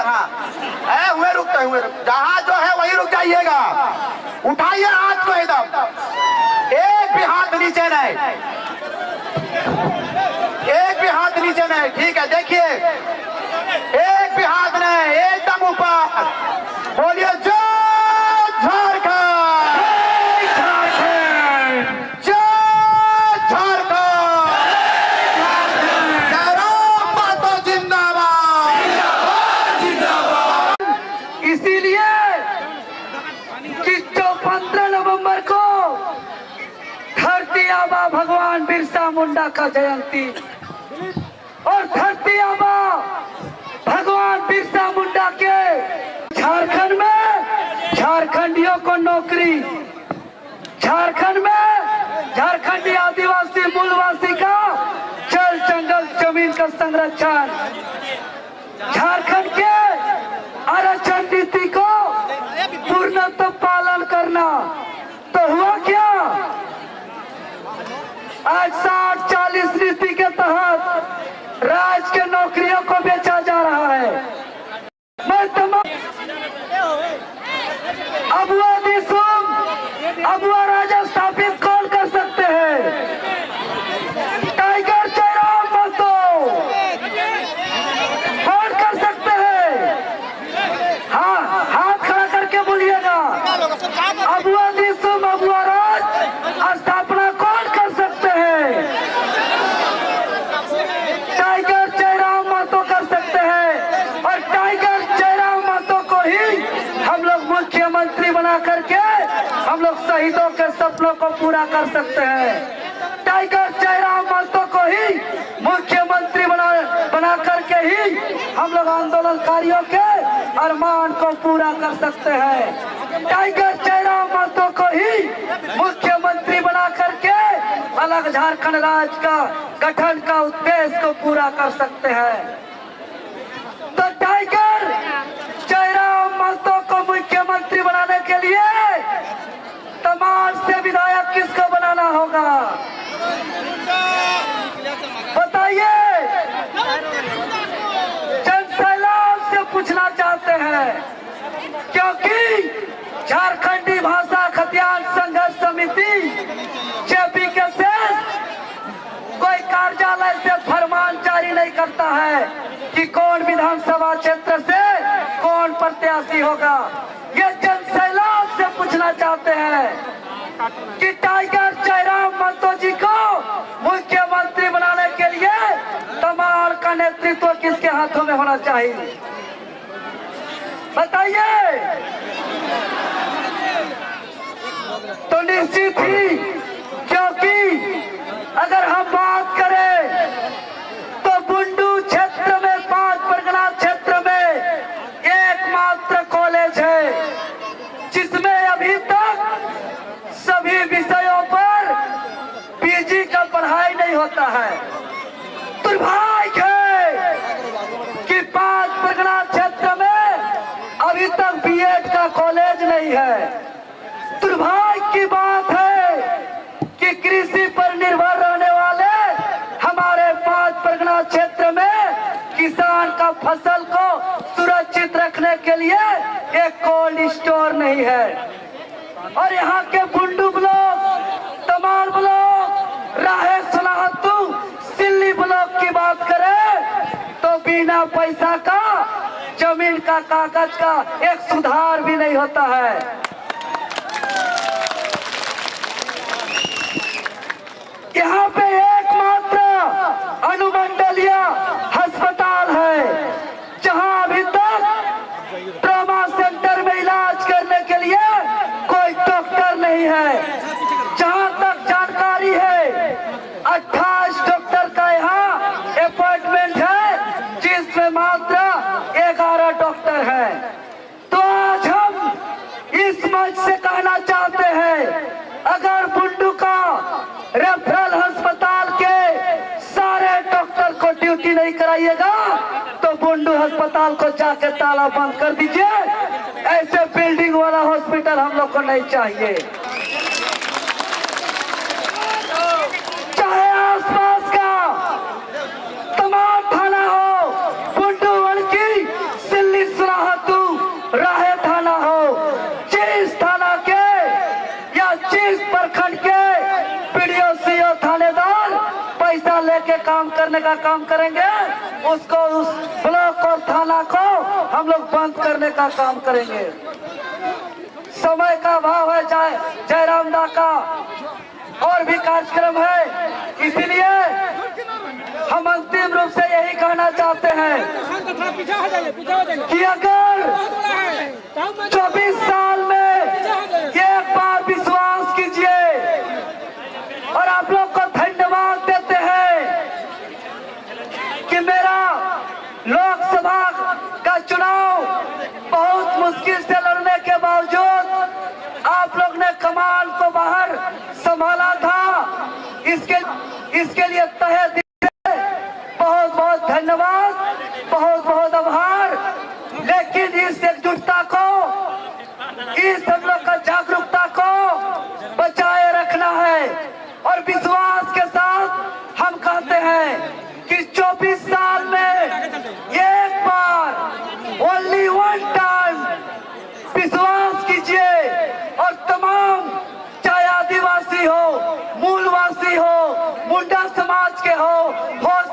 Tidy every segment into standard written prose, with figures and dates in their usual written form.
इधर, हाँ हुए रुकते हुए, जहाँ जो है वही रुक जाइएगा। उठाइए हाथ को एकदम, एक भी हाथ नीचे नहीं, एक भी हाथ नीचे नहीं। ठीक है, देखिए एक भी हाथ नहीं, एकदम ऊपर। बोलिए जय झारखंड, जय झारखंड, जय राम माता जिंदाबाद, जिंदाबाद। इसीलिए कि 15 नवंबर को धरती आबा भगवान बिरसा मुंडा का जयंती, और धरती आबा भगवान बिरसा मुंडा के झारखंड में झारखंडियों को नौकरी, झारखंड में झारखंडी आदिवासी मूलवासी का जल जंगल जमीन का संरक्षण, झारखंड के आरक्षण नीति को पूर्णतः पालन करना। तो हुआ क्या, आज 60-40 नीति के तहत राज्य के नौकरियों को बेचा जा रहा है। मैं तमाम अबुआ दिसुम, अबुआ राजा स्थापित कौन कर सकते हैं? टाइगर जयराम महतो कौन कर सकते हैं? हाँ, हाथ खड़ा करके बोलिएगा। अबुआ दिसुम, अबुआ राज स्थापना कौन कर सकते हैं? टाइगर जयराम महतो कर सकते हैं, और टाइगर जयराम महतो को ही हम लोग मुख्यमंत्री बना करके हम लोग शहीदों के सपनों को पूरा कर सकते हैं। टाइगर जयराम महतो को ही मुख्यमंत्री बना करके ही हम लोग आंदोलनकारियों के अरमान को पूरा कर सकते हैं। टाइगर जयराम महतो को ही मुख्यमंत्री बना करके अलग झारखंड राज्य का गठन का उद्देश्य को पूरा कर सकते हैं। तो टाइगर जयराम महतो को मुख्यमंत्री बनाने के लिए तमाम से विधायक किसको बनाना होगा बताइए? जनसैलाब से पूछना चाहते हैं, क्योंकि झारखंडी भाषा खतियान संघर्ष समिति जेपी के शेष कोई कार्यालय से फरमान जारी नहीं करता है कि कौन विधानसभा क्षेत्र से कौन प्रत्याशी होगा। ये जनसैलाब से पूछना चाहते हैं कि टाइगर जयराम महतो जी को मुख्यमंत्री बनाने के लिए तमाम का नेतृत्व किसके हाथों में होना चाहिए बताइए? तो निश्चित ही, क्योंकि अगर हम बात करें तो बुंडू क्षेत्र में, 5 परगना क्षेत्र में एकमात्र कॉलेज है जिसमें अभी तक सभी विषयों पर पीजी का पढ़ाई नहीं होता है। दुर्भाग्य है कि 5 परगना क्षेत्र में अभी तक बीएड का कॉलेज नहीं है। दुर्भाग्य की बात है कि कृषि पर निर्भर रहने वाले हमारे 5 परगना क्षेत्र में किसान का फसल को सुरक्षित रखने के लिए एक कोल्ड स्टोर नहीं है। और यहाँ के बुंडू ब्लॉक, तमाल ब्लॉक, राहे सलाहतू, सिल्ली ब्लॉक की बात करें तो बिना पैसा का जमीन का कागज का एक सुधार भी नहीं होता है। यहाँ पे एकमात्र अनुमंडलीय अस्पताल है जहाँ अभी तक ट्रॉमा सेंटर में इलाज करने के लिए कोई डॉक्टर नहीं है। जहाँ तक जानकारी है 28 डॉक्टर का यहाँ अपॉइंटमेंट है, जिसमें मात्र 11 डॉक्टर है। तो आज हम इस मंच से कहना चाहते हैं, अगर बुंडू का रेफरल अस्पताल के सारे डॉक्टर को ड्यूटी नहीं कराइएगा तो बुंडू अस्पताल को जाके ताला बंद कर दीजिए। ऐसे बिल्डिंग वाला हॉस्पिटल हम लोग को नहीं चाहिए। चाहे आसपास का तमाम थाना हो, बुंडू, वड़की, सिल्ली, काम करने का काम करेंगे, उसको उस ब्लॉक और थाना को हम लोग बंद करने का काम करेंगे। समय का अभाव है, जयराम दा का और भी कार्यक्रम है, इसलिए हम अंतिम रूप से यही कहना चाहते हैं कि अगर 24 साल में एक बार विश्वास कीजिए और आप लोग को धन्यवाद देते हैं कि मेरा लोकसभा का चुनाव बहुत मुश्किल से लड़ने के बावजूद आप लोग ने कमान को बाहर संभाला था, इसके लिए तहे दिल से बहुत बहुत धन्यवाद, बहुत बहुत आभार। लेकिन इस एकजुटता को, इस हम लोग का जागरूकता को बचाए रखना है और विश्वास के साथ हम कहते हैं कि 24 साल में एक बार, ओनली वन टाइम विश्वास कीजिए और तमाम, चाहे आदिवासी हो, मूलवासी हो, मुंडा समाज के हो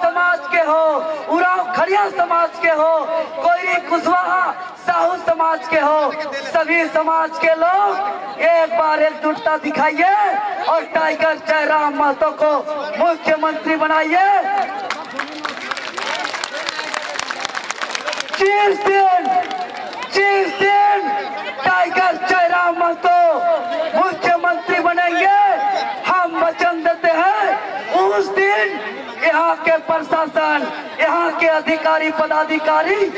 समाज के हो, उरांव खड़िया समाज के हो, कोई कुशवाहा साहू समाज के हो, सभी समाज के लोग एक बार एकजुटता दिखाइए और टाइगर जयराम महतो को मुख्यमंत्री बनाइए। जिस दिन टाइगर जयराम महतो मुख्यमंत्री बनेंगे, हम वचन देते हैं उस दिन यहाँ के प्रशासन, यहाँ के अधिकारी पदाधिकारी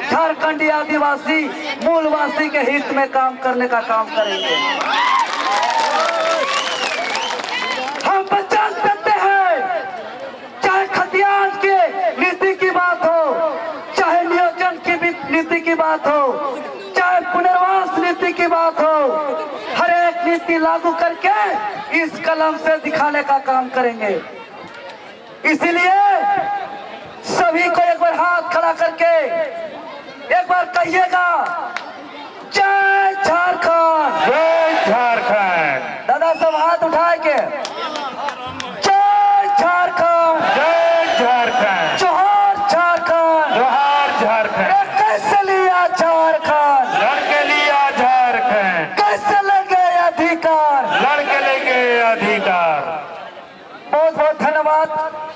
झारखंडी आदिवासी मूलवासी के हित में काम करने का काम करेंगे। हम वचन देते हैं, चाहे खतियान के नीति की बात हो, चाहे नियोजन की नीति की बात हो, चाहे पुनर्वास नीति की बात हो, हर एक नीति लागू करके इस कलम से दिखाने का काम करेंगे। इसीलिए सभी को एक बार हाथ खड़ा करके एक बार कहिएगा, जय झारखंड, जय झारखंड। दादा सब हाथ उठाए के जय झारखंड, जय झारखंड, जोहार झारखंड, जोहार झारखंड। कैसे लिया झारखंड, लड़के लिया झारखंड, कैसे लगे अधिकार, लड़के लेके अधिकार। बहुत बहुत धन्यवाद।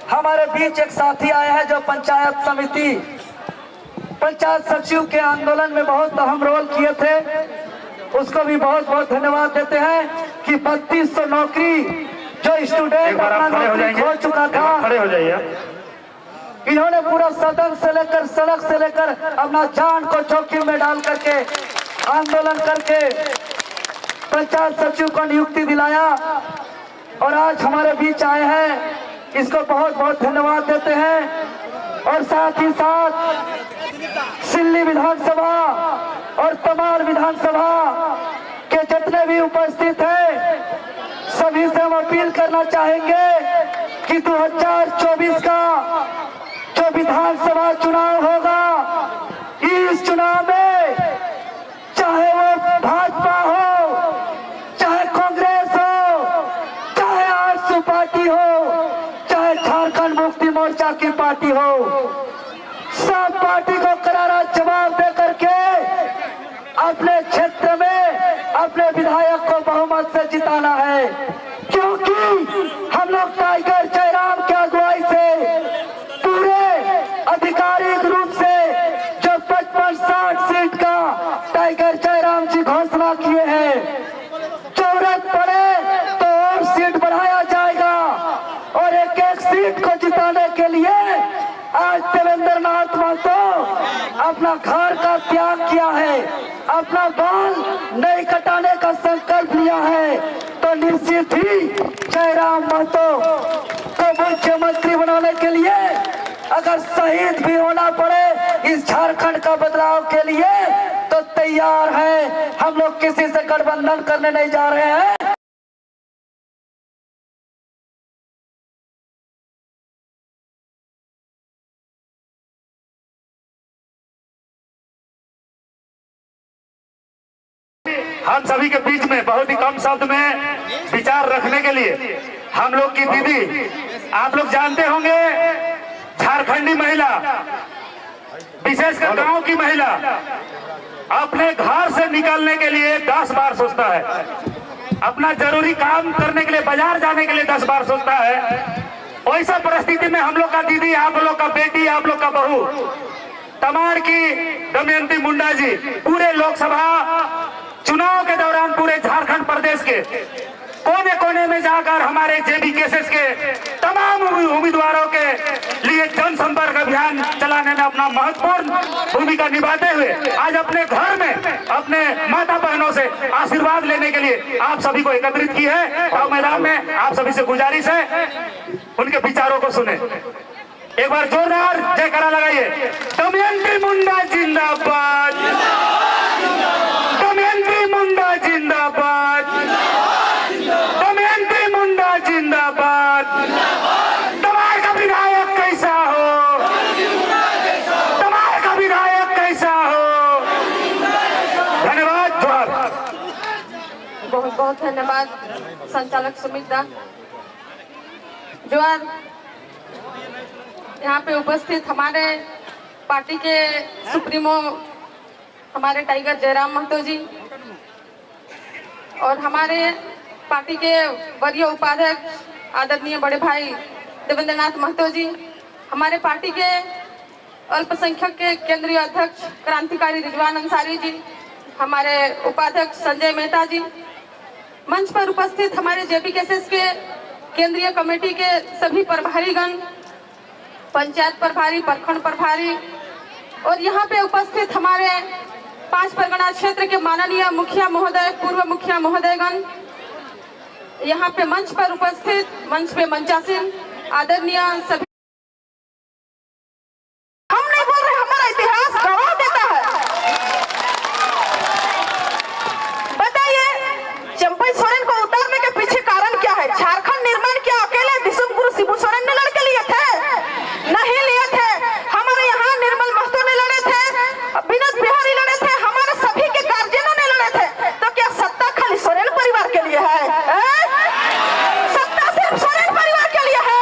हमारे बीच एक साथी आए हैं जो पंचायत समिति, पंचायत सचिव के आंदोलन में बहुत अहम रोल किए थे, उसको भी बहुत बहुत धन्यवाद देते हैं कि 3200 नौकरी जो स्टूडेंट अपना नौकरी खो चुका था, खड़े हो जाइए। इन्होंने पूरा सदन से लेकर सड़क से लेकर अपना जान को जोखिम में डाल करके आंदोलन करके पंचायत सचिव को नियुक्ति दिलाया और आज हमारे बीच आए हैं, इसको बहुत बहुत धन्यवाद देते हैं। और साथ ही साथ सिल्ली विधानसभा और तमाल विधानसभा के जितने भी उपस्थित हैं, सभी से हम अपील करना चाहेंगे कि 2024 का जो विधानसभा चुनाव होगा, इस चुनाव में चाहे वो भाजपा हो, चाहे कांग्रेस हो, चाहे आरएसपी पार्टी हो, चाहे झारखंड मुक्ति मोर्चा की पार्टी हो, सब पार्टी को करारा जवाब दे करके अपने क्षेत्र में अपने विधायक को बहुमत से जिताना है। क्योंकि हम लोग टाइगर जयराम की अगुवाई से पूरे आधिकारिक रूप से जो 55-60 सीट का टाइगर जयराम जी घोषणा किए हैं, जरूरत पड़े तो और सीट बढ़ाया जाएगा और एक एक सीट को जिताने के लिए आज देवेंद्र नाथ महतो अपना घर का त्याग किया है, अपना बाल नहीं कटाने का संकल्प लिया है, तो निश्चित ही जयराम महतो को मुख्यमंत्री बनाने के लिए अगर शहीद भी होना पड़े इस झारखंड का बदलाव के लिए तो तैयार है। हम लोग किसी से गठबंधन करने नहीं जा रहे हैं। हम सभी के बीच में बहुत ही कम शब्द में विचार रखने के लिए हम लोग की दीदी आप लोग जानते होंगे झारखंडी महिला, विशेषकर गांव की महिला अपने घर से निकलने के लिए 10 बार सोचता है, अपना जरूरी काम करने के लिए बाजार जाने के लिए 10 बार सोचता है। वैसा परिस्थिति में हम लोग का दीदी, आप लोग का बेटी, आप लोग का बहू तमाड़ की दमयंती मुंडा जी पूरे लोकसभा चुनाव के दौरान पूरे झारखंड प्रदेश के कोने कोने में जाकर हमारे जेबी केसेस के तमाम उम्मीदवारों के लिए जनसंपर्क अभियान चलाने में अपना महत्वपूर्ण भूमिका निभाते हुए आज अपने घर में अपने माता बहनों से आशीर्वाद लेने के लिए आप सभी को एकत्रित की है। और मैदान में आप सभी से गुजारिश है उनके विचारों को सुने। एक बार जोरदार जयकारा लगाइए। दमयंती मुंडा जिंदाबाद, दमयंती मुंडा जिंदाबाद, दमयंती मुंडा जिंदाबाद। तमाड़ का विधायक कैसा हो, तमाड़ का विधायक कैसा हो। धन्यवाद। जोहार। बहुत बहुत धन्यवाद संचालक सुमित दा। जोहार। यहाँ पे उपस्थित हमारे पार्टी के सुप्रीमो हमारे टाइगर जयराम महतो जी और हमारे पार्टी के वरीय उपाध्यक्ष आदरणीय बड़े भाई देवेंद्रनाथ महतो जी, हमारे पार्टी के अल्पसंख्यक के केंद्रीय अध्यक्ष क्रांतिकारी रिजवान अंसारी जी, हमारे उपाध्यक्ष संजय मेहता जी, मंच पर उपस्थित हमारे जेपी केसेस के केंद्रीय कमेटी के सभी प्रभारीगण, पंचायत प्रभारी, प्रखंड प्रभारी और यहाँ पे उपस्थित हमारे 5 परगना क्षेत्र के माननीय मुखिया महोदय, पूर्व मुखिया महोदयगण, यहाँ पे मंच पर उपस्थित, मंच पे मंचासीन आदरणीय सभी। हम नहीं बोल रहे, हमारा इतिहास गवाह देता है। बताइए चंपई सोरेन को उतारने के पीछे कारण क्या है? झारखंड निर्माण क्या अकेले दिसुम गुरु शिबू सोरेन ने लड़के लिए थे? नहीं लिए थे। हमारे यहाँ निर्मल महतो ने लड़े थे, विनोद बिहारी लड़े थे, हमारे सभी के गार्जियनों ने लड़े थे। तो क्या सत्ता खाली सोरेन परिवार के लिए है? सत्ता सिर्फ सोरेन परिवार के लिए है?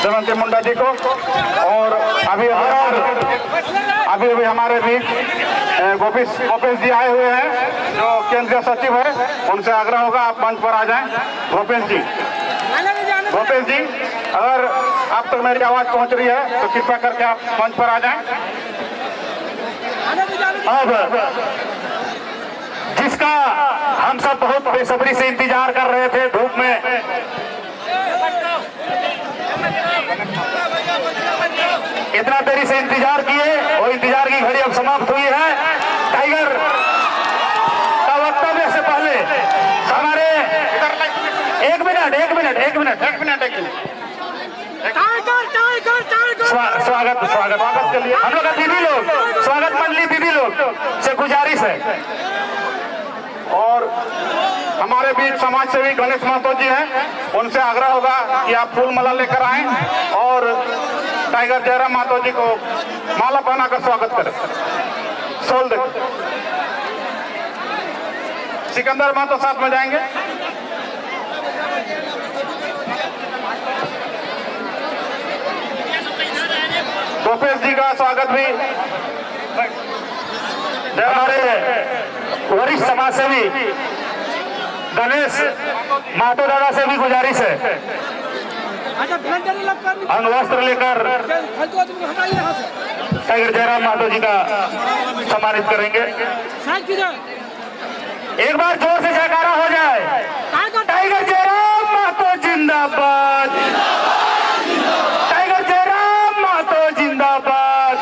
देवंती मुंडा जी को। और अभी हमारे बीच गोपेश जी आए हुए हैं जो केंद्रीय सचिव है, उनसे आग्रह होगा आप मंच पर आ जाएं। गोपेश जी, अगर आप तक मेरी आवाज पहुंच रही है तो कृपया करके आप मंच पर आ जाएं। अब जिसका हम सब बहुत बेसब्री से इंतजार कर रहे थे धूप में, इतना देरी से इंतजार किए और इंतजार की घड़ी अब समाप्त हुई है। टाइगर का वक्तव्य से पहले हमारे एक मिनट स्वागत के लिए हम लोग दीदी लोग, स्वागत मंडली दीदी लोग से गुजारिश है। और हमारे बीच समाज सेवी गणेश महतो जी हैं, उनसे आग्रह होगा कि आप फूल माला लेकर आएं और टाइगर जयराम महतो जी को माला पहनाकर स्वागत करें। सोल दे सिकंदर महतो साथ में जाएंगे। गोपेश जी का स्वागत भी हमारे वरिष्ठ समाज सेवी गणेश महतो दादा से भी गुजारिश है, अंग वस्त्र लेकर टाइगर जयराम महतो जी का सम्मानित करेंगे। एक बार जोर से जयकारा हो जाए। टाइगर जयराम महतो जिंदाबाद, टाइगर जयराम महतो जिंदाबाद।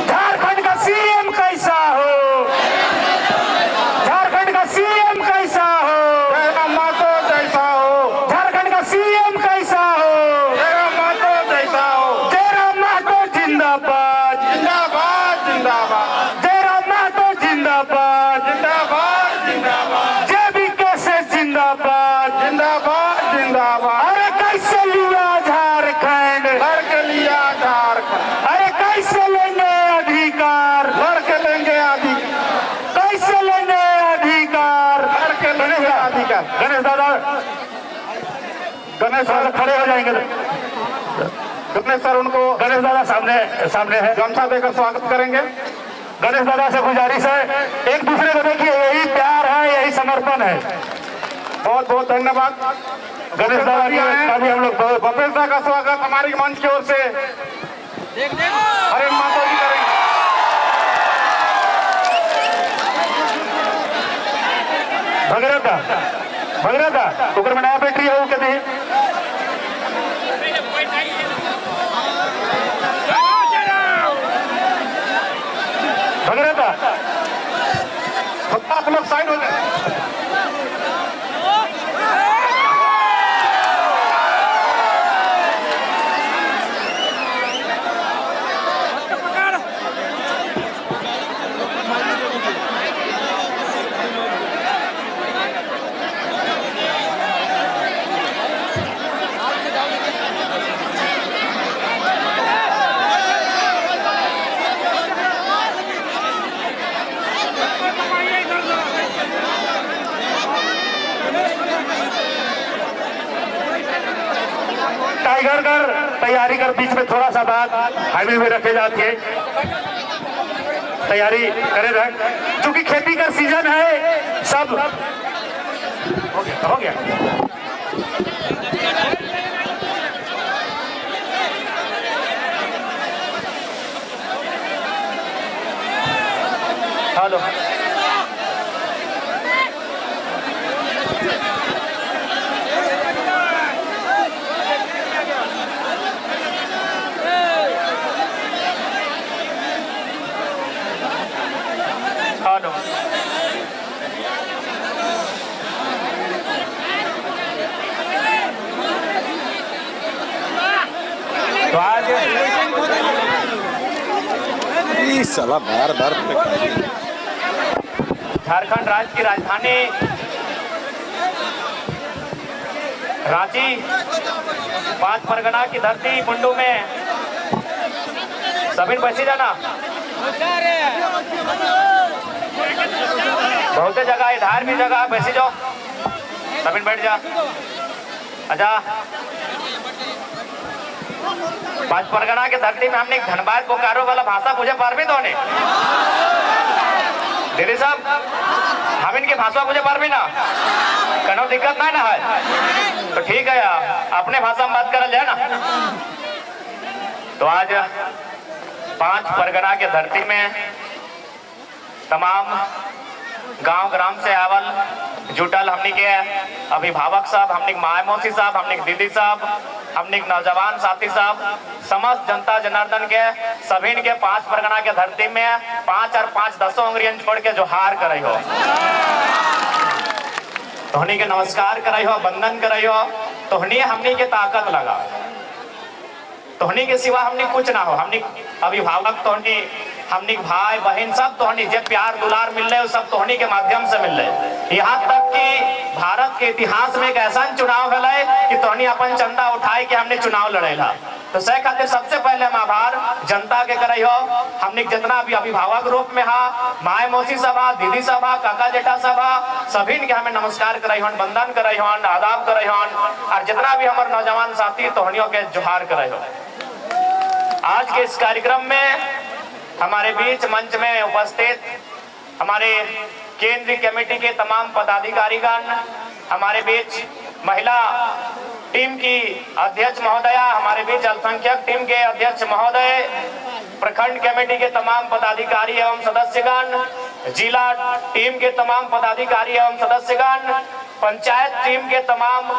झारखंड का सीएम कैसा हो, झारखंड का सीएम कैसा हो, जयराम महतो जैसा हो, झारखंड का सीएम कैसा हो, जयराम महतो जैसा हो। जयराम महतो जिंदाबाद, जिंदाबाद जिंदाबाद जयराम महतो जिंदाबाद, जिंदाबाद जिंदाबाद जेबी कैसे जिंदाबाद, जिंदाबाद जिंदाबाद। अरे कैसे लिया झारखंड, लड़ के लिया झारखंड, अरे कैसे लेंगे अधिकार, लड़ के लेंगे अधिकार, कैसे लेंगे अधिकार। लड़ के लेंगे अधिकार। गणेश दादा, गणेश थोड़ा सा खड़े हो जाएंगे। गणेश सर उनको गणेश दादा सामने है। गमछा देकर स्वागत करेंगे। गणेश दादा से गुजारिश है, एक दूसरे को देखिए, यही प्यार है, यही समर्पण है। बहुत बहुत धन्यवाद गणेश दादा का भी हम लोग बहुत भूपेश दा का स्वागत हमारी मंच की ओर से हरेन महतो जी करेंगे। भगीरथ ओकर में नया बैटरी है के दी। भगीरथ आप लोग साइड हो जाए। टाइगर कर तैयारी कर, बीच में थोड़ा सा बात हाईवे में रखे जाती है, तैयारी करे रहे, क्योंकि खेती का सीजन है। सब हो गया हेलो। तो आज साला बार बार झारखंड राज्य की राजधानी रांची, 5 परगना की धरती मुंडू में सभी बसी जाना, बहुत जगह इधर भी जगह बैसी जाओ, सभी बैठ जा। अच्छा पांच परगना के धरती में हमने धनबाद बोकारो वाला भाषा बुझे पारबी तो ने दीदी साहब हम इनकी भाषा मुझे पारबी ना कनो दिक्कत ना है तो ठीक है अपने भाषा में बात करल जाए ना। तो आज पांच परगना के धरती में तमाम गांव ग्राम से आवल जुटल हमनी के अभिभावक साहब, हमनी के माय मौसी साहब, हमनी के दीदी साहब, हमनी के नौजवान साथी साहब, समस्त जनता जनार्दन के सभी के पांच परगना के धरती में 5 और 5 10 उंगलियन छोड़ के जोहार करे हो, तोहनी के नमस्कार करे हो, वंदन करे हो। तोहनी हमनी के ताकत लगा, तोहनी के सिवा हमनी कुछ ना हो। हमनी अभिभावक तोहनी, हमनी भाई बहन सब तोहनी जे प्यार दुलार मिल रहे सब तोहनी के माध्यम से मिल रहे। यहाँ तक कि भारत के इतिहास में एक ऐसा चुनाव है कि तोहनी अपन चंदा उठाए के हमने चुनाव लड़ेला। तो सह खातिर सबसे पहले हम आभार जनता के करे हो। हमने जितना भी अभिभावक रूप में हा, माय मौसी सभा, दीदी सभा, काका जेठा सभा, सभी के हमें नमस्कार करे हो, वंदन करे हो, आदाब करे हो, और जितना भी हमारे नौजवान साथी तोहनियों के जोहार करे हो। आज के इस कार्यक्रम में हमारे बीच मंच में उपस्थित हमारे केंद्रीय कमेटी के तमाम पदाधिकारीगण, हमारे बीच महिला टीम की अध्यक्ष महोदया, हमारे बीच अल्पसंख्यक टीम के अध्यक्ष महोदय, प्रखंड कमेटी के तमाम पदाधिकारी एवं सदस्यगण, जिला टीम के तमाम पदाधिकारी एवं सदस्यगण, पंचायत टीम के तमाम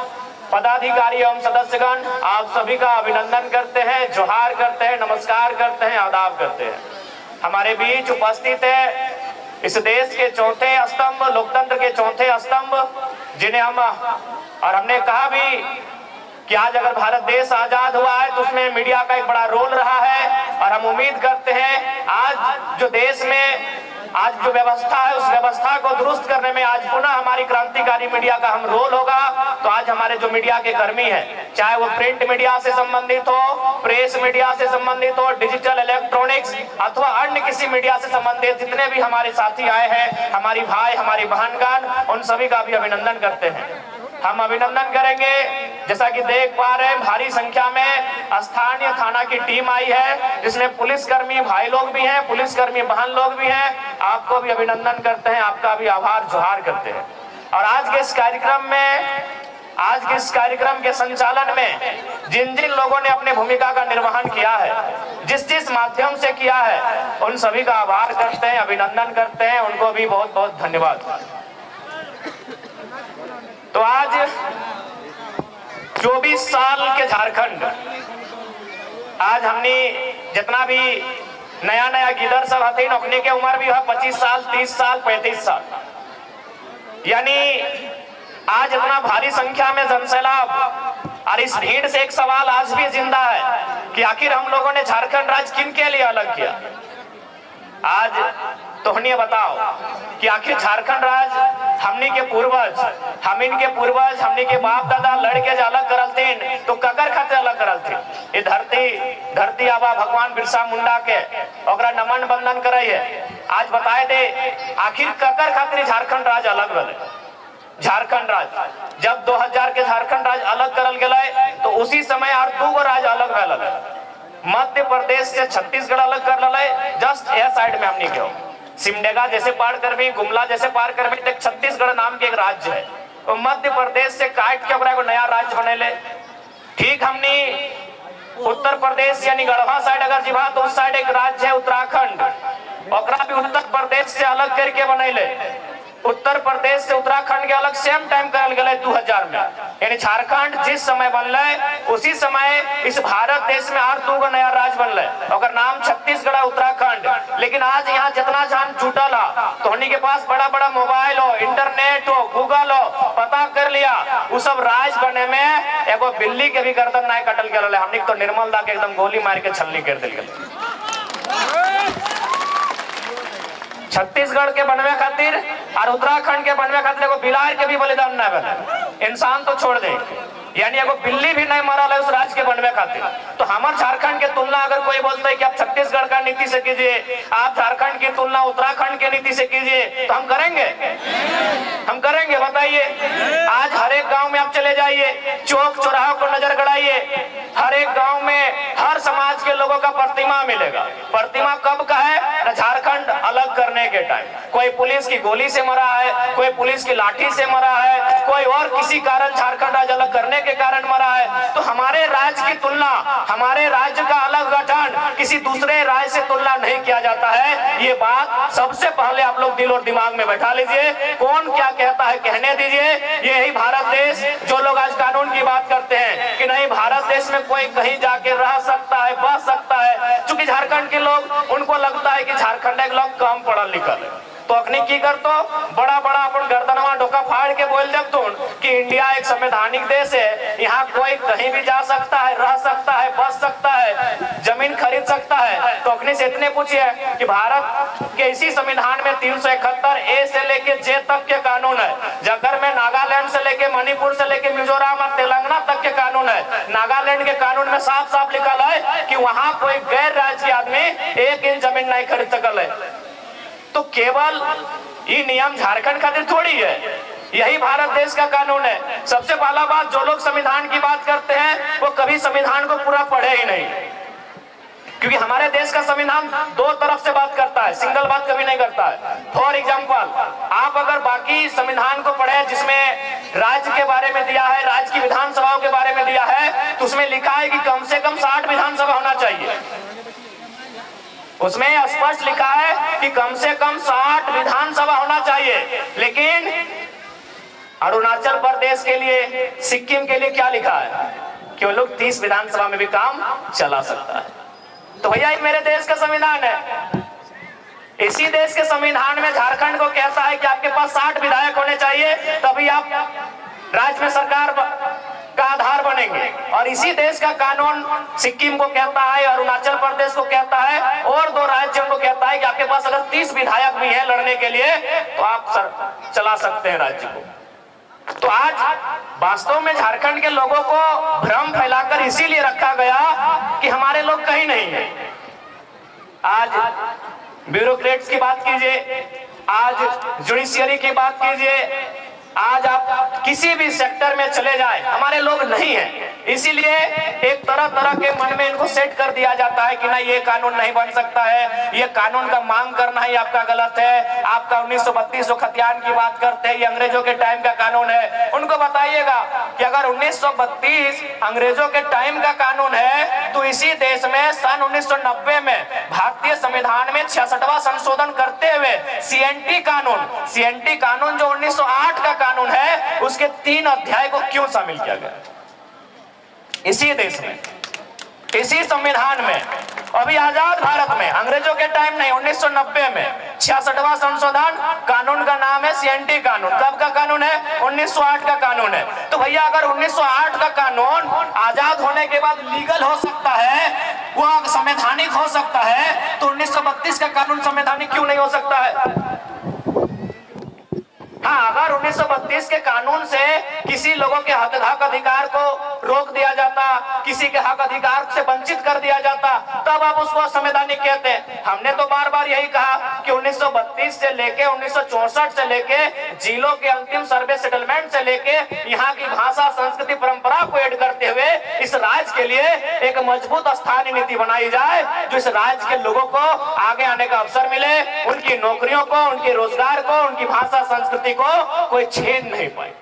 पदाधिकारी एवं सदस्यगण, आप सभी का अभिनंदन करते हैं, जोहार करते हैं, नमस्कार करते हैं, आदाब करते हैं। हमारे बीच उपस्थित है इस देश के चौथे स्तंभ, लोकतंत्र के चौथे स्तंभ, जिन्हें हमने कहा भी कि आज अगर भारत देश आजाद हुआ है तो उसमें मीडिया का एक बड़ा रोल रहा है। और हम उम्मीद करते हैं आज जो देश में आज जो व्यवस्था है उस व्यवस्था को दुरुस्त करने में आज पुनः हमारी क्रांतिकारी मीडिया का हम रोल होगा। तो आज हमारे जो मीडिया के कर्मी हैं, चाहे वो प्रिंट मीडिया से संबंधित हो, प्रेस मीडिया से संबंधित हो, डिजिटल इलेक्ट्रॉनिक्स अथवा अन्य किसी मीडिया से संबंधित जितने भी हमारे साथी आए हैं, हमारी भाई हमारी बहनगण, उन सभी का भी अभिनंदन करते हैं। हम अभिनंदन करेंगे। जैसा कि देख पा रहे हैं भारी संख्या में स्थानीय थाना की टीम आई है, जिसमें पुलिसकर्मी भाई लोग भी हैं, पुलिसकर्मी बहन लोग भी हैं। आपको भी अभिनंदन करते हैं, आपका भी आभार जोहार करते हैं। और आज के इस कार्यक्रम के संचालन में जिन जिन लोगों ने अपनी भूमिका का निर्वहन किया है, जिस माध्यम से किया है, उन सभी का आभार करते हैं, अभिनंदन करते हैं, उनको भी बहुत बहुत धन्यवाद। तो आज 24 साल के झारखंड, आज हमने जितना भी नया नया गिदर सब हथिन, ओखने के उम्र भी है 25 साल, 30 साल, 35 साल, यानी आज इतना भारी संख्या में जनसैलाब। और इस भीड़ से एक सवाल आज भी जिंदा है कि आखिर हम लोगों ने झारखंड राज्य किन के लिए अलग किया। आज तोहनी बताओ कि आखिर झारखंड राज्य हमनी के पूर्वज, हमनी के बाप दादा लड़के जो अलग करल थे तो ककर खाते अलग करल थे। ये धरती आबा भगवान बिरसा मुंडा के ओकरा नमन बंदन करे है। आज बताए दे आखिर ककर खातिर झारखंड राज्य अलग रहे। झारखंड राज्य जब 2000 के झारखंड राज्य अलग करल गए तो उसी समय और 2 राज्य अलग भैल। मध्य प्रदेश से छत्तीसगढ़ अलग कर लगे, जस्ट यह साइड में हमनी के सिमडेगा जैसे पार कर भी, गुमला जैसे पार कर भी, छत्तीसगढ़ नाम के एक राज्य है। तो मध्य प्रदेश से काट के ओकरा नया राज्य बनेले। ठीक हमनी उत्तर प्रदेश यानी गढ़वा साइड अगर जीवा तो उस साइड एक राज्य है उत्तराखंड, ओकरा भी उत्तर प्रदेश से अलग करके बनेले। उत्तर प्रदेश से उत्तराखंड के अलग सेम टाइम करल गए 2000 में। यानी झारखंड जिस समय बनल उसी समय इस भारत देश में और 2 नया राज्य बनल, और नाम छत्तीसगढ़ उतराखंड। लेकिन आज यहाँ जितना जान जुटल है तो उन्हीं के पास बड़ा बड़ा मोबाइल हो, इंटरनेट हो, गूगल हो, पता कर लिया वो सब राज्य बने में एगो बिल्ली के भी गर्दन नहीं कटल गए। हमने तो निर्मल दा के एकदम गोली मार के छलनी कर दिल गए। छत्तीसगढ़ के बनवे खातिर और उत्तराखंड के बनवे खातिर एगो बिलार के भी बलिदान न बने, इंसान तो छोड़ दे, यानी एगो बिल्ली भी नहीं मरल है उस राज्य के बनवे खातिर। तो हमारे झारखंड के तुलना अगर कोई बोलता है कि आप छत्तीसगढ़ का नीति से कीजिए, आप झारखंड की तुलना उत्तराखंड के नीति से कीजिए, तो हम करेंगे बताइए। आज हर एक गांव में आप चले जाइए, चौक चौराहों को नजर गड़ाइए, हर एक गांव में समाज के लोगों का प्रतिमा मिलेगा। प्रतिमा कब का है? ना झारखंड अलग करने के टाइम कोई पुलिस की गोली से मरा है, कोई पुलिस की लाठी से मरा है, कोई और किसी कारण झारखंड राज्य अलग करने के कारण मरा है। तो हमारे राज्य की तुलना, हमारे राज्य का अलग गठन किसी दूसरे राज्य से तुलना नहीं किया जाता है। ये बात सबसे पहले आप लोग दिल और दिमाग में बैठा लीजिए। कौन क्या कहता है कहने दीजिए। यही भारत देश, जो लोग आज कानून की बात करते हैं कि नहीं भारत देश में कोई कहीं जाके रह सकता है, बस सकता है, क्योंकि झारखंड के लोग, उनको लगता है कि झारखंड के लोग कम पढ़ल लिखल है, तो अखनी की कर तो बड़ा बड़ा अपन गर्दनवा ढोका फाड़ के बोल देव तुम कि इंडिया एक संवैधानिक देश है, यहाँ कोई कहीं भी जा सकता है, रह सकता है, बस सकता है, जमीन खरीद सकता है। तो अखनी से इतने पूछिए कि भारत के इसी संविधान में 371 ए से लेके जे तक के कानून है। जाकर में नागालैंड से लेके मणिपुर से लेके मिजोरम और तेलंगाना तक के कानून है। नागालैंड के कानून में साफ साफ लिखा है कि वहां कोई गैर राज्य आदमी 1 इंच जमीन नहीं खरीद सकल है। तो केवल ये नियम झारखंड खातिर थोड़ी है, यही भारत देश का कानून है। सबसे पहला बात, जो लोग संविधान की बात करते हैं वो कभी संविधान को पूरा पढ़े ही नहीं, क्योंकि हमारे देश का संविधान दो तरफ से बात करता है, सिंगल बात कभी नहीं करता है। फॉर एग्जाम्पल, आप अगर बाकी संविधान को पढ़े जिसमें राज्य के बारे में दिया है, राज्य की विधानसभाओं के बारे में दिया है, तो उसमें लिखा है कि कम से कम 60 विधानसभा होना चाहिए। उसमें स्पष्ट लिखा है कि कम से कम 60 विधानसभा होना चाहिए। लेकिन अरुणाचल प्रदेश के लिए, सिक्किम के लिए क्या लिखा है कि वो लोग 30 विधानसभा में भी काम चला सकता है। तो भैया ये मेरे देश का संविधान है। इसी देश के संविधान में झारखंड को कहता है कि आपके पास 60 विधायक होने चाहिए, तभी आप राज्य में सरकार का आधार बनेंगे। और इसी देश का कानून सिक्किम को कहता है, अरुणाचल प्रदेश को कहता है, और 2 राज्यों को कहता है कि आपके पास अगर 30 विधायक भी हैं लड़ने के लिए तो आप चला सकते हैं राज्य को। तो आज वास्तव में झारखंड के लोगों को भ्रम फैलाकर इसीलिए रखा गया कि हमारे लोग कहीं नहीं है। आज ब्यूरोक्रेट्स की बात कीजिए, आज जुडिशियरी की बात कीजिए, आज आप किसी भी सेक्टर में चले जाएं, हमारे लोग नहीं हैं। इसीलिए एक तरह तरह के मन में इनको सेट कर दिया जाता है कि नहीं ये कानून नहीं बन सकता है, ये कानून का मांग करना ही आपका गलत है। आपका 1932 जो खतियान की बात करते हैं, ये अंग्रेजों के टाइम का कानून है। उनको बताइएगा कि अगर 1932 अंग्रेजों के टाइम का कानून है तो इसी देश में सन 1990 में भारतीय संविधान में 66वां संशोधन करते हुए सीएनटी कानून जो 1908 का कानून है, उसके 3 अध्याय को क्यों शामिल किया गया? इसी देश में, इसी संविधान में, अभी आजाद भारत में, अंग्रेजों के टाइम नहीं, 1990 में 66वां संशोधन, कानून का नाम है सीएनटी कानून। कब का कानून है? 1908 का कानून है। तो भैया अगर 1908 का कानून आजाद होने के बाद लीगल हो सकता है, वो संवैधानिक हो सकता है, तो 1932 का कानून संवैधानिक क्यों नहीं हो सकता है? हाँ, अगर 1932 के कानून से किसी लोगों के हक अधिकार को रोक दिया जाता, किसी के हक अधिकार से वंचित कर दिया जाता, तब आप उसको असंवैधानिक कहते हैं। हमने तो बार बार यही कहा कि 1932 से लेके 1964 से लेके जिलों के अंतिम सर्वे सेटलमेंट से लेके यहाँ की भाषा, संस्कृति, परंपरा को ऐड करते हुए इस राज्य के लिए एक मजबूत स्थानीय नीति बनाई जाए, जो इस राज्य के लोगों को आगे आने का अवसर मिले, उनकी नौकरियों को, उनके रोजगार को, उनकी भाषा, संस्कृति को कोई छीन नहीं पाए।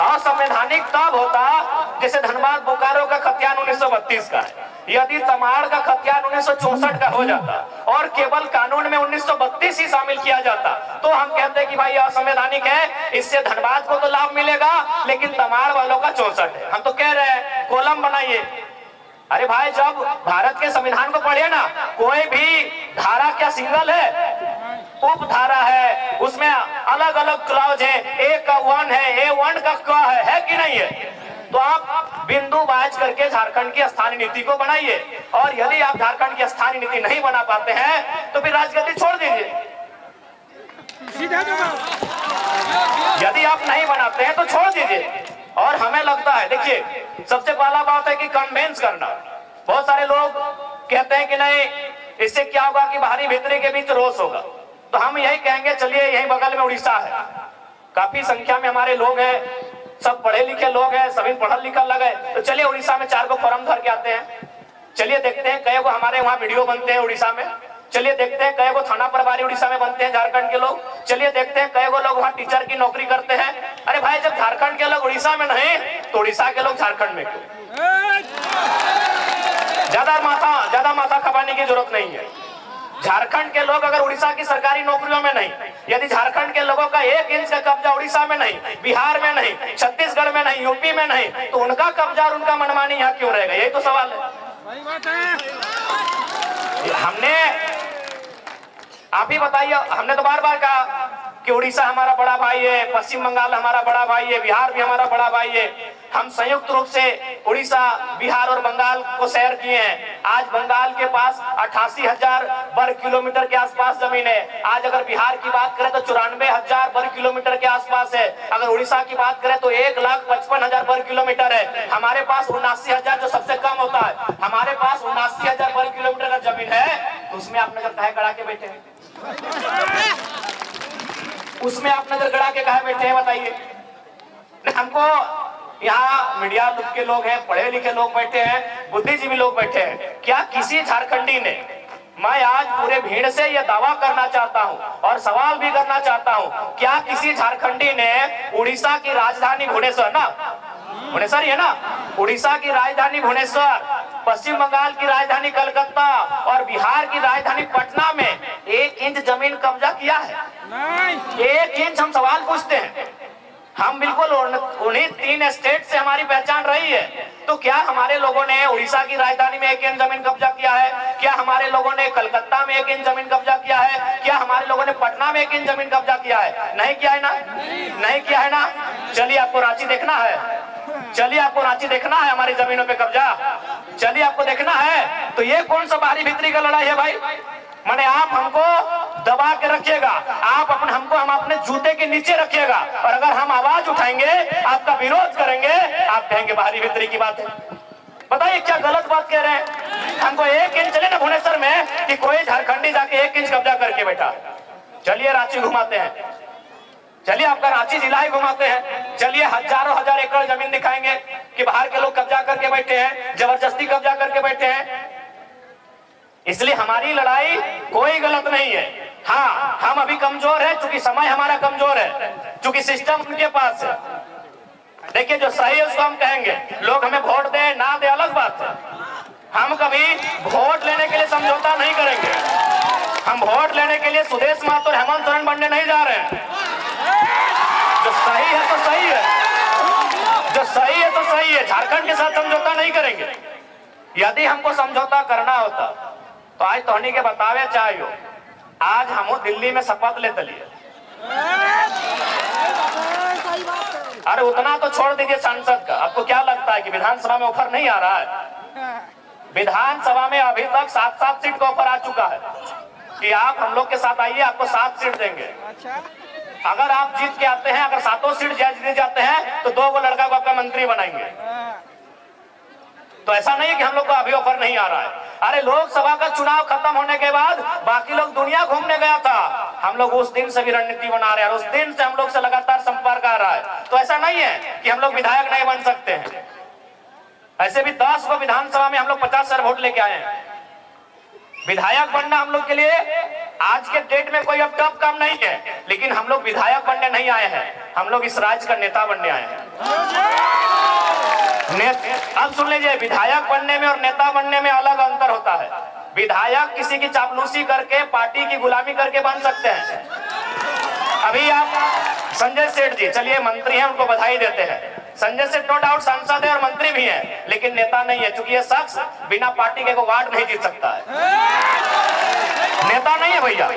असंवैधानिक तब होता जैसे धनबाद बोकारो का खतियान 1932 का है, यदि तमाड़ का खतियान 1964 का हो जाता और केवल कानून में 1932 ही शामिल किया जाता, तो हम कहते कि भाई असंवैधानिक है, इससे धनबाद को तो लाभ मिलेगा लेकिन तमाड़ वालों का 64 है। हम तो कह रहे हैं कॉलम बनाइए। अरे भाई, जब भारत के संविधान को पढ़िए ना, कोई भी धारा क्या सिंगल है, उप धारा है, उसमें अलग अलग क्लॉज है, ए का 1 है, A1 का क है कि नहीं है? तो आप बिंदु बाज करके झारखंड की स्थानीय नीति को बनाइए, और यदि आप झारखंड की स्थानीय नीति नहीं बना पाते हैं तो फिर राजगद्दी छोड़ दीजिए। यदि आप नहीं बनाते हैं तो छोड़ दीजिए। और हमें लगता है, देखिए, सबसे पहला बात है कि कन्वेंस करना। बहुत सारे लोग कहते हैं कि नहीं, इससे क्या होगा कि बाहरी भीतरी के बीच रोष होगा। तो हम यही कहेंगे, चलिए, यही बगल में उड़ीसा है, काफी संख्या में हमारे लोग हैं, सब पढ़े लिखे लोग हैं, सभी पढ़ल लिखल लगे, तो चलिए उड़ीसा में 4 फॉर्म भर के आते हैं। चलिए देखते हैं कई गो हमारे वहाँ वीडियो बनते हैं उड़ीसा में। चलिए देखते हैं कई गो थाना प्रभारी उड़ीसा में बनते हैं झारखंड के लोग। चलिए देखते हैं कई गो लोग वहाँ टीचर की नौकरी करते हैं। अरे भाई, जब झारखंड के लोग उड़ीसा में नहीं तो उड़ीसा के लोग झारखंड में क्यों? ज्यादा माथा खपाने की जरूरत नहीं है। झारखंड के लोग अगर उड़ीसा की सरकारी नौकरियों में नहीं, यदि झारखंड के लोगों का 1 इंच का कब्जा उड़ीसा में नहीं, बिहार में नहीं, छत्तीसगढ़ में नहीं, यूपी में नहीं, तो उनका कब्जा और उनका मनमानी यहाँ क्यों रहेगा? यही तो सवाल है। हमने, आप ही बताइए, हमने तो बार बार कहा कि उड़ीसा हमारा बड़ा भाई है, पश्चिम बंगाल हमारा बड़ा भाई है, बिहार भी हमारा बड़ा भाई है। हम संयुक्त रूप से उड़ीसा, बिहार और बंगाल को सैर किए हैं। आज बंगाल के पास 88,000 वर्ग किलोमीटर के आसपास जमीन है। आज अगर बिहार की बात करें तो 94,000 वर्ग किलोमीटर के आसपास है। अगर उड़ीसा की बात करें तो 1,55,000 वर्ग किलोमीटर है। हमारे पास 79,000 जो सबसे कम होता है, हमारे पास 79,000 वर्ग किलोमीटर का जमीन है। तो उसमें आप नजर काहे गड़ा के बैठे हैं? उसमें आप नजर गड़ा के काहे बैठे हैं बताइए? हमको यहाँ मीडिया के लोग हैं, पढ़े लिखे लोग बैठे हैं, बुद्धिजीवी लोग बैठे हैं। क्या किसी झारखंडी ने, मैं आज पूरे भीड़ से यह दावा करना चाहता हूँ और सवाल भी करना चाहता हूँ, क्या किसी झारखंडी ने उड़ीसा की राजधानी भुवनेश्वर, ना भुवनेश्वर है ना, उड़ीसा की राजधानी भुवनेश्वर, पश्चिम बंगाल की राजधानी कलकत्ता और बिहार की राजधानी पटना में 1 इंच जमीन कब्जा किया है? 1 इंच। हम सवाल पूछते हैं। हम बिल्कुल उन्हीं 3 स्टेट से हमारी पहचान रही है, तो क्या हमारे लोगों ने उड़ीसा की राजधानी में 1 इंच जमीन कब्जा किया है? क्या हमारे लोगों ने कलकत्ता में 1 इंच जमीन कब्जा किया है? क्या हमारे लोगों ने पटना में 1 इंच जमीन कब्जा किया है? नहीं किया है ना? नहीं किया है ना? चलिए आपको रांची देखना है, चलिए आपको रांची देखना है हमारी जमीनों पे कब्जा, चलिए आपको देखना है। तो ये कौन सा बाहरी भीतरी का लड़ाई है भाई? माने आप हमको दबा के रखिएगा, आप हमको हम अपने जूते के नीचे रखिएगा, और अगर हम आवाज उठाएंगे, आपका विरोध करेंगे, आप कहेंगे बाहरी भीतरी की बात है। बताइए क्या गलत बात कह रहे हैं? हमको 1 इंच चले ना भुवनेश्वर में कि कोई झारखंडी जाके 1 इंच कब्जा करके बैठा। चलिए रांची घुमाते हैं, चलिए आपका रांची जिला ही घुमाते हैं। चलिए हजारों हजार एकड़ जमीन दिखाएंगे कि बाहर के लोग कब्जा करके बैठे हैं, जबरदस्ती कब्जा करके बैठे हैं। इसलिए हमारी लड़ाई कोई गलत नहीं है। हाँ, हम अभी कमजोर है, चूंकि समय हमारा कमजोर है, चूंकि सिस्टम उनके पास है। देखिए जो सही है उसको हम कहेंगे, लोग हमें वोट दे ना दे अलग बात है। हम कभी वोट लेने के लिए समझौता नहीं करेंगे। हम वोट लेने के लिए सुदेश महतो और हेमंत सोरेन बनने नहीं जा रहे हैं। जो सही है तो सही है, जो सही है तो सही है। झारखंड के साथ समझौता नहीं करेंगे। यदि हमको समझौता करना होता तो आज तोहनी के बतावे चाहिए, आज हम दिल्ली में शपथ लेते लिए। अरे उतना तो छोड़ दीजिए सांसद का, आपको क्या लगता है कि विधानसभा में ऑफर नहीं आ रहा है? विधानसभा में अभी तक 7-7 सीट का ऑफर आ चुका है कि आप हम लोग के साथ आइए, आपको 7 सीट देंगे। अगर आप जीत के आते हैं, अगर 7 सीट जीत जाते हैं तो 2 लड़का को आपका मंत्री बनाएंगे। तो ऐसा नहीं है कि हम लोग को अभी ऑफर नहीं आ रहा है। अरे लोकसभा का चुनाव खत्म होने के बाद बाकी लोग दुनिया घूमने गया था, हम लोग उस दिन से भी रणनीति बना रहे हैं, उस दिन से हम लोग से लगातार संपर्क आ रहा है। तो ऐसा नहीं है कि हम लोग विधायक नहीं बन सकते हैं। ऐसे भी 10 को विधानसभा में हम लोग 50,000 वोट लेके आए हैं। विधायक बनना हम लोग के लिए आज के डेट में कोई अब टफ काम नहीं है, लेकिन हम लोग विधायक बनने नहीं आए हैं, हम लोग इस राज्य का नेता बनने आए हैं। अब सुन लीजिए, विधायक बनने में और नेता बनने में अलग अंतर होता है। विधायक किसी की चापलूसी करके, पार्टी की गुलामी करके बन सकते हैं। अभी आप संजय सेठ जी, चलिए मंत्री हैं, उनको बधाई देते हैं। संजय सेठ नो डाउट सांसद है और मंत्री भी हैं, लेकिन नेता नहीं है, क्योंकि ये शख्स बिना पार्टी के वार्ड नहीं जीत सकता है। नेता नहीं है भैया।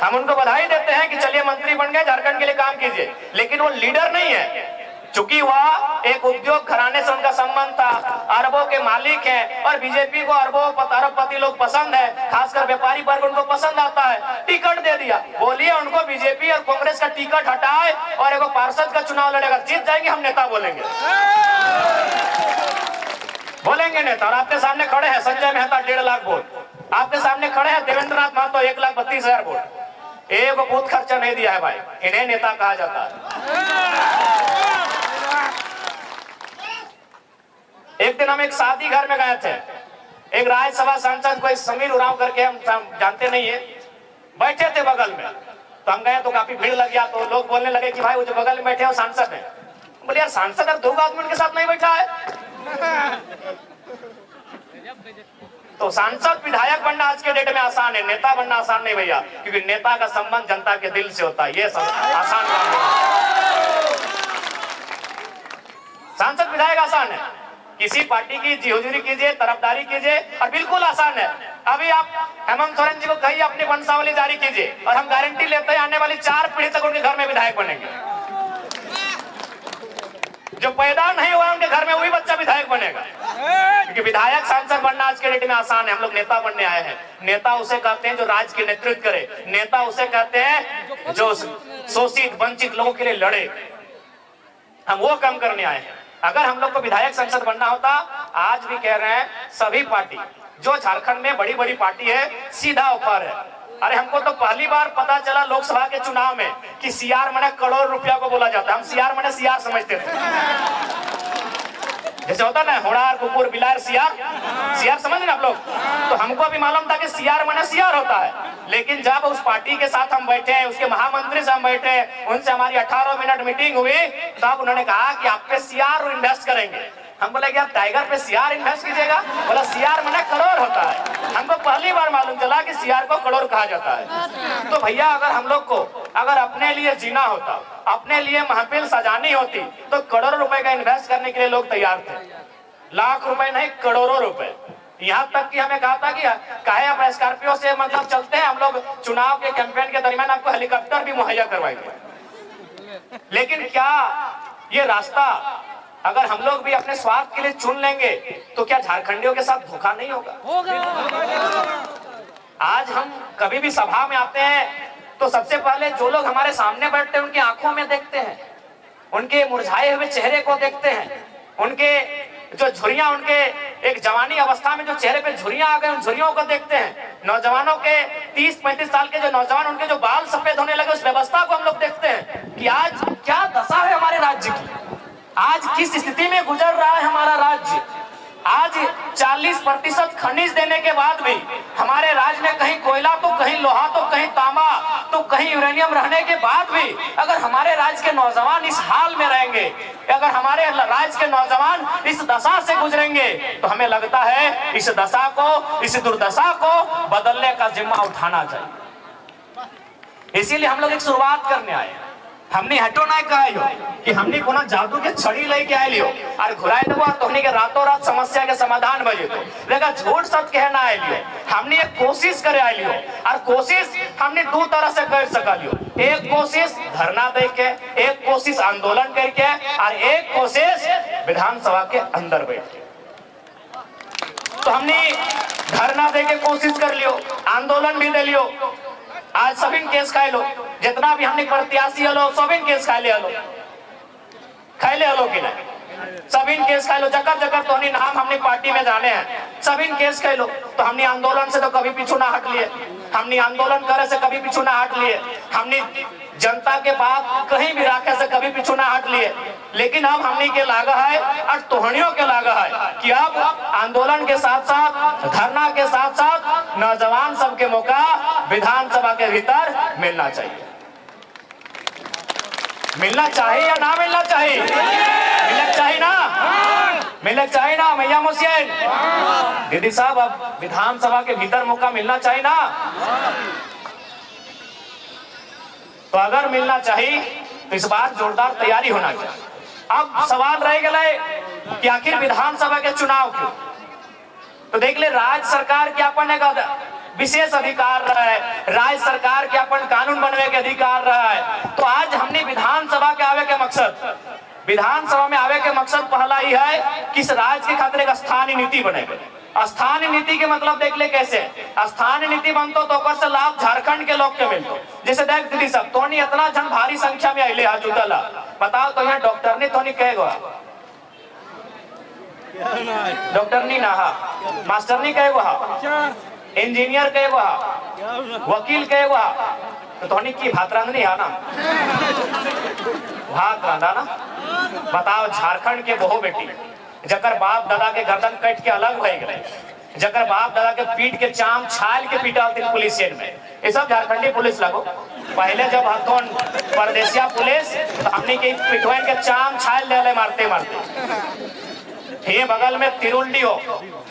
हम उनको बधाई देते हैं कि चलिए मंत्री बन गए, झारखंड के लिए काम कीजिए, लेकिन वो लीडर नहीं है। चूंकि वह एक उद्योग घराने से उनका संबंध था, अरबों के मालिक हैं, और बीजेपी को अरबपति लोग पसंद है, खासकर व्यापारी वर्ग उनको पसंद आता है। टिकट दे दिया, बोलिए उनको बीजेपी और कांग्रेस का टिकट हटाए और एक पार्षद का चुनाव लड़ेगा, जीत जाएंगे, हम नेता बोलेंगे, बोलेंगे नेता। और आपके सामने खड़े हैं संजय मेहता 1.5 लाख वोट, आपके सामने खड़े हैं देवेंद्र नाथ महतो 1,32,000 वोट। एक बूथ खर्चा नहीं दिया है भाई, इन्हें नेता कहा जाता है। एक दिन हम एक शादी घर में गए थे, एक राज्यसभा सांसद कोई समीर उरांव करके, हम जानते नहीं है, बैठे थे बगल में। तो हम गए तो काफी भीड़ लग गया, तो लोग बोलने लगे कि भाई वो जो बगल में बैठे हो सांसद है। बोले यार सांसद अब 2 आदमी उनके साथ नहीं बैठा है। तो सांसद विधायक बनना आज के डेट में आसान है, नेता बनना आसान नहीं भैया, क्योंकि नेता का संबंध जनता के दिल से होता है, ये आसान काम नहीं। सांसद विधायक आसान है, किसी पार्टी की जी हुजूरी कीजिए, तरफदारी कीजिए, और बिल्कुल आसान है। अभी आप हेमंत सोरेन जी को कहिए अपनी वंशावली जारी कीजिए, और हम गारंटी लेते हैं आने वाली 4 पीढ़ी तक उनके घर में विधायक बनेंगे। जो पैदा नहीं हुआ उनके घर में वही बच्चा विधायक बनेगा, क्योंकि विधायक सांसद बनना आज के डेट में आसान है। हम लोग नेता बनने आए हैं। नेता उसे कहते हैं जो राज्य की नेतृत्व करे, नेता उसे कहते हैं जो शोषित वंचित लोगों के लिए लड़े। हम वो काम करने आए हैं। अगर हम लोग को विधायक संसद बनना होता, आज भी कह रहे हैं सभी पार्टी जो झारखंड में बड़ी बड़ी पार्टी है सीधा ऊपर है। अरे हमको तो पहली बार पता चला लोकसभा के चुनाव में कि सीआर माने करोड़ रुपया को बोला जाता है। हम सीआर माने सीआर समझते थे, जैसे होता ना होड़ार कुकुर बिलार सीआर, सीआर समझ रहे आप लोग। तो हमको भी मालूम था कि सीआर माने सीआर होता है, लेकिन जब उस पार्टी के साथ हम बैठे, उसके महामंत्री से हम बैठे, उनसे हमारी 18 मिनट मीटिंग हुई, तब उन्होंने कहा कि आप पे सीआर इन्वेस्ट करेंगे। हम बोले कि आप टाइगर पे सीआर इन्वेस्ट कीजिएगा? बोला सीआर माने करोड़ होता है। हमको पहली बार मालूम चला कि सीआर को करोड़ कहा जाता है। तो भैया अगर हम लोग को अगर अपने लिए जीना होता, अपने लिए महफिल सजानी होती, तो करोड़ों रुपए का इन्वेस्ट करने के लिए लोग तैयार थे। लाख रुपए नहीं, करोड़ों रुपए। यहाँ तक कि हमें कहा था कि काहे आप स्कॉर्पियो से मतलब चलते हैं, हम लोग चुनाव के कैंपेन के दरमियान आपको हेलीकॉप्टर भी मुहैया करवाएंगे। लेकिन क्या ये रास्ता अगर हम लोग भी अपने स्वार्थ के लिए चुन लेंगे तो क्या झारखंडियों के साथ धोखा नहीं होगा? आज हम कभी भी सभा में आते हैं तो सबसे पहले जो लोग हमारे सामने बैठते हैं उनकी आंखों में देखते हैं, उनके मुरझाए हुए चेहरे को देखते हैं, उनके जो झुर्रियां, उनके एक जवानी अवस्था में जो चेहरे पे झुर्रियां आ गए, उन झुर्रियों को देखते हैं। नौजवानों के 30-35 साल के जो नौजवान, उनके जो बाल सफेद होने लगे, उस व्यवस्था को हम लोग देखते हैं कि आज क्या दशा है हमारे राज्य की, आज किस स्थिति में गुजर रहा है हमारा राज्य। आज 40% खनिज देने के बाद भी हमारे राज्य में कहीं कोयला तो कहीं लोहा तो कहीं तांबा तो कहीं यूरेनियम रहने के बाद भी अगर हमारे राज्य के नौजवान इस हाल में रहेंगे, अगर हमारे राज्य के नौजवान इस दशा से गुजरेंगे, तो हमें लगता है इस दशा को, इस दुर्दशा को बदलने का जिम्मा उठाना चाहिए। इसीलिए हम लोग एक शुरुआत करने आए हैं। हमने हटो ना कहा कि हमने कोना जादू के छड़ी लेके आए लियो और घुराए देबो तो हमने के रातों रात समस्या के समाधान बजे तो लेकिन झूठ सच कहना आए लियो। हमने एक कोशिश करे आए लियो, और कोशिश हमने 2 तरह से कर सका लियो। एक कोशिश धरना दे के, एक कोशिश आंदोलन करके, और एक कोशिश विधानसभा के अंदर बैठ के। तो हमने धरना दे के कोशिश कर लियो, आंदोलन भी दे लियो। आज सभी केस खाए लो, जितना भी हमने प्रत्याशी हलो सभी केस खाए ले हलो, खाए ले हलो कि नहीं, सभी केस खाए लो। जगह जगह तो नाम हमने पार्टी में जाने हैं, सभी केस खाए लो। तो हमने आंदोलन से तो कभी पीछू ना हट लिए, हमने आंदोलन करे से कभी पीछू ना हट लिए, हमने जनता के बात कहीं भी रखे से कभी पीछू ना हट लिए। लेकिन अब हमने के लागा है और तोहनियों के लागा है कि अब आंदोलन के साथ साथ, धरना के साथ साथ नौजवान सबके मौका विधानसभा के भीतर मिलना चाहिए। मिलना चाहिए या ना मिलना चाहिए? मिलना चाहिए ना, मिलना चाहिए ना मैया मुसियन दीदी साहब, अब विधानसभा के भीतर मौका मिलना चाहिए ना। तो अगर मिलना चाहिए तो इस बार जोरदार तैयारी होना चाहिए। अब सवाल रह गया कि आखिर विधानसभा के चुनाव क्यों? तो देख ले, राज्य सरकार के अपन एक विशेष अधिकार रहा है, राज्य सरकार के अपन कानून बनने के अधिकार रहा है। तो आज हमने विधानसभा के आवे के मकसद, विधानसभा में आवे के मकसद पहला ही है कि इस राज्य के खातिर एक स्थानीय नीति बनेगा। स्थानीय नीति के मतलब देख ले कैसे स्थानीय नीति बनतो तो ओकर से लाभ झारखंड के लोग के मिलतो। जैसे देख दीदी सब तो इतना जन भारी संख्या में अले आज जुटला, बताओ तो यहाँ डॉक्टर ने तो नहीं कहेगा, डॉक्टर नहीं ना, मास्टर नहीं कहेगा, इंजीनियर कहेगा, वकील कहेगा, तो की भात रांधनी है ना, भात रांधा ना। बताओ झारखंड के बहु बेटी जकर बाप दादा के गर्दन कट के अलग भय गए, जकर बाप दादा के पीट के चाम छाल के पीटा होती पुलिस में, ये सब झारखंडी पुलिस लगो। पहले जब हथोन परदेसिया पुलिस तो हमने के पिटवाइन के चाम छाल दे मारते मारते। ये बगल में तिरुल्डी हो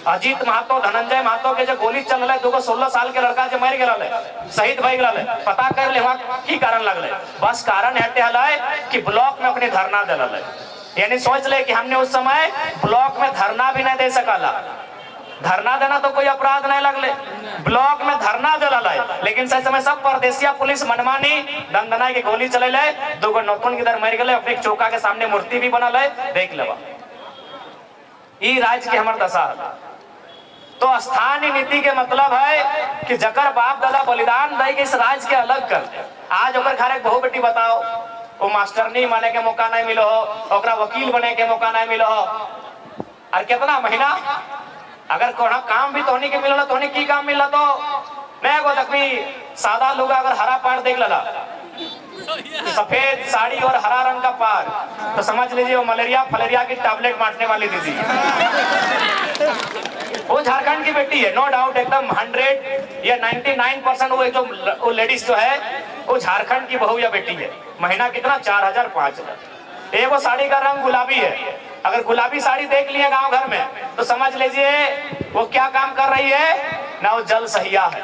अजीत महतो धनंजय महतो के जो गोली चल रहा है, 16 साल के लड़का जो मर गया शहीद भई गया, पता कर ले वहाँ की कारण लगल। बस कारण हटे हल कि ब्लॉक में अपने धरना दिल, यानी सोच ले कि हमने उस समय ब्लॉक में धरना भी नहीं दे सकला। धरना देना तो कोई अपराध नहीं लगले, ब्लॉक में धरना दिला, लेकिन सही समय सब परदेसिया पुलिस मनमानी दंदना की गोली चले, 2 नौतन किधर मर गए, अपने चौका के सामने मूर्ति भी बनल है, देख लेवा। ई राज्य के हमार दशा। तो स्थानीय नीति के मतलब है कि जकर बाप दादा बलिदान दे के इस राज्य के अलग कर दे। आज ओकर घर एक बहु बेटी बताओ, वो मास्टरनी बने के मौका नहीं मिलो हो, ओकरा वकील बने के मौका नहीं मिलो हो, और कितना महीना अगर कोना काम भी तोहनी के मिलला, तोहनी की काम मिलला तो मैं को तकवी सादा लोग अगर हरा पाड़ देख लला, सफेद साड़ी और हरा रंग का पार, तो समझ लीजिए वो मलेरिया फलेरिया की टैबलेट बांटने वाली दीदी। वो झारखंड की बेटी है, नो डाउट, एकदम 100 या 99% वो लेडीज जो है वो झारखंड की बहू या बेटी है। महीना कितना 4000 5000। एक वो साड़ी का रंग गुलाबी है, अगर गुलाबी साड़ी देख लिया गांव घर में तो समझ लीजिए वो क्या काम कर रही है ना, वो जल सहिया है।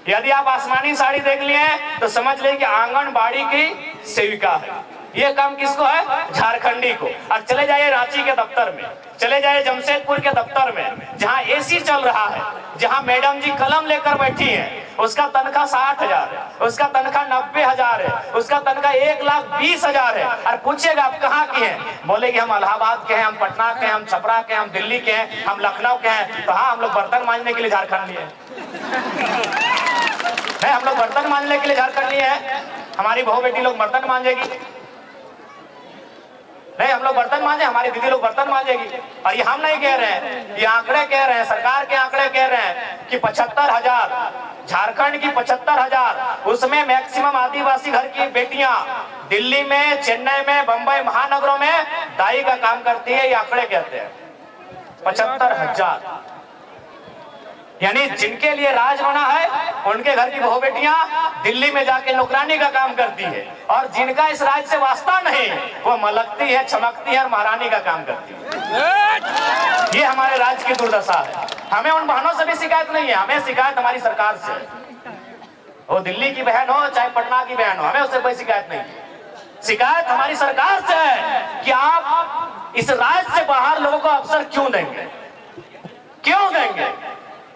यदि आप आसमानी साड़ी देख लिए तो समझ लीजिए कि आंगनबाड़ी की सेविका है। ये काम किसको है? झारखंडी को। और चले जाइए रांची के दफ्तर में, चले जाइए जमशेदपुर के दफ्तर में, जहां एसी चल रहा है, जहां मैडम जी कलम लेकर बैठी हैं, उसका तनख्वाह 60,000 है, उसका तनख्वाह 90,000 है, उसका तनख्वाह 1,20,000 है। और पूछेगा आप कहाँ की हैं, बोलेगी हम इलाहाबाद के हैं, हम पटना के हैं, हम छपरा के हैं, हम दिल्ली के हैं, हम लखनऊ के हैं। तो हाँ, हम लोग बर्तन मांजने के लिए झारखंडी है, हम लोग बर्तन मांजने के लिए झारखंडी है। हमारी बहू बेटी लोग बर्तन मांजेगी नहीं, हम लोग बर्तन मांजे, हमारी दीदी लोग बर्तन मांजेगी। और ये हम नहीं कह रहे हैं, ये आंकड़े कह रहे हैं, सरकार के आंकड़े कह रहे हैं कि 75,000 झारखंड की 75,000, उसमें मैक्सिमम आदिवासी घर की बेटियां दिल्ली में, चेन्नई में, बंबई महानगरों में दाई का काम करती है। ये आंकड़े कहते हैं 75,000, यानी जिनके लिए राज बना है उनके घर की बहू बेटियां दिल्ली में जाके नौकरानी का काम करती है, और जिनका इस राज्य से वास्ता नहीं वो मलकती है, चमकती है और महारानी का काम करती है। ये हमारे राज्य की दुर्दशा है। हमें उन बहनों से भी शिकायत नहीं है, हमें शिकायत हमारी सरकार से। वो दिल्ली की बहन हो चाहे पटना की बहन हो, हमें उससे कोई शिकायत नहीं है। शिकायत हमारी सरकार से है कि आप इस राज्य से बाहर लोगों को अवसर क्यों देंगे, क्यों देंगे?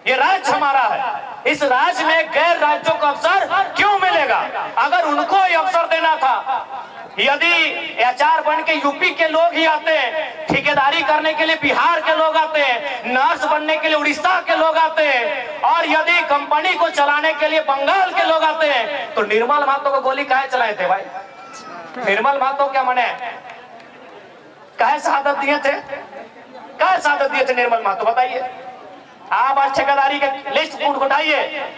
ये राज्य हमारा है, इस राज्य में गैर राज्यों को अवसर क्यों मिलेगा? अगर उनको ये अवसर देना था, यदि एचआर बन के यूपी के लोग ही आते, ठेकेदारी करने के लिए बिहार के लोग आते, नर्स बनने के लिए उड़ीसा के लोग आते, और यदि कंपनी को चलाने के लिए बंगाल के लोग आते, तो निर्मल महतो को गोली काहे चलाए थे भाई? निर्मल महतो क्या मने काहे शहादत दिए थे? काहे शहादत दिए थे निर्मल महतो, बताइए। आप आज ठेकेदारी के लिस्ट उठाइए,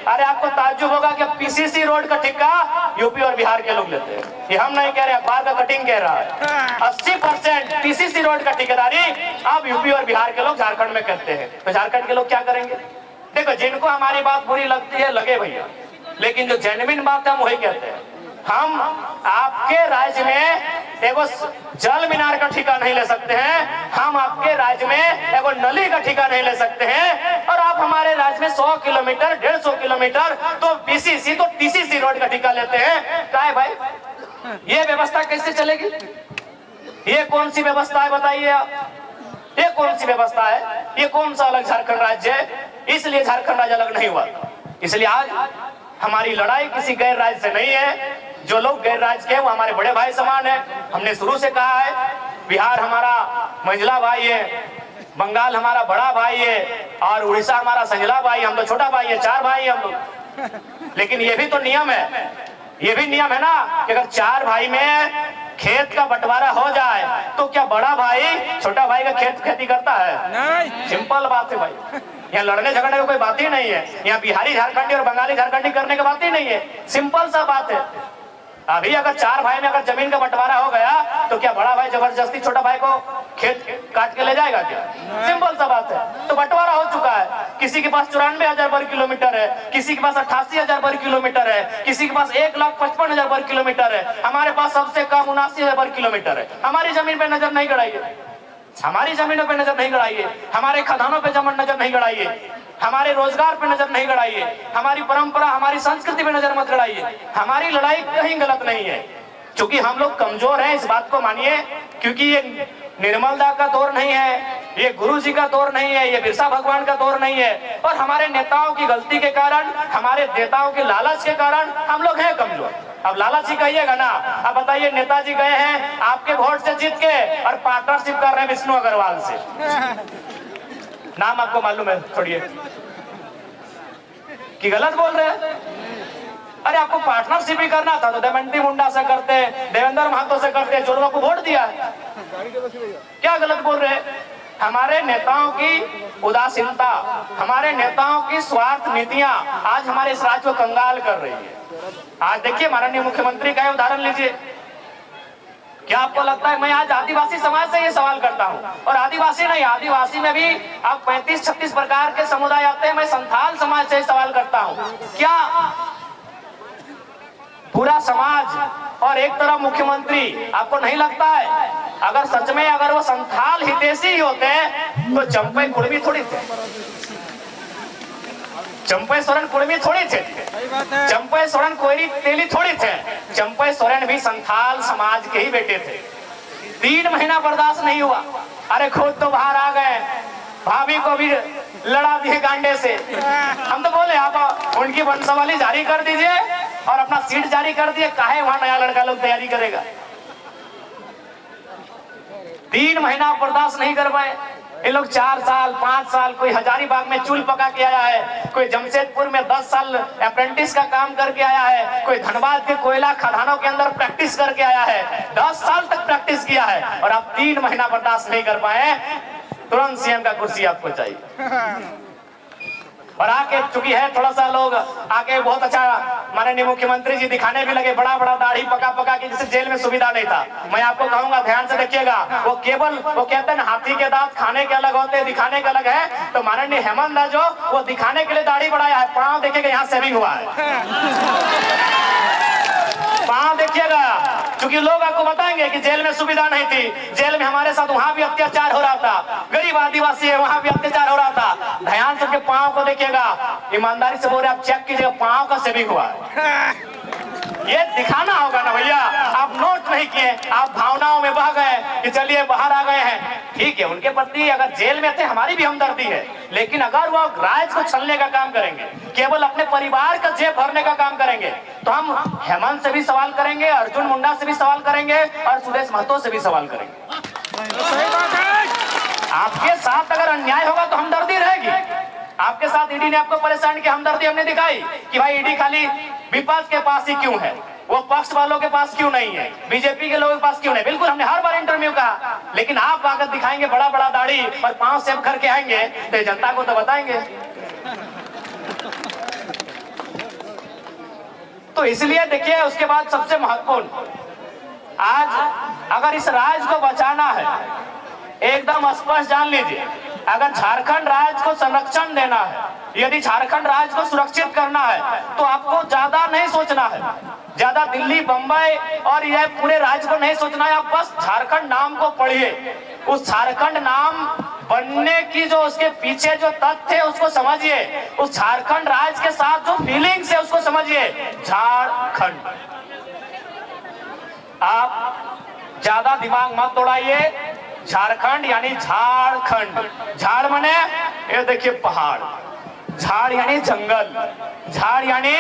अरे आपको ताज्जुब होगा कि पीसीसी रोड का ठेका यूपी और बिहार के लोग लेते हैं। ये हम नहीं कह रहे, अखबार का कटिंग कह रहा है। 80% पीसीसी रोड का ठेकेदारी अब यूपी और बिहार के लोग झारखंड में करते हैं। तो झारखंड के लोग क्या करेंगे? देखो, जिनको हमारी बात बुरी लगती है लगे भैया, लेकिन जो जेन्युइन बात है हम वही कहते हैं। हम आपके राज्य में एगो जल मीनार का ठेका नहीं ले सकते हैं, हम आपके राज्य में एगो नली का ठेका नहीं ले सकते हैं, और आप हमारे राज्य में 100 किलोमीटर 150 किलोमीटर तो पीसीसी तो टीसीसी रोड का ठेका लेते हैं। क्या है भाई, ये व्यवस्था कैसे चलेगी? ये कौन सी व्यवस्था है बताइए आप? ये कौन सी व्यवस्था है? ये कौन सा अलग झारखंड राज्य है? इसलिए झारखंड राज्य अलग नहीं हुआ। इसलिए आज हमारी लड़ाई किसी गैर राज्य से नहीं है। जो लोग गैर राज्य के हैं वो हमारे बड़े भाई समान है। हमने शुरू से कहा है, बिहार हमारा मंझला भाई है, बंगाल हमारा बड़ा भाई है, और उड़ीसा हमारा संजला भाई, हम तो छोटा भाई है, 4 भाई हम लोग। लेकिन ये भी तो नियम है, ये भी नियम है ना कि अगर 4 भाई में खेत का बंटवारा हो जाए तो क्या बड़ा भाई छोटा भाई का खेती करता है? नहीं। सिंपल बात है भाई, यहाँ लड़ने झगड़ने की कोई बात ही नहीं है। यहाँ बिहारी झारखंडी और बंगाली झारखंडी करने की बात ही नहीं है, सिंपल सा बात है। अभी अगर 4 भाई में अगर जमीन का बंटवारा हो गया तो क्या बड़ा भाई जबरदस्ती छोटा भाई को खेत काट के ले जाएगा क्या? सिंपल सा बात है। तो बंटवारा हो चुका है, किसी के पास 94,000 वर्ग किलोमीटर है, किसी के पास 88,000 वर्ग किलोमीटर है, किसी के पास 1,55,000 वर्ग किलोमीटर है, हमारे पास सबसे कम 79,000 वर्ग किलोमीटर है। हमारी जमीन पे नजर नहीं गड़ाइए, हमारी जमीनों पे नजर नहीं गड़ाइए, हमारे खदानों पे नजर नहीं गड़ाइए, हमारे रोजगार पे नजर नहीं गड़ाइए, हमारी परंपरा हमारी संस्कृति पे नजर मत गड़ाइए। हमारी लड़ाई कहीं गलत नहीं है, क्योंकि हम लोग कमजोर हैं, इस बात को मानिए। क्योंकि ये निर्मलदा का दौर नहीं है, ये गुरु जी का दौर नहीं है, ये बिरसा भगवान का दौर नहीं है, और हमारे नेताओं की गलती के कारण, हमारे नेताओं के लालच के कारण हम लोग हैं कमजोर। अब लालच ही कहिएगा ना। अब बताइए, नेताजी गए हैं आपके वोट से जीत के और पार्टनरशिप कर रहे हैं विष्णु अग्रवाल से, नाम आपको मालूम है, छोड़िए कि गलत बोल रहे हैं। अरे आपको पार्टनरशिप ही करना था तो देवंती मुंडा से करते, देवेंद्र महतो से करते, चोरवा को वोट दिया है। क्या गलत बोल रहे हैं? हमारे नेताओं की उदासीनता, हमारे नेताओं की स्वार्थ नीतियां आज हमारे इस राज्य को कंगाल कर रही है। आज देखिए, माननीय मुख्यमंत्री का उदाहरण लीजिए। क्या आपको लगता है, मैं आज आदिवासी समाज से ये सवाल करता हूँ, और आदिवासी नहीं, आदिवासी में भी अब 35-36 प्रकार के समुदाय आते हैं, मैं संथाल समाज से सवाल करता हूँ। क्या पूरा समाज और एक तरफ मुख्यमंत्री, आपको नहीं लगता है अगर सच में अगर वो संथाल हितैषी ही होते तो चंपई कुर्मी थोड़ी थे, चंपई सोरेन कुर्मी थोड़ी थे, चंपई सोरेन कोयरी तेली थोड़ी थे, चंपई सोरेन भी संथाल समाज के ही बेटे थे। 3 महीना बर्दाश्त नहीं हुआ, अरे खुद तो बाहर आ गए, भाभी को भी लड़ा दिए गांडे से। हम तो बोले आप उनकी वंशावली जारी कर दीजिए और अपना सीट जारी कर दिए, काहे वहां नया लड़का लोग तैयारी करेगा। 3 महीना बर्दाश्त नहीं कर पाए ये लोग। 4 साल 5 साल, कोई हजारीबाग में चूल पका के आया है, कोई जमशेदपुर में 10 साल अप्रेंटिस का काम करके आया है, कोई धनबाद के कोयला खदानों के अंदर प्रैक्टिस करके आया है, 10 साल तक प्रैक्टिस किया है, और आप 3 महीना बर्दाश्त नहीं कर पाए, तुरंत सीएम का कुर्सी आपको चाहिए। और आके चूंकि है थोड़ा सा लोग आके बहुत अच्छा माननीय मुख्यमंत्री जी दिखाने भी लगे, बड़ा बड़ा दाढ़ी पका पका के, जिसे जेल में सुविधा नहीं था। मैं आपको कहूंगा ध्यान से देखिएगा, वो केवल वो कहते हैं हाथी के दांत खाने के अलग होते हैं, दिखाने के अलग है। तो माननीय हेमंत दा जो वो दिखाने के लिए दाढ़ी बढ़ाया है, पाँव देखिएगा यहाँ सेविंग हुआ है, पाँव देखिएगा। क्योंकि लोग आपको बताएंगे कि जेल में सुविधा नहीं थी, जेल में हमारे साथ वहां भी अत्याचार हो रहा था, गरीब आदिवासी है वहां भी अत्याचार हो रहा था। ध्यान से पाँव को देखिएगा, ईमानदारी से बोल रहे आप चेक कीजिएगा, पाँव का सेविंग हुआ है। ये दिखाना होगा ना भैया, आप नोट नहीं किए, आप भावनाओं में बह गए कि चलिए बाहर आ गए हैं। ठीक है, उनके प्रति अगर जेल में थे हमारी भी हमदर्दी है, लेकिन अगर वो राज को छलने का काम करेंगे, केवल अपने परिवार का जेब भरने का काम करेंगे, तो हम हेमंत से भी सवाल करेंगे, अर्जुन मुंडा से भी सवाल करेंगे, और सुरेश महतो से भी सवाल करेंगे। आपके साथ अगर अन्याय होगा तो हमदर्दी रहेगी। आपके साथ ईडी ने आपको परेशान किया, हमदर्दी हमने दिखाई कि भाई ईडी खाली विपक्ष के पास ही क्यों है, वो पक्ष वालों के पास क्यों नहीं है, बीजेपी के लोगों के पास क्यों नहीं। बिल्कुल हमने हर बार इंटरव्यू कहा, लेकिन आप आकर दिखाएंगे बड़ा बड़ा दाढ़ी और 5 सेब करके आएंगे तो जनता को तो बताएंगे। तो इसलिए देखिए, उसके बाद सबसे महत्वपूर्ण, आज अगर इस राज्य को बचाना है, एकदम स्पष्ट जान लीजिए, अगर झारखंड राज्य को संरक्षण देना है, यदि झारखंड राज्य को सुरक्षित करना है, तो आपको ज्यादा नहीं सोचना है, ज्यादा दिल्ली बंबई और यह पूरे राज्य को नहीं सोचना है। आप बस झारखंड नाम को पढ़िए, उस झारखंड नाम बनने की जो उसके पीछे जो तथ्य है उसको समझिए, उस झारखंड राज्य के साथ जो फीलिंग्स है उसको समझिए। झारखंड, आप ज्यादा दिमाग मत दौड़ाइए। झारखंड यानी झारखंड, झाड़ माने ये देखिए पहाड़, झाड़ यानी जंगल, झाड़ यानी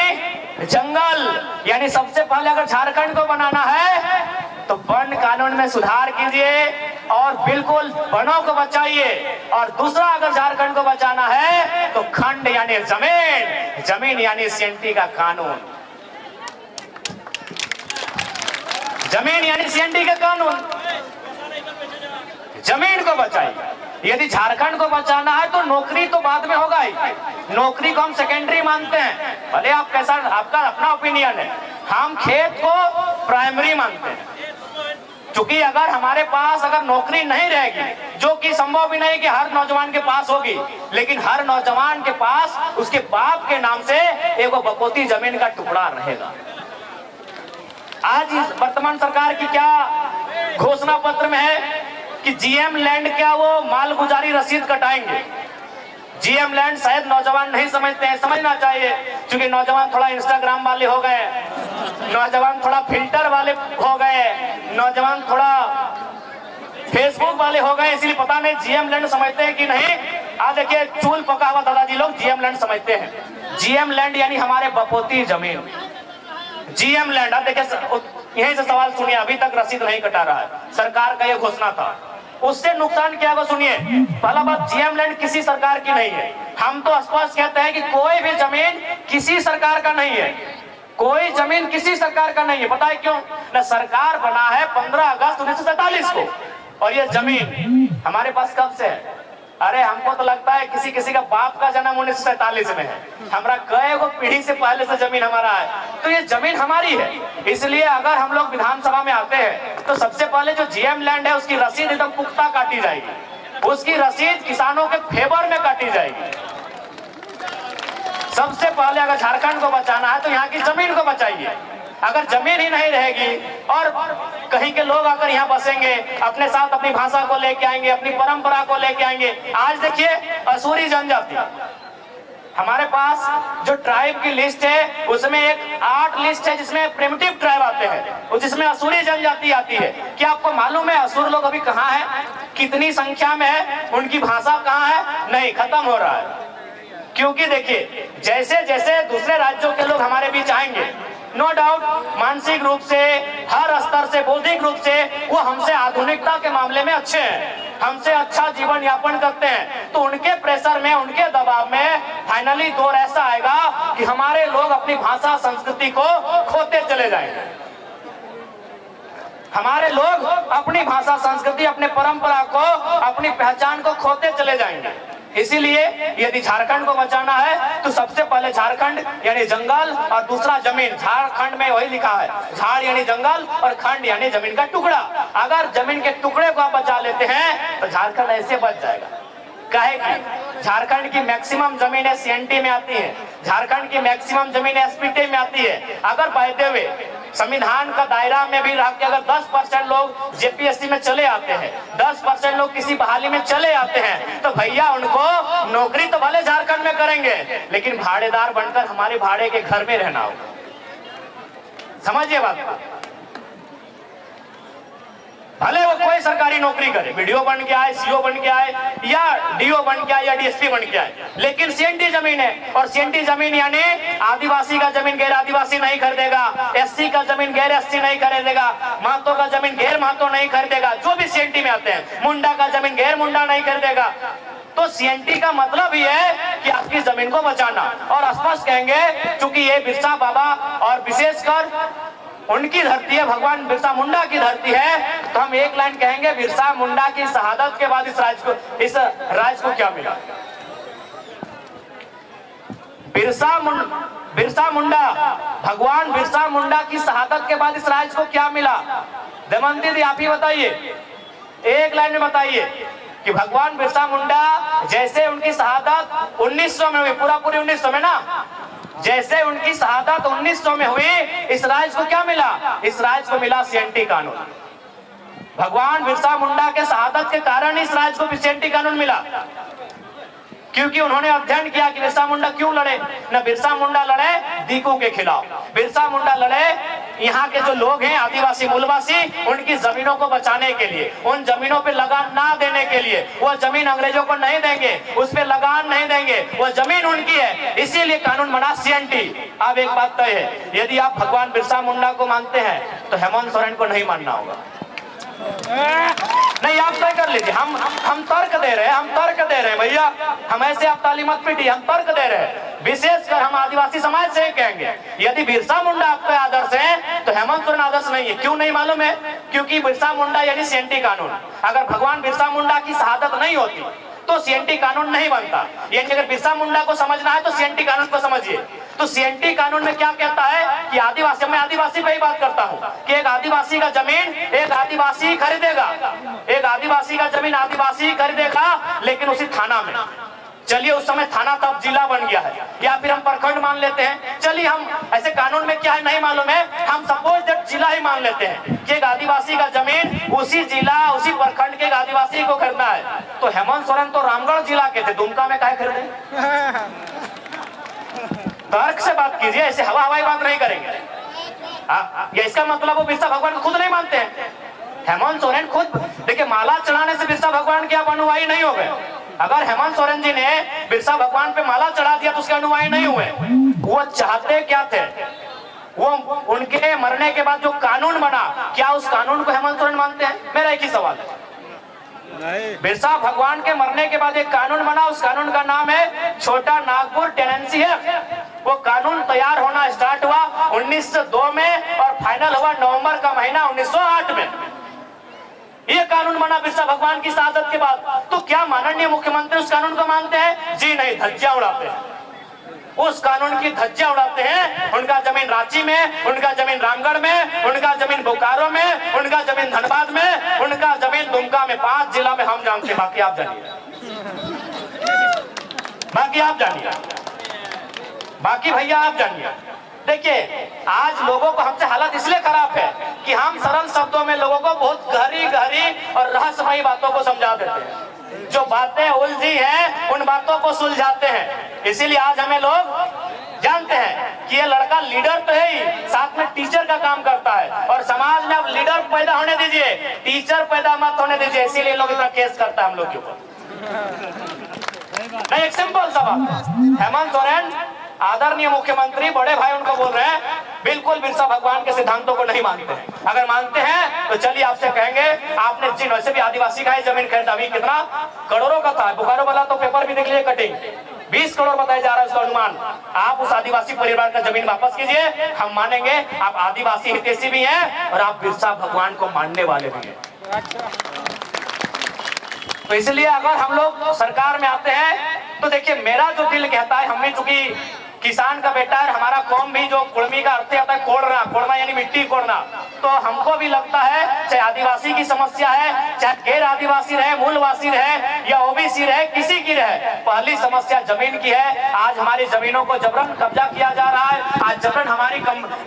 जंगल, यानी सबसे पहले अगर झारखंड को बनाना है तो वन कानून में सुधार कीजिए और बिल्कुल वनों को बचाइए। और दूसरा, अगर झारखंड को बचाना है तो खंड यानी जमीन, जमीन यानी सीएनटी का कानून, जमीन यानी सीएनटी का कानून, जमीन को बचाइए। यदि झारखंड को बचाना है तो नौकरी तो बाद में होगा ही, नौकरी को हम सेकेंडरी मानते हैं, भले आप कैसा, आपका अपना ओपिनियन है, हम खेत को प्राइमरी मानते हैं, क्योंकि अगर हमारे पास अगर नौकरी नहीं रहेगी, जो कि संभव भी नहीं कि हर नौजवान के पास होगी, लेकिन हर नौजवान के पास उसके बाप के नाम से एक बपोती जमीन का टुकड़ा रहेगा। आज इस वर्तमान सरकार की क्या घोषणा पत्र में है कि जीएम लैंड क्या वो मालगुजारी रसीद कटाएंगे। जीएम लैंड शायद नौजवान नहीं समझते हैं, समझना चाहिए, क्योंकि नौजवान थोड़ा इंस्टाग्राम वाले हो गए, नौजवान थोड़ा फिल्टर वाले हो गए, नौजवान थोड़ा फेसबुक वाले हो गए, इसलिए पता नहीं जीएम लैंड समझते हैं कि नहीं। आज देखिए चूल पका हुआ दादाजी लोग जीएम लैंड समझते हैं। जीएम लैंड यानी हमारे बपोती जमीन, जीएम लैंड। आप देखिए यहीं से सवाल सुनिए, अभी तक रसीद नहीं कटा रहा है, सरकार का यह घोषणा था, उससे नुकसान क्या होगा सुनिए। पहला बात, जीएम लैंड किसी सरकार की नहीं है। हम तो स्पष्ट कहते हैं कि कोई भी जमीन किसी सरकार का नहीं है, कोई जमीन किसी सरकार का नहीं है। पता है क्यों? न सरकार बना है 15 अगस्त 1947 को, और ये जमीन हमारे पास कब से है? अरे हमको तो लगता है किसी किसी का बाप का जन्म 1947 में है, हमारा कई गो पीढ़ी से पहले से जमीन हमारा है, तो ये जमीन हमारी है। इसलिए अगर हम लोग विधानसभा में आते हैं तो सबसे पहले जो जीएम लैंड है उसकी रसीद एकदम पुख्ता काटी जाएगी, उसकी रसीद किसानों के फेवर में काटी जाएगी। सबसे पहले अगर झारखंड को बचाना है तो यहाँ की जमीन को बचाइए। अगर जमीन ही नहीं रहेगी और कहीं के लोग आकर यहाँ बसेंगे, अपने साथ अपनी भाषा को लेके आएंगे, अपनी परंपरा को लेके आएंगे। आज देखिए असूरी जनजाति, हमारे पास जो ट्राइब की लिस्ट है उसमें एक 8 लिस्ट है जिसमें प्रिमिटिव ट्राइब आते हैं और जिसमें असूरी जनजाति आती है। क्या आपको मालूम है असुर लोग अभी कहाँ है, कितनी संख्या में है, उनकी भाषा कहाँ है? नहीं, खत्म हो रहा है। क्योंकि देखिए जैसे जैसे दूसरे राज्यों के लोग हमारे बीच आएंगे, नो डाउट मानसिक रूप से, हर स्तर से, बौद्धिक रूप से वो हमसे आधुनिकता के मामले में अच्छे हैं, हमसे अच्छा जीवन यापन करते हैं, तो उनके प्रेशर में, उनके दबाव में फाइनली दौर ऐसा आएगा कि हमारे लोग अपनी भाषा संस्कृति को खोते चले जाएंगे। हमारे लोग अपनी भाषा संस्कृति, अपने परंपरा को, अपनी पहचान को खोते चले जाएंगे। इसीलिए यदि झारखंड को बचाना है तो सबसे पहले झारखंड यानी जंगल और दूसरा जमीन। झारखंड में वही लिखा है, झाड़ यानी जंगल और खंड यानी जमीन का टुकड़ा। अगर जमीन के टुकड़े को आप बचा लेते हैं तो झारखंड ऐसे बच जाएगा। काहे कि झारखंड की मैक्सिमम जमीनें सीएनटी में आती है, झारखंड की मैक्सिमम जमीनें एसपीटी में आती है। अगर बहते हुए संविधान का दायरा में भी रह के अगर 10% लोग जेपीएससी में चले आते हैं, 10% लोग किसी बहाली में चले आते हैं, तो भैया उनको नौकरी तो भले झारखंड में करेंगे, लेकिन भाड़ेदार बनकर हमारे भाड़े के घर में रहना होगा। समझिए बात, भले वो कोई सरकारी नौकरी करे, वीडियो बन के आए, सीओ बन के आए, या डीओ बन के आए, या डीएसपी बन के आए, लेकिन सीएनटी जमीन है। और सीएनटी जमीन यानी आदिवासी का जमीन गैर आदिवासी नहीं खरीदेगा, एससी का जमीन गैर एससी नहीं खरीदेगा, महतो का जमीन गैर महतो नहीं खरीदेगा, जो भी सीएनटी में आते हैं, मुंडा का जमीन गैर मुंडा नहीं खरीदेगा। तो सीएनटी का मतलब ही है कि आपकी जमीन को बचाना। और स्पष्ट कहेंगे क्योंकि ये बिरसा बाबा और विशेषकर उनकी धरती है, भगवान बिरसा मुंडा की धरती है, तो हम एक लाइन कहेंगे, बिरसा मुंडा की शहादत के बाद इस राज्य को क्या मिला? बिरसा मुंडा, भगवान बिरसा मुंडा की शहादत के बाद इस राज्य को क्या मिला? दमयंती दी आप ही बताइए, एक लाइन में बताइए कि भगवान बिरसा मुंडा जैसे उनकी शहादत 1900 में हुई, पूरी 1900 में ना, जैसे उनकी शहादत 1900 में हुई, इस राज्य को क्या मिला? इस राज्य को मिला सीएनटी कानून। भगवान बिरसा मुंडा के शहादत के कारण इस राज्य को सीएनटी कानून मिला, क्योंकि उन्होंने अध्ययन किया कि बिरसा मुंडा क्यों लड़े। न बिरसा मुंडा लड़े दीकू के खिलाफ, बिरसा मुंडा लड़े यहाँ के जो लोग हैं आदिवासी मूलवासी, उनकी जमीनों को बचाने के लिए, उन जमीनों पे लगान ना देने के लिए। वो जमीन अंग्रेजों को नहीं देंगे, उस पे लगान नहीं देंगे, वो जमीन उनकी है, इसीलिए कानून बना सीएनटी। अब एक बात तय है, यदि आप भगवान बिरसा मुंडा को मानते हैं तो हेमंत सोरेन को नहीं मानना होगा। नहीं, आप तय कर लीजिए, हम तर्क दे रहे हैं, हम तर्क दे रहे हैं भैया, हम ऐसे आप ताली मत पीटिए, हम तर्क दे रहे हैं। विशेषकर हम आदिवासी समाज से कहेंगे, यदि बिरसा मुंडा आपका आदर्श है तो हेमंत सोरेन आदर्श नहीं है। क्यों नहीं मालूम है? क्योंकि बिरसा मुंडा यानी सीएनटी कानून। अगर भगवान बिरसा मुंडा की शहादत नहीं होती, तो सीएनटी कानून नहीं बनता। यानी अगर बिरसा मुंडा को समझना है तो सीएनटी कानून को समझिए। तो सीएनटी कानून में क्या कहता है कि आदिवासी, मैं आदिवासी पे ही बात करता हूं कि एक आदिवासी का जमीन एक आदिवासी खरीदेगा, एक आदिवासी का जमीन आदिवासी खरीदेगा, लेकिन उसी थाना में। चलिए उस समय थाना तब जिला बन गया है, या फिर हम प्रखंड मान लेते हैं। चलिए हम ऐसे कानून में क्या है नहीं मालूम है, हम सपोज दैट जिला ही मान लेते हैं कि एक आदिवासी का जमीन उसी जिला उसी प्रखंड के एक आदिवासी को खरीदना है। तो हेमंत सोरेन तो रामगढ़ जिला के थे, दुमका में काहे खरीदे? तर्क से बात कीजिए, ऐसे हवा हवाई बात नहीं करेंगे। ये इसका मतलब वो बिरसा भगवान को खुद नहीं मानते हैं। हेमंत सोरेन खुद देखिए, माला चढ़ाने से बिरसा भगवान के आप अनुयायी नहीं हो गए। अगर हेमंत सोरेन जी ने बिरसा भगवान पे माला चढ़ा दिया तो उसके अनुयायी नहीं हुए। वो चाहते क्या थे? वो उनके मरने के बाद जो कानून बना, क्या उस कानून को हेमंत सोरेन मानते हैं? मेरा एक ही सवाल है। बिरसा भगवान के मरने के बाद एक कानून बना, उस कानून का नाम है छोटा नागपुर टेनेंसी एक्ट। वो कानून तैयार होना स्टार्ट हुआ 1902 में और फाइनल हुआ नवंबर का महीना 1908 में। ये कानून बना बिरसा भगवान की शहादत के बाद। तो क्या माननीय मुख्यमंत्री उस कानून को मानते हैं? जी नहीं, धज्जियां उड़ाते हैं। उस कानून की धज्जियां उड़ाते हैं। उनका जमीन रांची में, उनका जमीन रामगढ़ में, उनका जमीन बोकारो में, उनका जमीन धनबाद में, उनका जमीन दुमका में। 5 जिला में हम जानते हैं, बाकी आप जानिए, बाकी आप जानिए, बाकी भैया आप जानिए। देखिए आज लोगों को हमसे हालत इसलिए खराब है कि हम सरल शब्दों में लोगों को बहुत गहरी गहरी और रहस्यमयी बातों को समझा देते हैं। जो बातें उलझी हैं उन बातों को सुलझाते हैं। इसीलिए आज हमें लोग जानते हैं कि ये लड़का लीडर तो है ही, साथ में टीचर का काम करता है। और समाज में अब लीडर पैदा होने दीजिए, टीचर पैदा मत होने दीजिए। इसीलिए लोग इतना केस करता है हम लोग के ऊपर। नहीं, एक सिंपल सा बात, हेमंत सोरेन आदरणीय मुख्यमंत्री बड़े भाई उनको बोल रहे हैं बिल्कुल बिरसा भगवान के सिद्धांतों को नहीं मानते हैं। अगर मानते हैं तो चलिए आपसे कहेंगे, आपने जिन वैसे भी आदिवासी का ही जमीन खरीदा, अभी कितना करोड़ों का था, बोकारो वाला तो पेपर भी देख लीजिए, कटिंग 20 करोड़ बताया जा रहा है उसका अनुमान। आप उस आदिवासी परिवार का जमीन वापस कीजिए, हम मानेंगे आप आदिवासी हितैषी भी हैं और आप बिरसा भगवान को मानने वाले भी हैं। तो इसलिए अगर हम लोग सरकार में आते हैं तो देखिए मेरा जो दिल कहता है, हमने चूंकि किसान का बेटा है, हमारा कौम भी जो कुड़मी का अर्थ आता है कोड़ना, कोड़ना यानी मिट्टी कोड़ना, तो हमको भी लगता है चाहे आदिवासी की समस्या है, चाहे गैर आदिवासी रहे, मूलवासी रहे या ओबीसी रहे, किसी की रहे, पहली समस्या जमीन की है। आज हमारी जमीनों को जबरन कब्जा किया जा रहा है, आज जबरन हमारी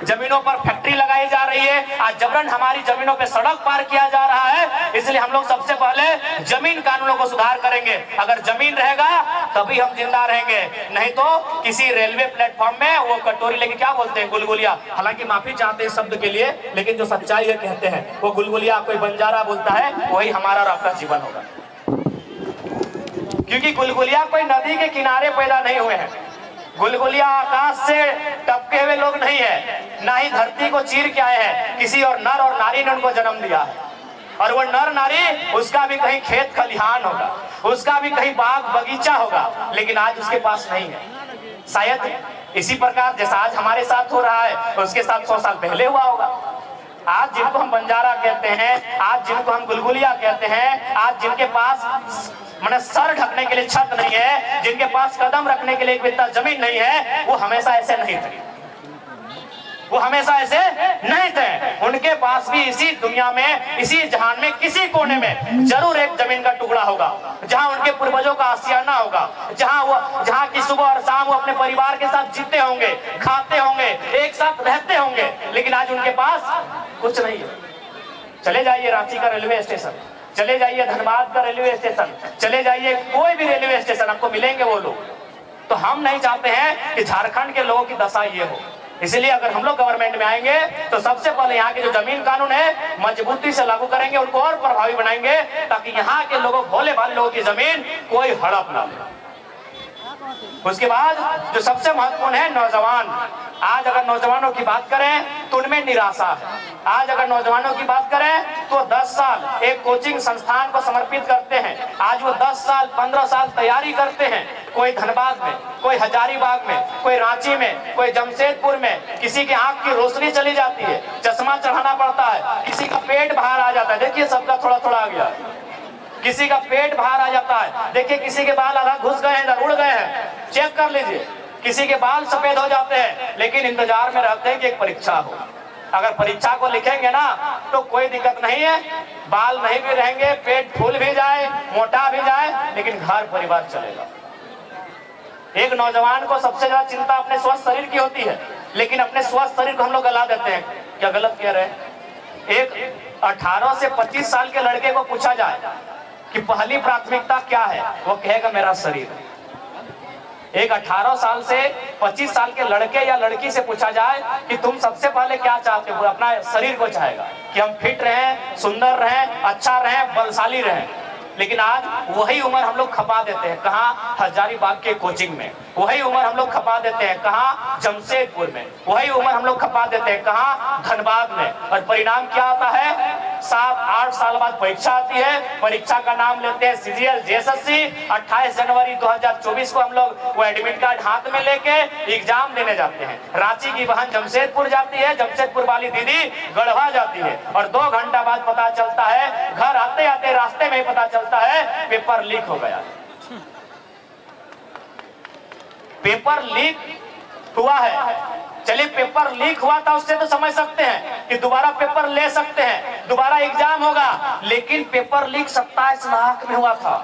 जमीनों पर फैक्ट्री लगाई जा रही है, आज जबरन हमारी जमीनों पर सड़क पार किया जा रहा है। इसलिए हम लोग सबसे पहले जमीन कानूनों को सुधार करेंगे। अगर जमीन रहेगा तभी हम जिंदा रहेंगे, नहीं तो किसी रेलवे प्लेटफॉर्म में वो कटोरी लेके क्या बोलते हैं, गुलगुलिया, हालांकि माफी चाहते हैं शब्द के लिए, लेकिन जो सच्चाई है कहते हैं वो गुलगुलिया कोई बंजारा बोलता है, वही हमारा और आपका जीवन होगा। क्योंकि गुलगुलिया कोई नदी के किनारे पैदा नहीं हुए हैं, गुलगुलिया आकाश से टपके हुए लोग नहीं है, ना ही धरती को चीर के आए हैं, किसी और नर और नारी ने उनको जन्म दिया है। और वो नर नारी, उसका भी कहीं खेत खलिहान होगा, उसका भी कहीं बाग बगीचा होगा, लेकिन आज उसके पास नहीं है। शायद इसी प्रकार जैसा आज हमारे साथ हो रहा है उसके साथ 100 साल पहले हुआ होगा। आज जिनको हम बंजारा कहते हैं, आज जिनको हम गुलगुलिया कहते हैं, आज जिनके पास माने सर ढकने के लिए छत नहीं है, जिनके पास कदम रखने के लिए एक बित्ता जमीन नहीं है, वो हमेशा ऐसे नहीं थे, वो हमेशा ऐसे नहीं थे। उनके पास भी इसी दुनिया में, इसी जहान में, किसी कोने में जरूर एक जमीन का टुकड़ा होगा जहां उनके पूर्वजों का आशियाना होगा, जहां की सुबह और शाम वो अपने परिवार के साथ जीते होंगे, खाते होंगे, एक साथ रहते होंगे। लेकिन आज उनके पास कुछ नहीं है। चले जाइए रांची का रेलवे स्टेशन, चले जाइए धनबाद का रेलवे स्टेशन, चले जाइए कोई भी रेलवे स्टेशन, आपको मिलेंगे वो लोग। तो हम नहीं चाहते हैं कि झारखंड के लोगों की दशा ये हो। इसलिए अगर हम लोग गवर्नमेंट में आएंगे तो सबसे पहले यहाँ के जो जमीन कानून है मजबूती से लागू करेंगे, उनको और प्रभावी बनाएंगे, ताकि यहाँ के लोगों, भोले भाले लोगों की जमीन कोई हड़प ना ले। उसके बाद जो सबसे महत्वपूर्ण है नौजवान। आज अगर नौजवानों की बात करें तो उनमें निराशा है। आज अगर नौजवानों की बात करें तो 10 साल एक कोचिंग संस्थान को समर्पित करते हैं। आज वो 10 साल 15 साल तैयारी करते हैं, कोई धनबाद में, कोई हजारीबाग में, कोई रांची में, कोई जमशेदपुर में। किसी की आंख की रोशनी चली जाती है, चश्मा चढ़ाना पड़ता है, किसी का पेट बाहर आ जाता है। देखिए सबका थोड़ा थोड़ा आ गया। किसी का पेट बाहर आ जाता है, देखिए किसी के बाल आधा घुस गए हैं, इधर उड़ गए हैं, चेक कर लीजिए, किसी के बाल सफेद हो जाते हैं, लेकिन इंतजार में रहते हैं कि एक परीक्षा हो। अगर परीक्षा को लिखेंगे ना तो कोई दिक्कत नहीं है, बाल नहीं भी रहेंगे, पेट फूल भी जाए, मोटा भी जाए, लेकिन घर परिवार चलेगा। एक नौजवान को सबसे ज्यादा चिंता अपने स्वस्थ शरीर की होती है, लेकिन अपने स्वस्थ शरीर को हम लोग गला देते हैं। क्या गलत कह रहे हैं? एक 18 से 25 साल के लड़के को पूछा जाए कि पहली प्राथमिकता क्या है, वो कहेगा मेरा शरीर। एक 18 साल से 25 साल के लड़के या लड़की से पूछा जाए कि तुम सबसे पहले क्या चाहते हो, अपना शरीर को चाहेगा कि हम फिट रहें, सुंदर रहें, अच्छा रहें, बलशाली रहें। लेकिन आज वही उम्र हम लोग खपा देते हैं, कहाँ? हजारीबाग के कोचिंग में। वही उम्र हम लोग खपा देते हैं, कहाँ? जमशेदपुर में। वही उम्र हम लोग खपा देते हैं, कहाँ? धनबाद में। और परिणाम क्या आता है? 7-8 साल बाद परीक्षा आती है, परीक्षा का नाम लेते हैं सीजीएल जेएसएससी। 28 जनवरी 2024 को हम लोग वो एडमिट कार्ड हाथ में लेके एग्जाम देने जाते हैं। रांची की बहन जमशेदपुर जाती है, जमशेदपुर वाली दीदी गढ़वा जाती है, और 2 घंटा बाद पता चलता है, घर आते आते रास्ते में ही पता चलता है पेपर लीक हो गया। पेपर लीक हुआ है, चलिए पेपर लीक हुआ था उससे तो समझ सकते हैं कि दोबारा पेपर ले सकते हैं, दोबारा एग्जाम होगा, लेकिन पेपर लीक 27 लाख में हुआ था।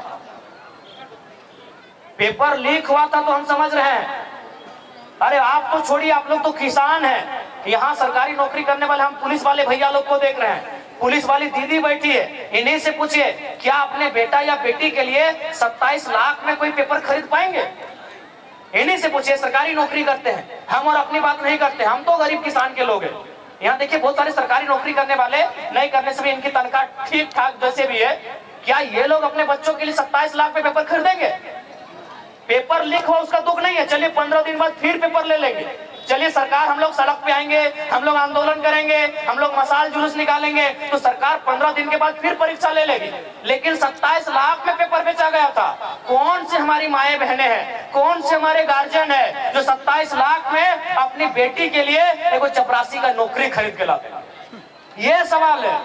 पेपर लीक हुआ था तो हम समझ रहे हैं। अरे आप तो छोड़िए, आप लोग तो किसान हैं, यहाँ सरकारी नौकरी करने वाले हम पुलिस वाले भैया लोग को देख रहे हैं, पुलिस वाली दीदी बैठी है, इन्हीं से पूछिए क्या अपने बेटा या बेटी के लिए 27 लाख में कोई पेपर खरीद पाएंगे? इन्हीं से पूछिए, सरकारी नौकरी करते हैं हम और अपनी बात नहीं करते, हम तो गरीब किसान के लोग हैं। यहाँ देखिए बहुत सारे सरकारी नौकरी करने वाले, नहीं करने से भी इनकी तनख्वाह ठीक ठाक जैसे भी है, क्या ये लोग अपने बच्चों के लिए 27 लाख में पेपर खरीदेंगे? पेपर लीक हुआ उसका दुख नहीं है, चलिए 15 दिन बाद फिर पेपर ले लेंगे, चलिए सरकार हम लोग सड़क पे आएंगे, हम लोग आंदोलन करेंगे, हम लोग मसाल जुलूस निकालेंगे, तो सरकार 15 दिन के बाद फिर परीक्षा ले लेगी। लेकिन 27 लाख में पेपर बेचा गया था। कौन से हमारी माए बहनें हैं, कौन से हमारे गार्जियन है जो 27 लाख में अपनी बेटी के लिए एक चपरासी का नौकरी खरीद के लाते हैं? ये सवाल है।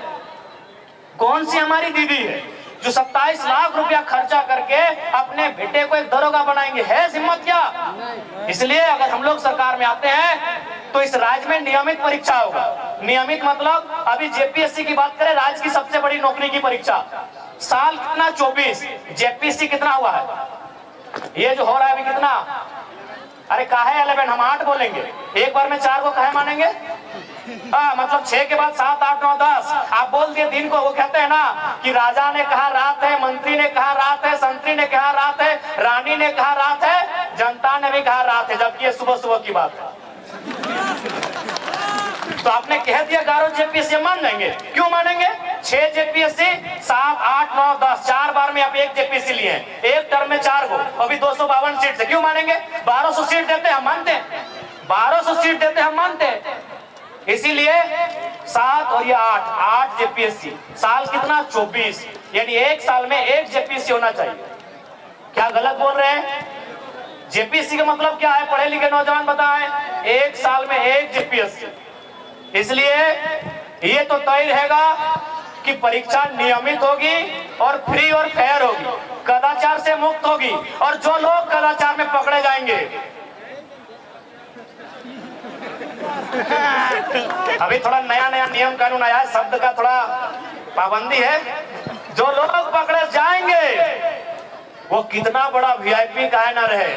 कौन सी हमारी दीदी है जो 27 लाख रुपया खर्चा करके अपने बेटे को एक दरोगा बनाएंगे? है हिम्मत क्या? इसलिए अगर हम लोग सरकार में आते हैं तो इस राज्य में नियमित परीक्षा होगा। नियमित मतलब अभी जेपीएससी की बात करें, राज्य की सबसे बड़ी नौकरी की परीक्षा, साल कितना? 24। जेपीएससी कितना हुआ है? ये जो हो रहा है अभी कितना? अरे काहे 11, हम 8 बोलेंगे, एक बार में 4 को काहे मानेंगे? मतलब 6 के बाद 7, 8, 9, 10 आप बोल दिए दिन को। वो कहते हैं ना कि राजा ने कहा रात है, मंत्री ने कहा रात है, संतरी ने कहा रात है, रानी ने कहा रात है, जनता ने भी कहा रात है, जबकि ये सुबह सुबह की बात है। तो आपने कह दिया 11 जेपीएससी, मान जाएंगे? क्यों मानेंगे? 6 जेपीएससी, 7, 8, 9, 10, 4 बार में आप 1 जेपीएससी लिए हैं, एक टर्म में 4 को, अभी 252 सीट से क्यों मानेंगे? 1200 सीट देते हम मानते हैं, 1200 सीट देते हम मानते हैं। इसीलिए 7 और ये 8 जेपीएससी, साल कितना? 24, यानी एक साल में 1 जेपीएससी होना चाहिए। क्या गलत बोल रहे हैं? जेपीएससी का मतलब क्या है? पढ़े लिखे नौजवान बताएं। एक साल में 1 जेपीएससी। इसलिए ये तो तय रहेगा कि परीक्षा नियमित होगी और फ्री और फेयर होगी, कदाचार से मुक्त होगी, और जो लोग कदाचार में पकड़े जाएंगे, अभी थोड़ा नया नया नियम कानून आया है, शब्द का थोड़ा पाबंदी है, जो लोग पकड़े जाएंगे वो कितना बड़ा वीआईपी काहे ना रहे,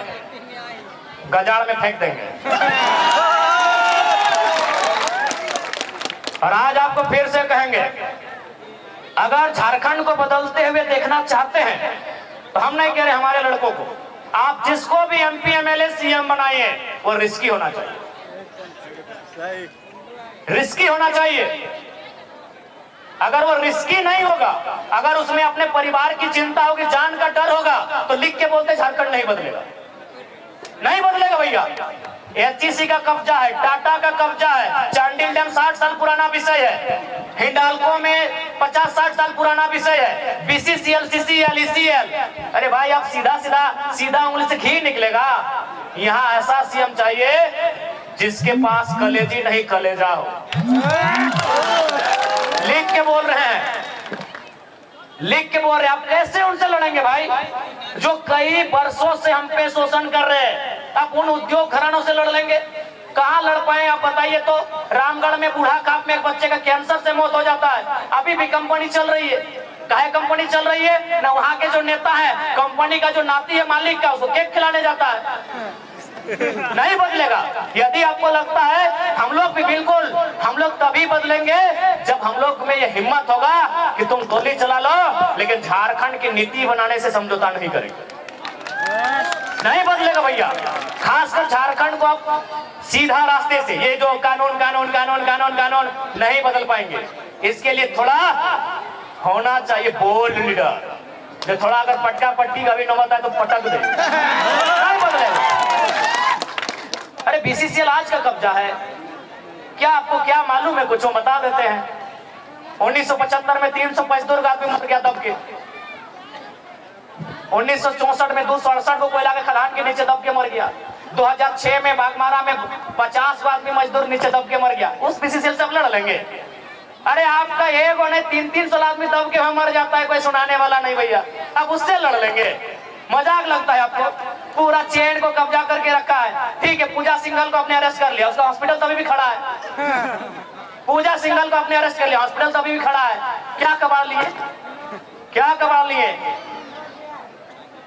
गजाड़ में फेंक देंगे। और आज आपको फिर से कहेंगे, अगर झारखंड को बदलते हुए देखना चाहते हैं तो हम नहीं कह रहे हमारे लड़कों को, आप जिसको भी एमपी एमएलए सीएम बनाइए वो रिस्की होना चाहिए, रिस्की होना चाहिए। अगर वो रिस्की नहीं होगा, अगर उसमें अपने परिवार की चिंता होगी, जान का डर होगा, तो लिख के बोलते झारखंड नहीं बदलेगा, नहीं बदलेगा भैया। एचईसी का कब्जा है, टाटा का कब्जा है, चांडिल डैम 60 साल पुराना विषय है, हिंडाल्को में 50-60 साल पुराना विषय है, बीसीसीएल, सीसीएल, ईसीएल। अरे भाई आप सीधा उंगली से घी निकलेगा। यहाँ ऐसा सीएम चाहिए जिसके पास कलेजी नहीं कलेजा हो। लिख के बोल रहे हैं, लिख के बोल रहे, आप कैसे उनसे लड़ेंगे भाई जो कई वर्षों से हम पे शोषण कर रहे हैं? आप उन उद्योग घरानों से लड़ लेंगे? कहाँ लड़ पाए आप बताइए तो। रामगढ़ में बूढ़ा काप में एक बच्चे का कैंसर से मौत हो जाता है, अभी भी कंपनी चल रही है। काहे कंपनी चल रही है ना? वहां के जो नेता है, कंपनी का जो नाती है मालिक का, उसको केक खिलाने जाता है। नहीं बदलेगा। यदि आपको लगता है हम लोग भी बिल्कुल, हम लोग तभी बदलेंगे जब हम लोग में ये हिम्मत होगा कि तुम गोली चला लो लेकिन झारखंड की नीति बनाने से समझौता नहीं करेंगे। नहीं बदलेगा भैया, खासकर झारखंड को आप सीधा रास्ते से, ये जो कानून कानून कानून कानून कानून नहीं बदल पाएंगे। इसके लिए थोड़ा होना चाहिए बोल्ड लीडर, जो थोड़ा अगर पटका पट्टी का भी नौबत है तो पटक दे। नहीं बदलेगा। अरे बीसीसीएल आज का कब्जा है क्या? आपको क्या मालूम है? कुछ बता देते हैं। 1975 में 300 मजदूर का आदमी मर गया दब के। 1964 में 268 को कोयला के खदान के नीचे दब के मर गया। 2006 में बागमारा में 50 आदमी मजदूर नीचे दब के मर गया। उस बीसीसीएल से लड़ लेंगे? अरे आपका एक और नहीं 300 आदमी दब के मर जाता है, कोई सुनाने वाला नहीं भैया। अब उससे लड़ लेंगे? मजाक लगता है आपको? पूरा चेन को कब्जा करके रखा है। ठीक है, पूजा सिंघल को अपने अरेस्ट कर लिया, उसका हॉस्पिटल तभी भी खड़ा है। पूजा सिंघल को अपने अरेस्ट कर लिया, हॉस्पिटल तभी भी खड़ा है। क्या कबाड़ लिए? क्या कबाड़ लिए?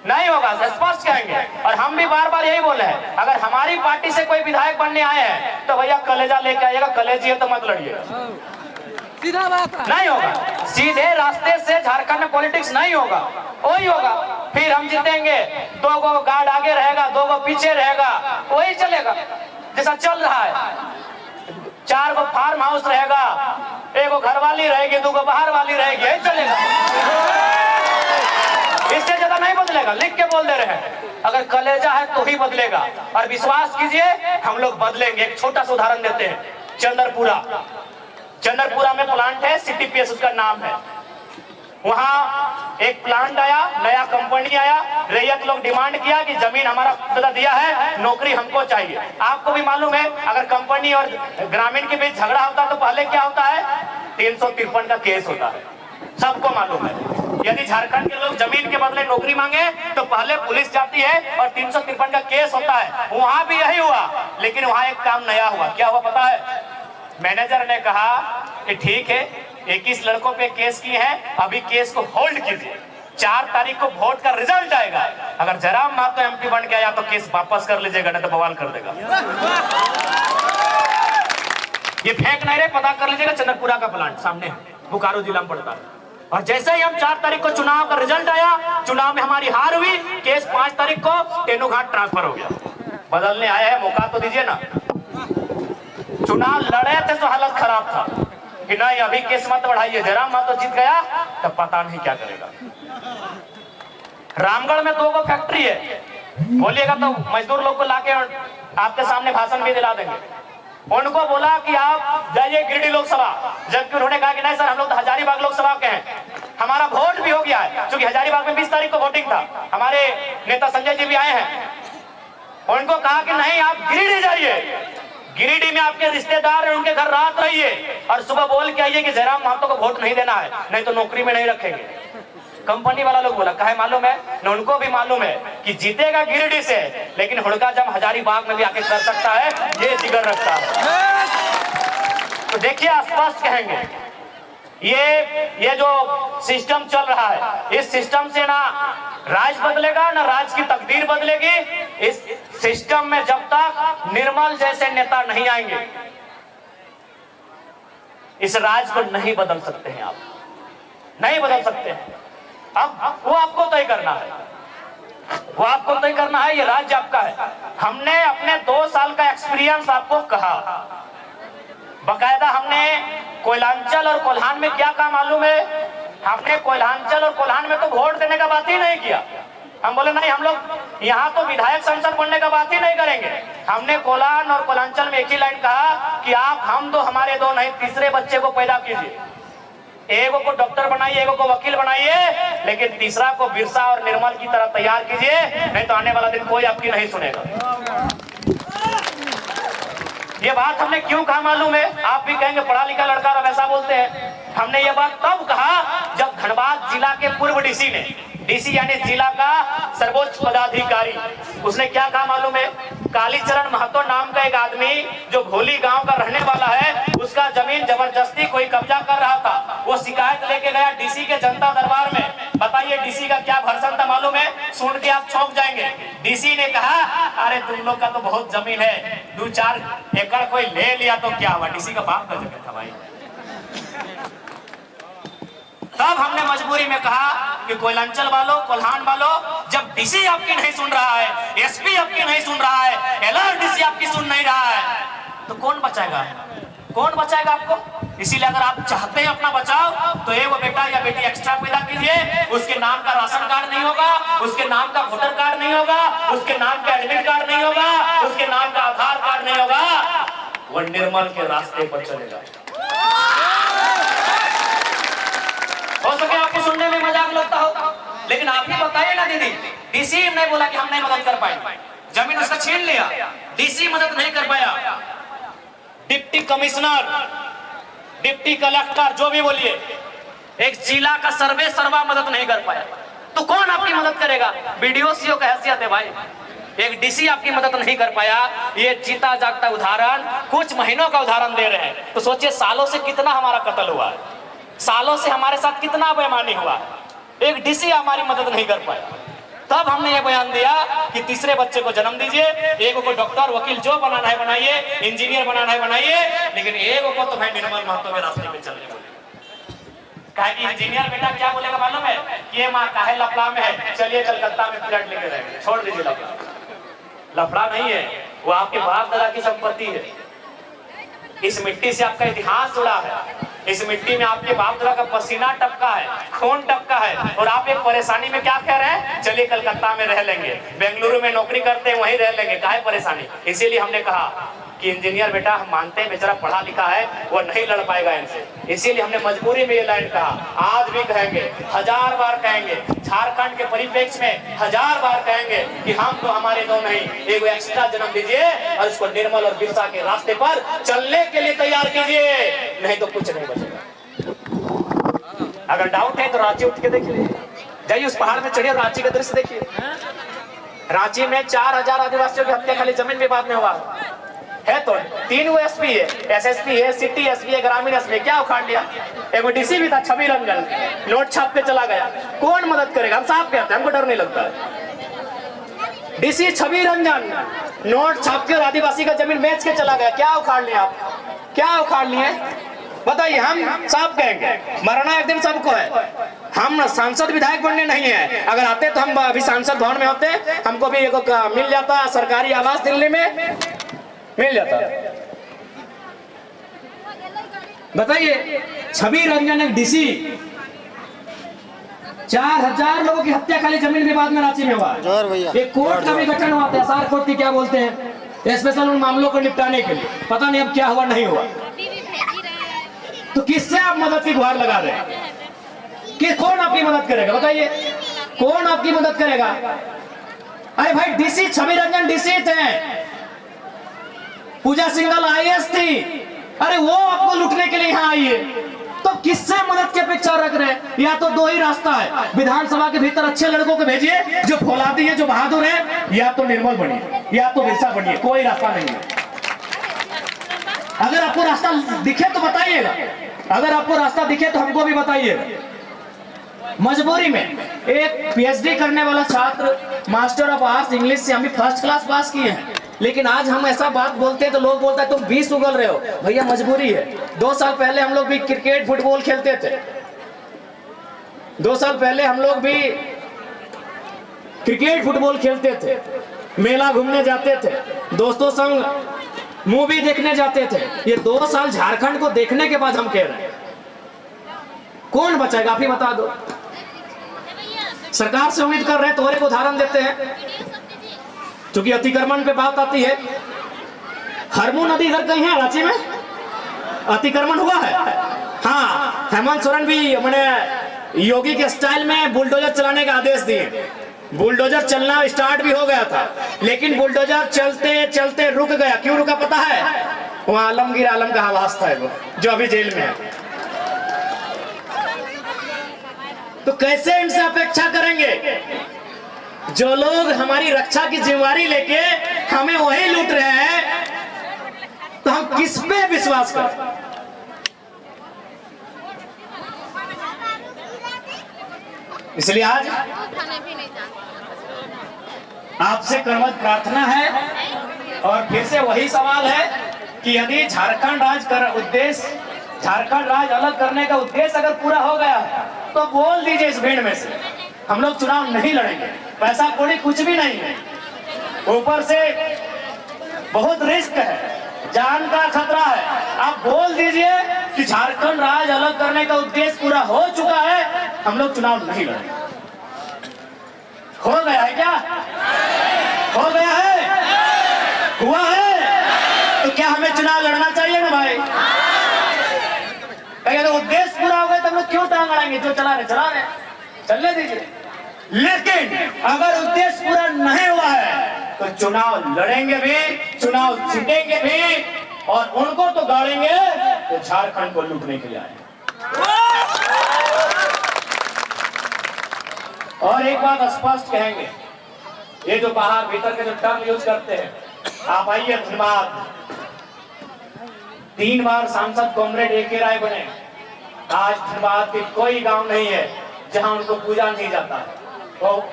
नहीं होगा, स्पष्ट कहेंगे। और हम भी बार बार यही बोले हैं, अगर हमारी पार्टी से कोई विधायक बनने आए हैं तो भैया कलेजा लेके आइएगा। कलेजी है तो मत लड़िए, सीधा बात है। नहीं होगा। सीधे रास्ते से झारखंड में पॉलिटिक्स नहीं होगा, वही होगा। फिर हम जीतेंगे, 2 गो गार्ड आगे रहेगा, 2 गो पीछे रहेगा, वही चलेगा जैसा चल रहा है। 4 गो फार्म हाउस रहेगा, 1 गो घरवाली रहेगी, 2 गो बाहर वाली रहेगी, यही चलेगा। इससे ज्यादा नहीं बदलेगा। लिख के बोल दे रहे हैं, अगर कलेजा है तो ही बदलेगा। और विश्वास कीजिए हम लोग बदलेंगे। एक छोटा सा उदाहरण देते हैं। चंद्रपुरा में प्लांट है, सिटीपीएस उसका नाम है। वहां एक प्लांट आया, नया कंपनी आया, रैयत लोग डिमांड किया कि जमीन हमारा दिया है, नौकरी हमको चाहिए। आपको भी मालूम है अगर कंपनी और ग्रामीण के बीच झगड़ा होता है तो पहले क्या होता है? 353 का केस होता है, सबको मालूम है। यदि झारखंड के लोग जमीन के बदले नौकरी मांगे तो पहले पुलिस जाती है और 353 का केस होता है। वहां भी यही हुआ, लेकिन वहां एक काम नया हुआ। क्या हुआ पता है? मैनेजर ने कहा कि ठीक है 21 लड़कों पे केस किए हैं, अभी केस को होल्ड कीजिए, 4 तारीख को वोट का रिजल्ट आएगा। अगर जयराम महतो एमपी बन गया तो केस वापस कर लीजिएगा, नहीं तो बवाल कर देगा। ये फेक नहीं रहे, पता कर लीजिएगा। चंद्रपुरा का प्लांट सामने बोकारो जिला में पड़ता है। और जैसे ही हम 4 तारीख को चुनाव का रिजल्ट आया, चुनाव में हमारी हार हुई, केस 5 तारीख को तेनुघाट ट्रांसफर हो गया। बदलने आए हैं, मौका तो दीजिए ना। चुनाव लड़े थे तो हालत खराब था कि नहीं अभी केस मत बढ़ाइए, जयराम महतो जीत गया तो पता नहीं क्या करेगा। रामगढ़ में 2 गो फैक्ट्री है, बोलिएगा तो मजदूर लोग को लाके आपके सामने भाषण भी दिला देंगे। उनको बोला कि आप जाइए गिरिडीह लोकसभा, जबकि उन्होंने कहा कि नहीं सर हम लोग तो हजारीबाग लोकसभा के हैं, हमारा वोट भी हो गया है। क्योंकि हजारीबाग में 20 तारीख को वोटिंग था, हमारे नेता संजय जी भी आए हैं। उनको कहा कि नहीं आप गिरिडीह जाइए, गिरिडीह में आपके रिश्तेदार हैं, उनके घर रात रहिए और सुबह बोल के आइए कि जयराम महतो को वोट नहीं देना है, नहीं तो नौकरी में नहीं रखेंगे। कंपनी वाला लोग बोला काहे मालूम है न, उनको भी मालूम है कि जीतेगा गिरिडीह से, लेकिन हुड़का जम हजारीबाग में भी आके कर सकता है, ये जिगर रखता है। तो देखिए स्पष्ट कहेंगे, ये जो सिस्टम चल रहा है, इस सिस्टम से ना राज बदलेगा ना राज की तकदीर बदलेगी। इस सिस्टम में जब तक निर्मल जैसे नेता नहीं आएंगे, इस राज को नहीं बदल सकते हैं। आप नहीं बदल सकते हैं। अब वो आपको तय करना है, वो आपको तय करना है। ये राज्य आपका है। हमने अपने 2 साल का एक्सपीरियंस आपको कहा, बकायदा हमने कोयलांचल और कोल्हान में क्या काम मालूम है? हमने कोयलांचल और कोल्हान में तो वोट देने का बात ही नहीं किया। हम बोले नहीं, हम लोग यहाँ तो विधायक संसद बनने का बात ही नहीं करेंगे। हमने कोल्हान और कोल्हांचल में एक ही लाइन कहा कि आप हम दो हमारे दो नहीं, तीसरे बच्चे को पैदा कीजिए। एगो को डॉक्टर बनाइए, एगो को वकील बनाइए, लेकिन तीसरा को बिरसा और निर्मल की तरह तैयार कीजिए, नहीं तो आने वाला दिन कोई आपकी नहीं सुनेगा। ये बात हमने क्यों कहा मालूम है? आप भी कहेंगे पढ़ा लिखा लड़का और वैसा बोलते हैं। हमने ये बात तब कहा जब धनबाद जिला के पूर्व डीसी ने, डीसी यानी जिला का सर्वोच्च पदाधिकारी, उसने क्या कहा मालूम है? कालीचरण महतो नाम का एक आदमी जो घोली गांव का रहने वाला है, उसका जमीन जबरदस्ती कोई कब्जा कर रहा था। वो शिकायत लेके गया डीसी के जनता दरबार में। बताइए डीसी का क्या भर्सन था मालूम है? सुन के आप चौंक जाएंगे। डीसी ने कहा अरे तुम लोग का तो बहुत जमीन है, 2-4 एकड़ कोई ले लिया तो क्या हुआ? डीसी का बाप का जमीन था भाई। तब हमने मजबूरी में कहा कि कोयलांचल वालों, कोल्हान वालों, जब डीसी आपकी नहीं सुन रहा है, एसपी आपकी नहीं सुन रहा है, एलआरडीसी आपकी सुन नहीं रहा है, तो कौन बचाएगा? कौन बचाएगा आपको? इसीलिए अगर आप चाहते हैं अपना बचाव तो एक बेटा या बेटी एक्स्ट्रा पैदा कीजिए। उसके नाम का राशन कार्ड नहीं होगा, उसके नाम का वोटर कार्ड नहीं होगा, उसके नाम का एडमिट कार्ड नहीं होगा, उसके नाम का आधार कार्ड नहीं होगा, वो निर्मल के रास्ते पर चलेगा। हो सके आपको सुनने में मजाक लगता हो, लेकिन आप ही बताइए ना दीदी, डीसी ने बोला कि हम नहीं मदद कर पाए, जमीन उसका छीन लिया, डीसी मदद नहीं कर पाया, डिप्टी कमिश्नर, डिप्टी कलेक्टर, जो भी बोलिए, एक जिला का सर्वे सर्वा मदद नहीं कर पाया, तो कौन आपकी मदद करेगा? बीडीओ सीओ का हैसियत है भाई। एक डीसी आपकी मदद नहीं कर पाया, ये जीता जागता उदाहरण, कुछ महीनों का उदाहरण दे रहे हैं। तो सोचिए सालों से कितना हमारा कत्ल हुआ है, सालों से हमारे साथ कितना बेईमानी हुआ। एक डीसी हमारी मदद नहीं कर पाया। तब हमने ये बयान दिया कि तीसरे बच्चे को जन्म दीजिए, एक को डॉक्टर, वकील जो बनाना है बनाइए, इंजीनियर बनाना है बनाइए, लेकिन एक को तो भाई निर्मल महतो के रास्ते पे चलने बोले। कहे कि इंजीनियर बेटा क्या बोलेगा मालूम है? ये माँ काहे लफड़ा में है, चलिए कलकत्ता में फ्लैट लेके रहेंगे, छोड़ दीजिए लफड़ा। लफड़ा नहीं है, वो आपके बाप दादा की संपत्ति है। इस मिट्टी से आपका इतिहास जुड़ा है, इस मिट्टी में आपके बाप दादा का पसीना टपका है, खून टपका है, और आप एक परेशानी में क्या कह रहे हैं? चलिए कलकत्ता में रह लेंगे, बेंगलुरु में नौकरी करते हैं वहीं रह लेंगे, काहे परेशानी? इसीलिए हमने कहा कि इंजीनियर बेटा हम मानते हैं बेचारा पढ़ा लिखा है, वो नहीं लड़ पाएगा इनसे, इसीलिए हमने मजबूरी में ये लाइन कहा। आज भी कहेंगे, 1000 बार कहेंगे, झारखंड के परिप्रेक्ष्य में 1000 बार कहेंगे कि हम तो हमारे दो नहीं, एक एक्स्ट्रा जन्म दीजिए और उसको निर्मल और बिरसा के रास्ते पर चलने के लिए तैयार कीजिए, नहीं तो कुछ नहीं बचेगा। अगर डाउट है तो रांची उठ के देखिए, जाइए उस पहाड़ में चढ़िए, रांची का दृश्य देखिए। रांची में 4000 आदिवासियों की हत्या खाली जमीन विवाद में हुआ है। तो 3 एसपी है, एसएसपी है, सिटी एसपी है, ग्रामीण एसपी, क्या उखाड़ लिया? एक डीसी भी था छवि रंजन, नोट छाप के चला गया। कौन मदद करेगा? हम साफ कहते हैं, हमको डर नहीं लगता है। डीसी छवि रंजन नोट छाप के और आदिवासी का जमीन बेच के चला गया। क्या उखाड़ लिया आप? क्या उखाड़ लिए? बताइए। हम साफ कहेंगे, मरना एक दिन सबको है। हम सांसद विधायक बनने नहीं है, अगर आते तो हम अभी सांसद भवन में होते, हमको भी एक मिल जाता सरकारी आवास दिल्ली में, मिल जाता। बताइए, छवि रंजन एक डीसी, 4000 लोगों की हत्या खाली जमीन विवाद में रांची में हुआ। एक कोर्ट का भी गठन हुआ था, एसआर कोर्ट की क्या बोलते हैं, स्पेशल उन मामलों को निपटाने के लिए। पता नहीं अब क्या हुआ नहीं हुआ। तो किससे आप मदद की गुहार लगा रहे हैं? कि कौन आपकी मदद करेगा? बताइए, कौन आपकी मदद करेगा? अरे भाई, डीसी छवि रंजन डीसी थे, पूजा सिंघल आईएएस थी, अरे वो आपको लूटने के लिए यहाँ आई है, तो किससे मदद की अपेक्षा रख रहे हैं? या तो 2 ही रास्ता है, विधानसभा के भीतर अच्छे लड़कों को भेजिए जो फौलादी है, जो बहादुर है, या तो निर्मल बनिए या तो बिरसा बनिए, कोई रास्ता नहीं है। अगर आपको रास्ता दिखे तो बताइएगा, अगर आपको रास्ता दिखे तो हमको भी बताइएगा। मजबूरी में एक पीएचडी करने वाला छात्र मास्टर ऑफ आर्ट्स इंग्लिश से हम भी फर्स्ट क्लास पास किए हैं, लेकिन आज हम ऐसा बात बोलते हैं तो लोग बोलते हैं तुम 20 उगल रहे हो। भैया मजबूरी है। 2 साल पहले हम लोग भी क्रिकेट फुटबॉल खेलते थे, 2 साल पहले हम लोग भी क्रिकेट फुटबॉल खेलते थे, मेला घूमने जाते थे, दोस्तों संग मूवी देखने जाते थे। ये 2 साल झारखंड को देखने के बाद हम कह रहे हैं, कौन बचाएगा? आप ही बता दो। सरकार से उम्मीद कर रहे हैं तो और एक उदाहरण देते हैं, क्योंकि अतिक्रमण पे बात आती है। हरमू नदी इधर कहीं है रांची में, अतिक्रमण हुआ है। हाँ, हेमंत सोरेन भी मैंने योगी के स्टाइल में बुलडोजर चलाने का आदेश दिए। बुलडोजर चलना स्टार्ट भी हो गया था, लेकिन बुलडोजर चलते चलते रुक गया। क्यों रुका पता है? वहाँ आलमगीर आलम का आवास था वो, जो अभी जेल में है। तो कैसे इनसे अपेक्षा करेंगे? जो लोग हमारी रक्षा की जिम्मेदारी लेके हमें वही लूट रहे हैं, तो हम किस पे विश्वास करें? इसलिए आज आपसे करवत प्रार्थना है और फिर से वही सवाल है कि यदि झारखंड राज अलग करने का उद्देश्य अगर पूरा हो गया तो बोल दीजिए इस भीड़ में से हम लोग चुनाव नहीं लड़ेंगे। पैसा कौड़ी कुछ भी नहीं है, ऊपर से बहुत रिस्क है, जान का खतरा है। आप बोल दीजिए कि झारखंड राज अलग करने का उद्देश्य पूरा हो चुका है, हम लोग चुनाव नहीं लड़ेंगे। हो गया है क्या? हो गया है? हुआ है? तो क्या हमें चुनाव लड़ना चाहिए ना भाई? अगर उद्देश्य पूरा हो गया तो हम लोग क्यों टांग अड़ाएंगे? जो चला रहे चलने दीजिए। लेकिन अगर उद्देश्य पूरा नहीं हुआ है तो चुनाव लड़ेंगे भी, चुनाव जीतेंगे भी, और उनको तो गाड़ेंगे तो झारखंड को लूटने के लिए आए। और एक बात स्पष्ट कहेंगे, ये जो बाहर भीतर के जो टर्म यूज करते हैं, आप आइए धनबाद, 3 बार सांसद कॉमरेड ए.के. राय बने। आज धनबाद के कोई गांव नहीं है जहां उनको पूजा नहीं जाता। वो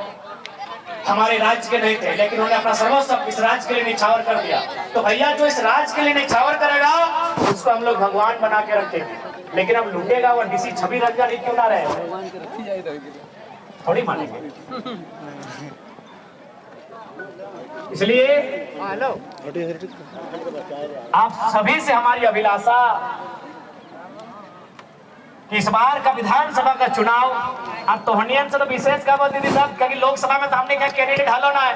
हमारे राज्य के नहीं थे, लेकिन उन्होंने अपना सर्वस्व इस राज्य के लिए निछावर कर दिया। तो भैया जो इस राज्य के लिए निछावर करेगा उसको हम लोग भगवान बना के रखेंगे, लेकिन अब लूटेगा वो डीसी छवि रंजन क्यों ना रहे, थोड़ी मानेंगे। इसलिए आप सभी से हमारी अभिलाषा कि इस बार का विधानसभा का चुनाव अब तोहनियन से तो विशेष का दीदी साहब, क्योंकि लोकसभा में तो हमने क्या कैंडिडेट हालो ना है,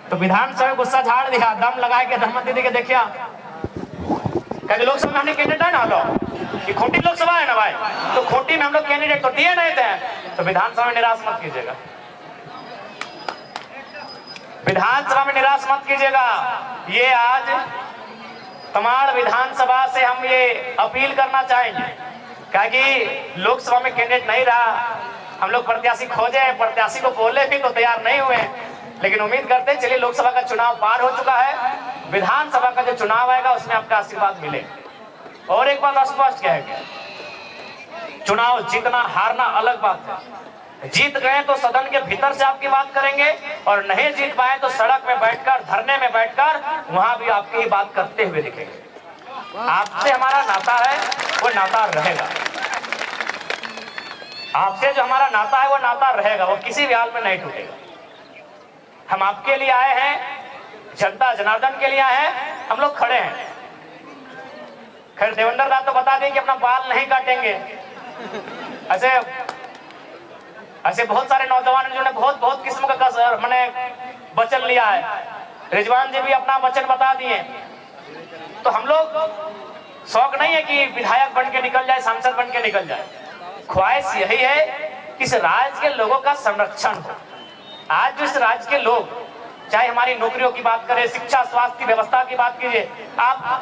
तो विधानसभा में गुस्सा झाड़ दिया, दम लगा के धर्मत दीदी के देखिया, क्योंकि लोकसभा में हमने कैंडिडेट है ना हालो कि खोटी लोकसभा है ना भाई, तो खोटी में हम लोग कैंडिडेट तो दिए नहीं थे, तो विधानसभा में निराश मत कीजिएगा, विधानसभा में निराश मत कीजिएगा। ये आज तमाड़ विधानसभा से हम ये अपील करना चाहेंगे, क्योंकि लोकसभा में कैंडिडेट नहीं रहा, हम लोग प्रत्याशी खोजे, प्रत्याशी को बोले भी तो तैयार नहीं हुए, लेकिन उम्मीद करते हैं चलिए लोकसभा का चुनाव पार हो चुका है, विधानसभा का जो चुनाव आएगा उसमें आपका आशीर्वाद मिले। और एक बात स्पष्ट कहेंगे, चुनाव जीतना हारना अलग बात है, जीत गए तो सदन के भीतर से आपकी बात करेंगे, और नहीं जीत पाए तो सड़क में बैठकर, धरने में बैठकर वहां भी आपकी बात करते हुए दिखेंगे। आपसे हमारा नाता है वो नाता रहेगा, आपसे जो हमारा नाता है वो नाता रहेगा, वो किसी भी हाल में नहीं टूटेगा। हम आपके लिए आए हैं, जनता जनार्दन के लिए आए हैं, हम लोग खड़े हैं। खैर देवेंद्र दा तो बता दें कि अपना बाल नहीं काटेंगे, ऐसे बहुत सारे नौजवान जिन्होंने बहुत किस्म का मैंने वचन लिया है, रिजवान जी भी अपना वचन बता दिए। तो हम लोग शौक नहीं है कि विधायक बन के निकल जाए, सांसद बन के निकल जाए, ख्वाहिश यही है कि इस राज्य के लोगों का संरक्षण हो। आज जो इस राज्य के लोग, चाहे हमारी नौकरियों की बात करें, शिक्षा स्वास्थ्य की व्यवस्था की बात कीजिए, आप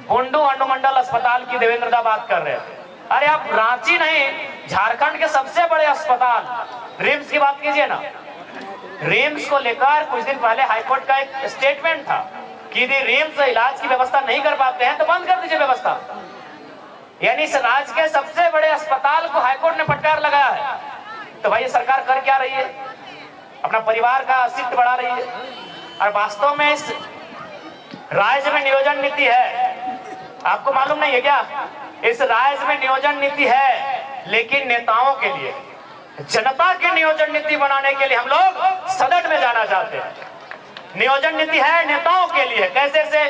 बुंडू अनुमंडल अस्पताल की देवेंद्र दा बात कर रहे हैं, अरे आप रांची नहीं, झारखंड के सबसे बड़े अस्पताल रिम्स की बात कीजिए ना। रिम्स को लेकर कुछ दिन पहले हाईकोर्ट का एक स्टेटमेंट था कि यदि रिम्स इलाज की व्यवस्था नहीं कर पाते हैं तो बंद कर दीजिए व्यवस्था। यानी इस राज्य के सबसे बड़े अस्पताल को हाईकोर्ट ने फटकार लगाया है। तो भाई ये सरकार कर क्या रही है? अपना परिवार का अस्तित्व बढ़ा रही है। और वास्तव में इस राज्य में नियोजन नीति है, आपको मालूम नहीं है क्या? इस राज्य में नियोजन नीति है, लेकिन नेताओं के लिए, जनता की नियोजन नीति बनाने के लिए हम लोग सदन में जाना चाहते हैं। नियोजन नीति है नेताओं के लिए, कैसे से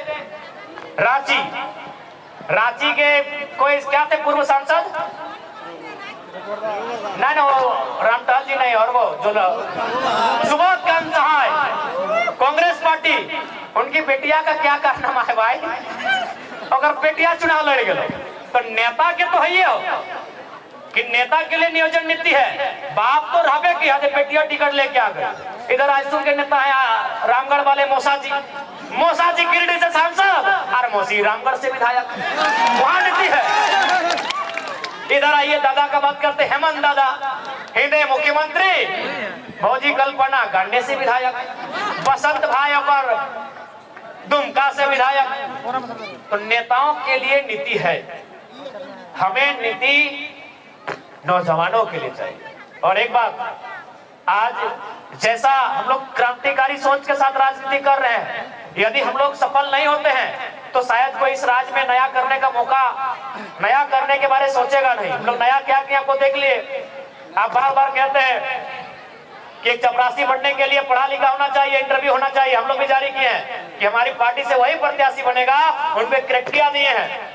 रांची के कोई क्या थे पूर्व सांसद, नहीं वो रामटाल जी नहीं, और वो जो सुबोध कांत सहाय, कांग्रेस पार्टी, उनकी बेटिया का क्या कारनामा है भाई? अगर बेटिया चुनाव लड़ गए तो नेता के तो है ही हो कि नेता के लिए नियोजन नीति है। बाप तो रहे कि यहाँ बेटिया टिकट लेके आ गए। इधर आइसू के नेता है रामगढ़ वाले मौसा जी गिरिडीह से सांसद, और वजीरामगढ़ से विधायक, वहां नीति है। इधर आइए, दादा का बात करते, हेमंत दादा हिंदे मुख्यमंत्री, भौजी कल्पना गांडे से विधायक, बसंत भाई और दुमका से विधायक। तो नेताओं के लिए नीति है, हमें नीति नौजवानों के लिए चाहिए। और एक बात, आज जैसा हम लोग क्रांतिकारी सोच के साथ राजनीति कर रहे हैं, यदि हम लोग सफल नहीं होते हैं तो शायद कोई इस राज्य में नया करने का मौका, नया करने के बारे में सोचेगा नहीं। हम लोग नया क्या किया आपको देख लिए। आप बार बार कहते हैं कि चपरासी बनने के लिए पढ़ा लिखा होना चाहिए, इंटरव्यू होना चाहिए। हम लोग भी जारी किए हैं कि हमारी पार्टी से वही प्रत्याशी बनेगा, उनपे क्राइटेरिया दिए हैं।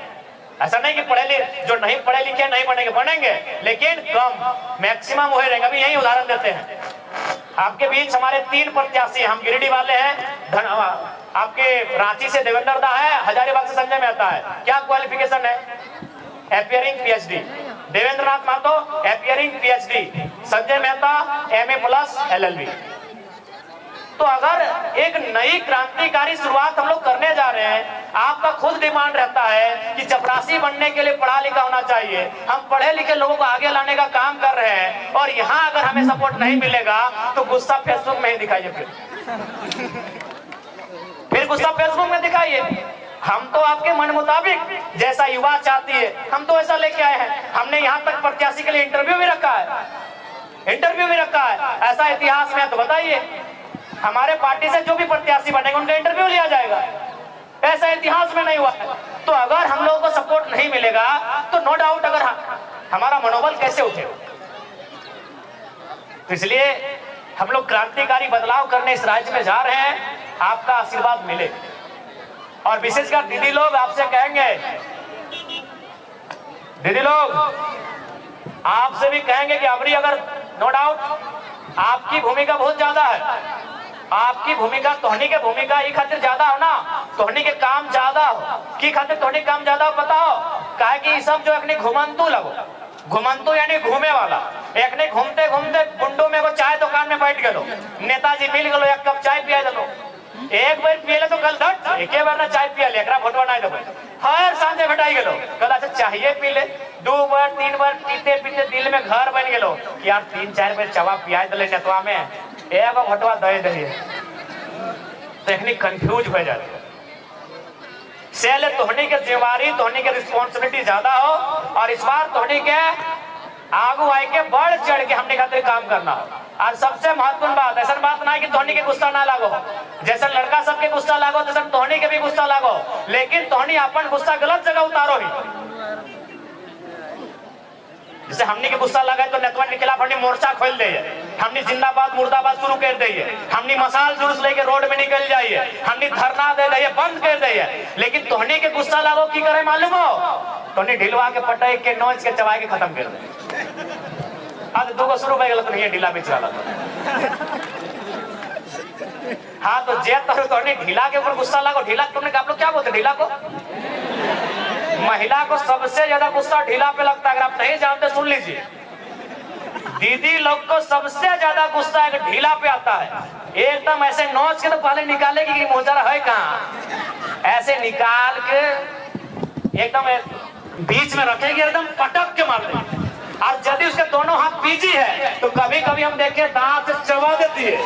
ऐसा नहीं कि जो नहीं पढ़े लिखे नहीं बनेंगे, लेकिन कम, मैक्सिमम वही रहेगा। अभी यही उदाहरण देते हैं, आपके बीच हमारे 3 प्रत्याशी, हम गिरिडीह वाले हैं, आपके रांची से देवेंद्र दा है, हजारीबाग से संजय मेहता है। क्या क्वालिफिकेशन है? Appearing PhD. Devendra Nath Mahto appearing PhD, Sanjay Mehta MA+ LLB। तो अगर एक नई क्रांतिकारी शुरुआत हम लोग करने जा रहे हैं, आपका खुद डिमांड रहता है कि चपरासी बनने के लिए पढ़ा लिखा होना चाहिए, हम पढ़े लिखे लोगों को आगे लाने का काम कर रहे हैं, और यहाँ अगर हमें सपोर्ट नहीं मिलेगा तो गुस्सा फेसबुक में ही दिखाइए, फिर गुस्सा फेसबुक में दिखाइए। हम तो आपके मन मुताबिक जैसा युवा चाहती है, हम तो ऐसा लेके आए हैं। हमने यहाँ तक प्रत्याशी के लिए इंटरव्यू भी रखा है, ऐसा इतिहास में तो बताइए, हमारे पार्टी से जो भी प्रत्याशी बनेंगे उनका इंटरव्यू लिया जाएगा, ऐसा इतिहास में नहीं हुआ है। तो अगर हम लोगों को सपोर्ट नहीं मिलेगा तो नो डाउट अगर हमारा मनोबल कैसे उठेगा। तो इसलिए हम लोग क्रांतिकारी बदलाव करने इस राज्य में जा रहे हैं, आपका आशीर्वाद मिले। और विशेषकर दीदी लोग आपसे कहेंगे, दीदी लोग आपसे भी कहेंगे कि अबरी अगर नो डाउट आपकी भूमिका बहुत ज्यादा है, आपकी भूमिका तोहनी के भूमिका ई खातिर ज्यादा हो ना, तोहनी के काम ज्यादा हो की खातिर तोहनी काम ज्यादा हो, बताओ काहे कि सब जो अखनी घुमंतु लगो, घुमंतु यानी घूमे वाला, एक घूमते घूमते बुंडू में चाय दुकान में बैठ गलो, नेताजी मिल गलो, एक कप चाय पिया दलो, एक बार पियले तो कल धट एक बार ना चाय पिया एकरा भोटवा नहीं देबे, हर सांझे भेटाई गेलो, कल अच्छा चाहिए पी ले, 2 बार 3 बार पीते पीते दिल में घर बन गेलो कि यार 3-4 बार चावा पिया दले नेतवा में, एगो भोटवा दे दे, टेक्निक कंफ्यूज हो जाते। सेल तोहनी के जिम्मेवारी, तोहनी के रिस्पांसिबिलिटी ज्यादा हो, और इस बार तोहनी के आगू आए के बढ़ चढ़ के हमने खातिर काम करना हो। और सबसे महत्वपूर्ण बात, ऐसा बात ना कि तोहनी के गुस्सा ना लागो, जैसे लड़का सबके गुस्सा लागो तैसे तोहनी के भी गुस्सा लागो, लेकिन तोहनी अपन गुस्सा गलत जगह उतारो ही। जैसे हमने के गुस्सा लगा तो नेतवन के खिलाफ हमने मोर्चा खोल दे, हमने जिंदाबाद मुर्दाबाद शुरू कर दिए, हमने मसाल जुलूस लेके रोड में निकल जाइए, हमने धरना दे दिए, बंद कर दिए, लेकिन तोहनी के गुस्सा लागो की करे मालूम हो, तोहनी ढिलवा के पटाई के नोच के चबाई के खत्म कर दे। आज 200 रुपए गलत नहीं है, ढीला बेच रहा था। हाँ तो जे तोहनी ढीला के ऊपर गुस्सा लागो, ढीला तुमने आप लोग क्या बोलते ढीला को, महिला को सबसे ज्यादा गुस्सा ढीला पे लगता है, अगर आप नहीं जानते सुन लीजिए, दीदी लोग को सबसे ज्यादा गुस्सा है ढीला पे आता है, एकदम ऐसे नोच के तो पहले निकालेगी कि मोजरा है कहाँ, ऐसे निकाल के एकदम बीच में रखेगी, एकदम पटक के मार देगी, और यदि उसके दोनों हाथ पीछे है तो कभी कभी हम देखे दांत से चबा देती है।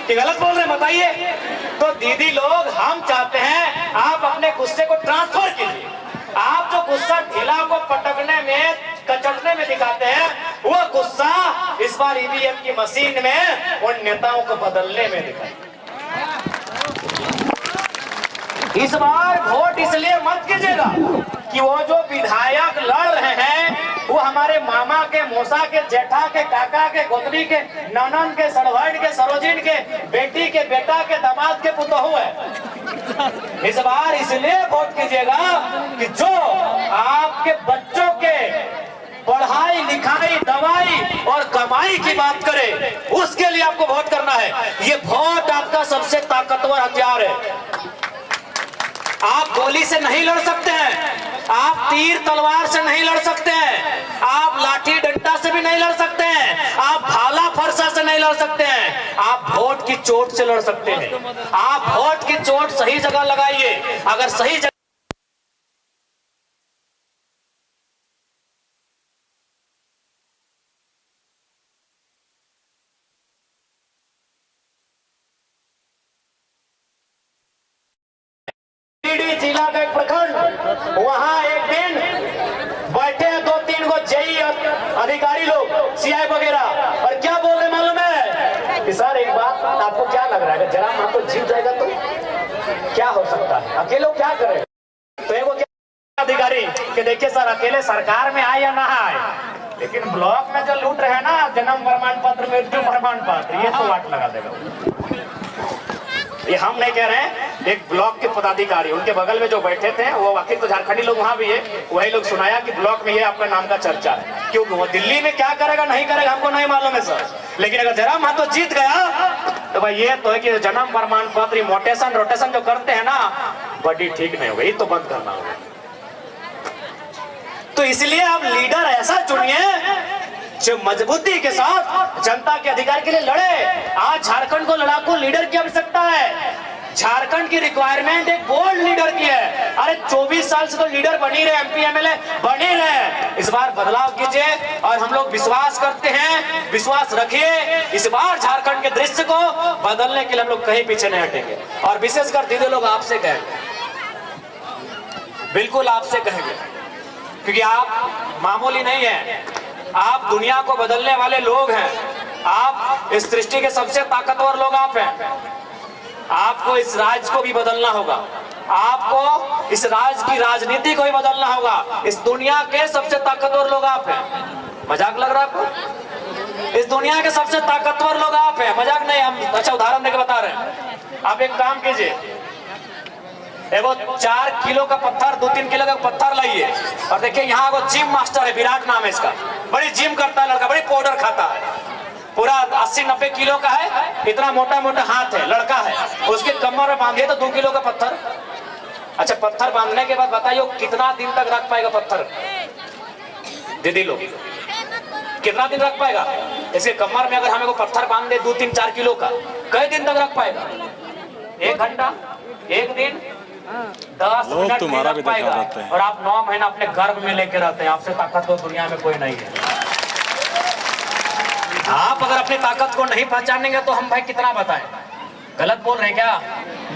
कि गलत बोल रहे हैं बताइए। तो दीदी लोग हम चाहते हैं आप अपने गुस्से को ट्रांसफर कीजिए, आप जो गुस्सा ढीला को पटकने में कचटने में दिखाते हैं, वो गुस्सा इस बार ईवीएम की मशीन में उन नेताओं को बदलने में दिखाए। इस बार वोट इसलिए मत कीजिएगा कि वो जो विधायक लड़ रहे हैं वो हमारे मामा के, मौसा के, जेठा के, काका के, गोतनी के, ननन के, सड़भैट के, सरोजिन के, बेटी के, बेटा के, दामाद के पुतहू है। इस बार इसलिए वोट कीजिएगा कि जो आपके बच्चों के पढ़ाई लिखाई दवाई और कमाई की बात करे उसके लिए आपको वोट करना है। ये वोट आपका सबसे ताकतवर हथियार है। आप गोली से नहीं लड़ सकते हैं, आप तीर तलवार से नहीं लड़ सकते हैं, आप लाठी डंडा से भी नहीं लड़ सकते हैं, आप भाला फरसा से नहीं लड़ सकते हैं, आप वोट की चोट से लड़ सकते हैं। आप वोट की चोट सही जगह लगाइए। अगर सही जगह जिला का एक प्रखंड, वहां एक दिन बैठे हैं 2-3 गो जेई अधिकारी लोग, सीआई वगैरह, और क्या बोल रहे मालूम है कि सर एक बात आपको क्या लग रहा है, जरा आपको जीत जाएगा तो क्या हो सकता है, अकेले क्या करें? तो एक क्या अधिकारी कि देखिए सर अकेले सरकार में आए या ना आए, लेकिन ब्लॉक में जो लूट रहे हैं ना जन्म प्रमाण पत्र, मृत्यु प्रमाण पत्र, ये तो वाट लगा देगा। ये हम नहीं कह रहे हैं, एक ब्लॉक के पदाधिकारी उनके बगल में जो बैठे थे, वो आखिर तो झारखंडी लोग वहां भी है, वही लोग सुनाया कि ब्लॉक में ये आपका नाम का चर्चा है। क्यों वो दिल्ली में क्या करेगा नहीं करेगा हमको नहीं मालूम है सर, लेकिन अगर जरा महतो जीत गया तो भाई ये तो है कि जन्म प्रमाण पत्र मोटेशन रोटेशन जो करते हैं ना, बड़ी ठीक नहीं होगा, ये तो बंद करना होगा। तो इसलिए आप लीडर ऐसा चुनिए जो मजबूती के साथ जनता के अधिकार के लिए लड़े। आज झारखंड को लड़ाकू लीडर की आवश्यकता है। झारखंड की रिक्वायरमेंट एक बोल्ड लीडर की है। अरे 24 साल से तो लीडर बनी रहे, एमपी एमएलए बने रहे। इस बार बदलाव कीजिए और हम लोग विश्वास करते हैं, विश्वास रखिए, इस बार झारखंड के दृश्य को बदलने के लिए हम लोग कहीं पीछे नहीं हटेंगे। और विशेषकर दीदी लोग आपसे कहेंगे, बिल्कुल आपसे कहेंगे, क्योंकि आप मामूली नहीं है, आप दुनिया को बदलने वाले लोग हैं। आप इस सृष्टि के सबसे ताकतवर लोग आप हैं। आपको इस राज्य को भी बदलना होगा, आपको इस राज्य की राजनीति को भी बदलना होगा। इस दुनिया के सबसे ताकतवर लोग आप हैं। मजाक लग रहा है आपको? इस दुनिया के सबसे ताकतवर लोग आप हैं, मजाक नहीं, हम अच्छा उदाहरण देकर बता रहे हैं। आप एक काम कीजिए, एगो 4 किलो का पत्थर, 2-3 किलो का पत्थर लाइए और देखिए यहाँ वो जिम मास्टर है, विराट नाम है इसका, बड़ी जिम करता है लड़का, बड़ी पाउडर खाता है, पूरा 80-90 किलो का है, इतना मोटा मोटा हाथ है, लड़का है, उसके कमर में बांधिए तो 2 किलो का पत्थर। अच्छा पत्थर बांधने के बाद बताइए कितना दिन तक रख पाएगा पत्थर? दीदी लोग कितना दिन रख पाएगा? इसके कमर में अगर हमें को पत्थर बांध दे 2-3-4 किलो का, कई दिन तक रख पाएगा? 1 घंटा, 1 दिन, 10 मिनट तुम्हारा भी पाएगा। और आप 9 महीना अपने गर्भ में लेके रहते हैं। आपसे ताकतवर दुनिया में कोई नहीं है। आप अगर अपनी ताकत को नहीं पहचानेंगे तो हम भाई कितना बताएं? गलत बोल रहे हैं क्या?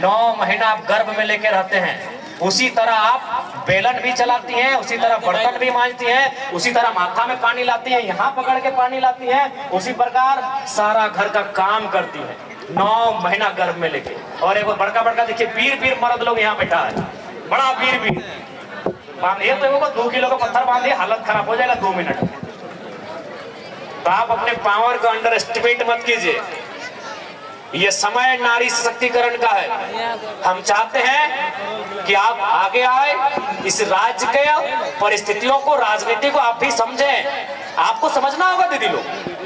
9 महीना आप गर्भ में लेके रहते हैं, उसी तरह आप बेलन भी चलाती हैं, उसी तरह बर्तन भी मांजती हैं, उसी तरह माथा में पानी लाती हैं, यहाँ पकड़ के पानी लाती हैं, उसी प्रकार सारा घर का काम करती है 9 महीना गर्भ में लेके। और एक बड़का बड़का देखिए वीर मर्द लोग यहाँ बैठा है, बड़ा वीर बांधिए तो वो 2 किलो का पत्थर बांधिए, हालत खराब हो जाएगा 2 मिनट। तो आप अपने पावर को अंडर एस्टिमेट मत कीजिए। ये समय नारी सशक्तिकरण का है। हम चाहते हैं कि आप आगे आए, इस राज्य के परिस्थितियों को, राजनीति को आप भी समझें। आपको समझना होगा दीदी लोग,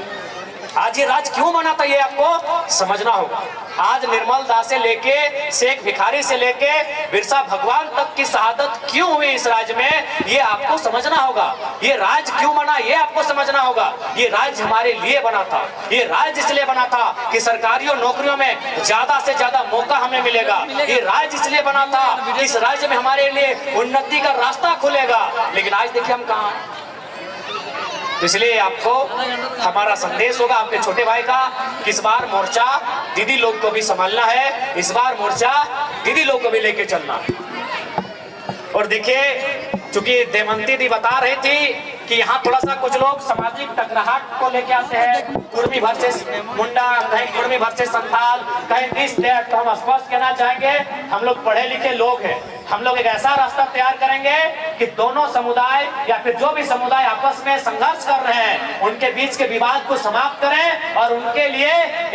आज ये राज्य क्यों बना था ये आपको समझना होगा। आज निर्मल दास से लेके शेख भिखारी से लेके बिरसा भगवान तक की शहादत क्यों हुई इस राज्य में, ये आपको समझना होगा। ये राज्य क्यों बना ये आपको समझना होगा। ये राज्य हमारे लिए बना था। ये राज्य इसलिए बना था कि सरकारी नौकरियों में ज्यादा से ज्यादा मौका हमें मिलेगा। ये राज्य इसलिए बना था कि इस राज्य में हमारे लिए उन्नति का रास्ता खुलेगा। लेकिन आज देखिए हम कहाँ। तो इसलिए आपको हमारा संदेश होगा आपके छोटे भाई का कि इस बार मोर्चा दीदी लोग को भी संभालना है, इस बार मोर्चा दीदी लोग को भी लेके चलना। और देखिए चूंकि देवंती दी बता रही थी कि यहाँ थोड़ा सा कुछ लोग सामाजिक टकराहट को लेके आते हैं, कुर्मी वर्सेस मुंडा, कहीं कुर्मी वर्सेस संथाल, कहीं दिस दैट। तो हम स्पष्ट कहना चाहेंगे, हम लोग पढ़े लिखे लोग हैं, हम लोग एक ऐसा रास्ता तैयार करेंगे कि दोनों समुदाय या फिर जो भी समुदाय आपस में संघर्ष कर रहे हैं उनके बीच के विवाद को समाप्त करें और उनके लिए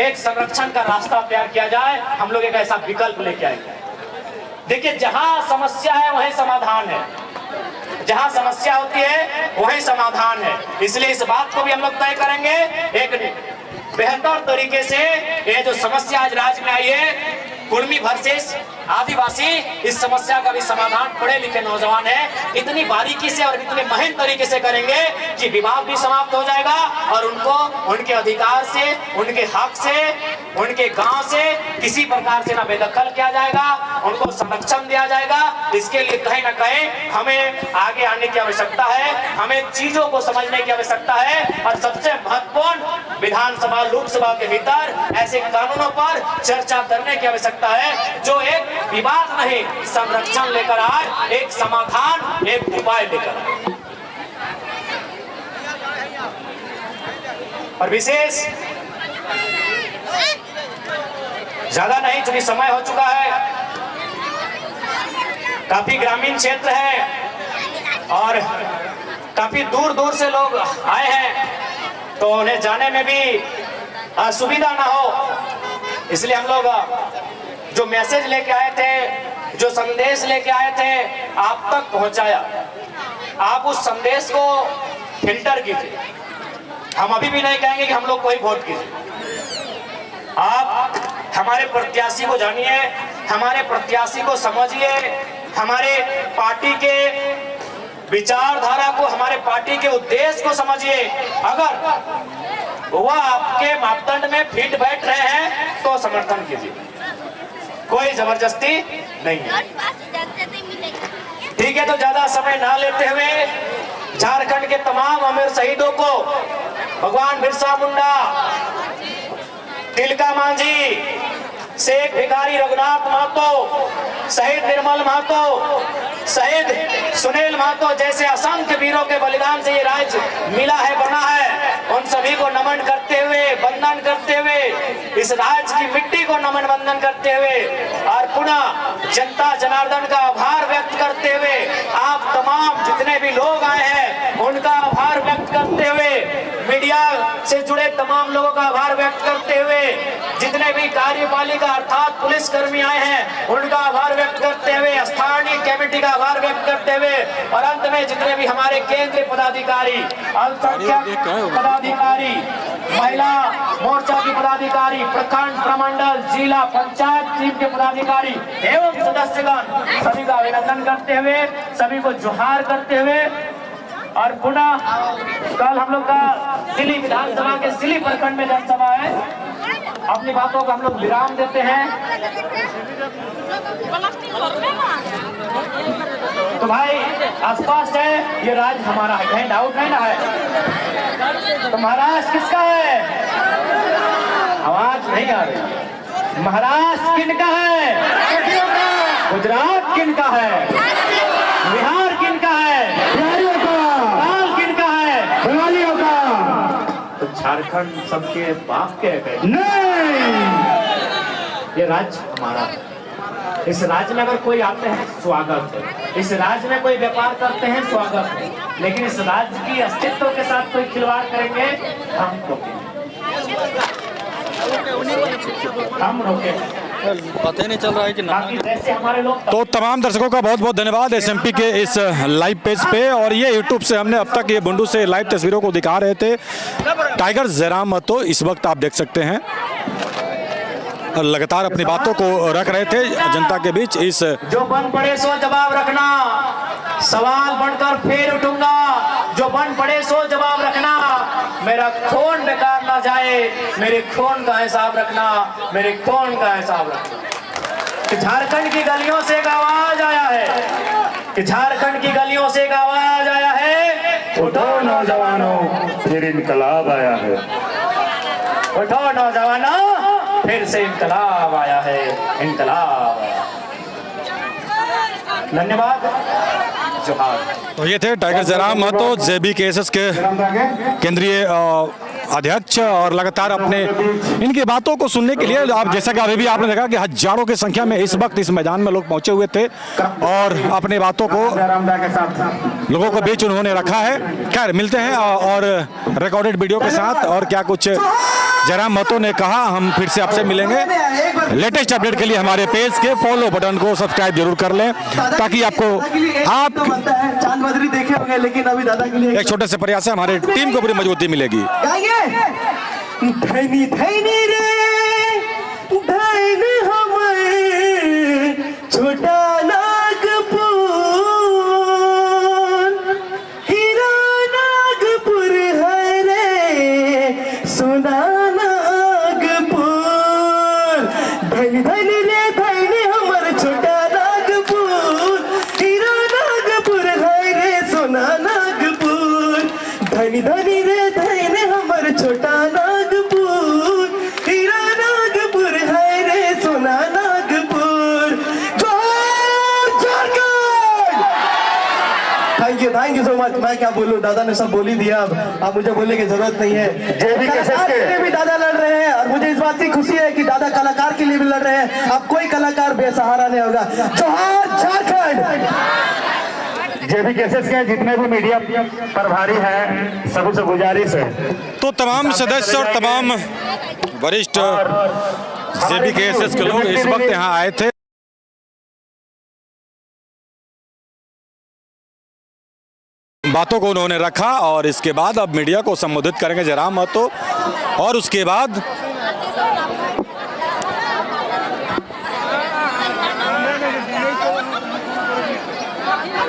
एक संरक्षण का रास्ता तैयार किया जाए। हम लोग एक ऐसा विकल्प लेके आएंगे। देखिए जहां समस्या है वहीं समाधान है, जहां समस्या होती है वहीं समाधान है। इसलिए इस बात को भी हम लोग तय करेंगे एक बेहतर तरीके से। ये जो समस्या आज राज्य में आई है कुर्मी वर्सेस आदिवासी, इस समस्या का भी समाधान पढ़े लिखे नौजवान है इतनी बारीकी से और इतने महीन तरीके से करेंगे कि विवाद भी समाप्त हो जाएगा और उनको उनके अधिकार से, उनके हक से, उनके गांव से किसी प्रकार से ना बेदखल किया जाएगा, उनको संरक्षण दिया जाएगा। इसके लिए कहीं ना कहीं हमें आगे आने की आवश्यकता है, हमें चीजों को समझने की आवश्यकता है और सबसे महत्वपूर्ण विधानसभा लोकसभा के भीतर ऐसे कानूनों पर चर्चा करने की आवश्यकता है जो एक विवाद नहीं, संरक्षण लेकर आए, एक समाधान, एक उपाय लेकर आए। और विशेष ज्यादा नहीं, चूंकि समय हो चुका है, काफी ग्रामीण क्षेत्र है और काफी दूर दूर से लोग आए हैं, तो उन्हें जाने में भी असुविधा ना हो, इसलिए हम लोग जो मैसेज लेके आए थे, जो संदेश लेके आए थे, आप तक पहुंचाया। आप उस संदेश को फिल्टर कीजिए। हम अभी भी नहीं कहेंगे कि हम लोग कोई वोट कीजिए। आप हमारे प्रत्याशी को जानिए, हमारे प्रत्याशी को समझिए, हमारे पार्टी के विचारधारा को, हमारे पार्टी के उद्देश्य को समझिए। अगर वह आपके मापदंड में फिट बैठ रहे हैं तो समर्थन कीजिए, कोई जबरदस्ती नहीं है। ठीक है, तो ज्यादा समय ना लेते हुए झारखंड के तमाम अमर शहीदों को, भगवान बिरसा मुंडा, तिलका मांझी, शेख भिखारी रघुनाथ महतो, शहीद निर्मल महतो, शहीद सुनील महतो जैसे असंख्य वीरों के बलिदान से ये राज्य मिला है, बना है, उन सभी को नमन करते हुए, वंदन करते हुए, इस राज्य की मिट्टी को नमन वंदन करते हुए और पुनः जनता जनार्दन का आभार व्यक्त करते हुए, आप तमाम जितने भी लोग आए हैं उनका आभार व्यक्त करते हुए, मीडिया से जुड़े तमाम लोगों का आभार व्यक्त करते हुए, जितने भी कार्यपालिका अर्थात पुलिस कर्मी आए हैं उनका आभार व्यक्त करते हुए, स्थानीय कमेटी का आभार व्यक्त करते हुए और अंत में जितने भी हमारे केंद्रीय पदाधिकारी, अल्पसंख्यक पदाधिकारी, महिला मोर्चा के पदाधिकारी, प्रखंड प्रमंडल जिला पंचायत टीम के पदाधिकारी एवं सदस्यगण, सभी का अभिनंदन करते हुए, सभी को जोहार करते हुए और पुनः कल हम लोग का सिली विधानसभा के सिली प्रखंड में जनसभा है, अपनी बातों को हम लोग विराम देते हैं। तो भाई स्पष्ट है ये राज्य हमारा है, कहीं डाउट नहीं ना है। तो महाराष्ट्र किसका है? आवाज नहीं आ रही। महाराष्ट्र किनका है? गुजरात किनका है? बिहार किनका है? बंगाल किनका है? बंगालियों का। तो झारखंड सबके बाप के है? नहीं, ये राज्य हमारा है। इस राज्य में अगर कोई आते हैं स्वागत है, इस राज्य में कोई व्यापार करते हैं स्वागत है, लेकिन इस राज्य की अस्तित्व के साथ कोई खिलवाड़ करेंगे हम रोके। पता ही नहीं चल रहा है कि जैसे हमारे लोग। तो तमाम दर्शकों का बहुत बहुत धन्यवाद एसएमपी के इस लाइव पेज पे, और ये यूट्यूब से हमने अब तक ये बुंडू से लाइव तस्वीरों को दिखा रहे थे। टाइगर जयराम महतो इस वक्त आप देख सकते हैं लगातार अपनी बातों को रख रहे थे जनता के बीच। इस जो बन पड़े सो जवाब रखना, सवाल बनकर फिर उठूंगा, जो बन पड़े सो जवाब रखना, मेरा खून बेकार ना जाए, मेरे खून का हिसाब रखना, मेरे खून का हिसाब रखना। झारखंड की गलियों से एक आवाज आया है, कि झारखंड की गलियों से एक आवाज आया है, उठो नौजवानों फिर इनकलाब आया है, उठो नौजवानों फिर से इनकलाब आया है, इनकलाब। धन्यवाद, जोहार। तो ये थे टाइगर जयराम महतो, जेबीकेएसएस के केंद्रीय अध्यक्ष, और लगातार अपने इनकी बातों को सुनने के लिए आप जैसा कि अभी भी आपने देखा कि हजारों की संख्या में इस वक्त इस मैदान में लोग पहुंचे हुए थे और अपने बातों को लोगों के बीच उन्होंने रखा है। खैर मिलते हैं और रिकॉर्डेड वीडियो के साथ, और क्या कुछ जयराम महतो ने कहा हम फिर से आपसे मिलेंगे। लेटेस्ट अपडेट के लिए हमारे पेज के फॉलो बटन को सब्सक्राइब जरूर कर लें, ताकि आपको चांद बदरी देखे होंगे, लेकिन अभी दादा के लिए एक छोटे से प्रयास से हमारे टीम को पूरी मजबूती मिलेगी। धनी धनी रे धन हमारे छोटा नागपुर हीरा नागपुर है रे सोना नागपुर धन धन रे धन हमर छोटा नागपुर हीरा नागपुर है रे सोना नागपुर धन धन रे धन हमर छोटा नागपुर हीरा नागपुर है रे सोना Nagpur. Thank you so much. मैं क्या बोलूं, दादा ने सब बोल ही दिया, अब मुझे बोलने की जरूरत नहीं है। कलाकार भी दादा लड़ रहे हैं और मुझे इस बात की खुशी है कि दादा कलाकार के लिए भी लड़ रहे हैं। अब कोई कलाकार बेसहारा नहीं होगा। जोहार झारखंड। जेबी केसेस के जितने भी मीडिया प्रभारी हैं सभी से गुजारिश है तो तमाम सदस्य और तमाम वरिष्ठ जेबी केसेस के लोग इस वक्त यहाँ आए थे। बातों को उन्होंने रखा और इसके बाद अब मीडिया को संबोधित करेंगे जयराम महतो और उसके बाद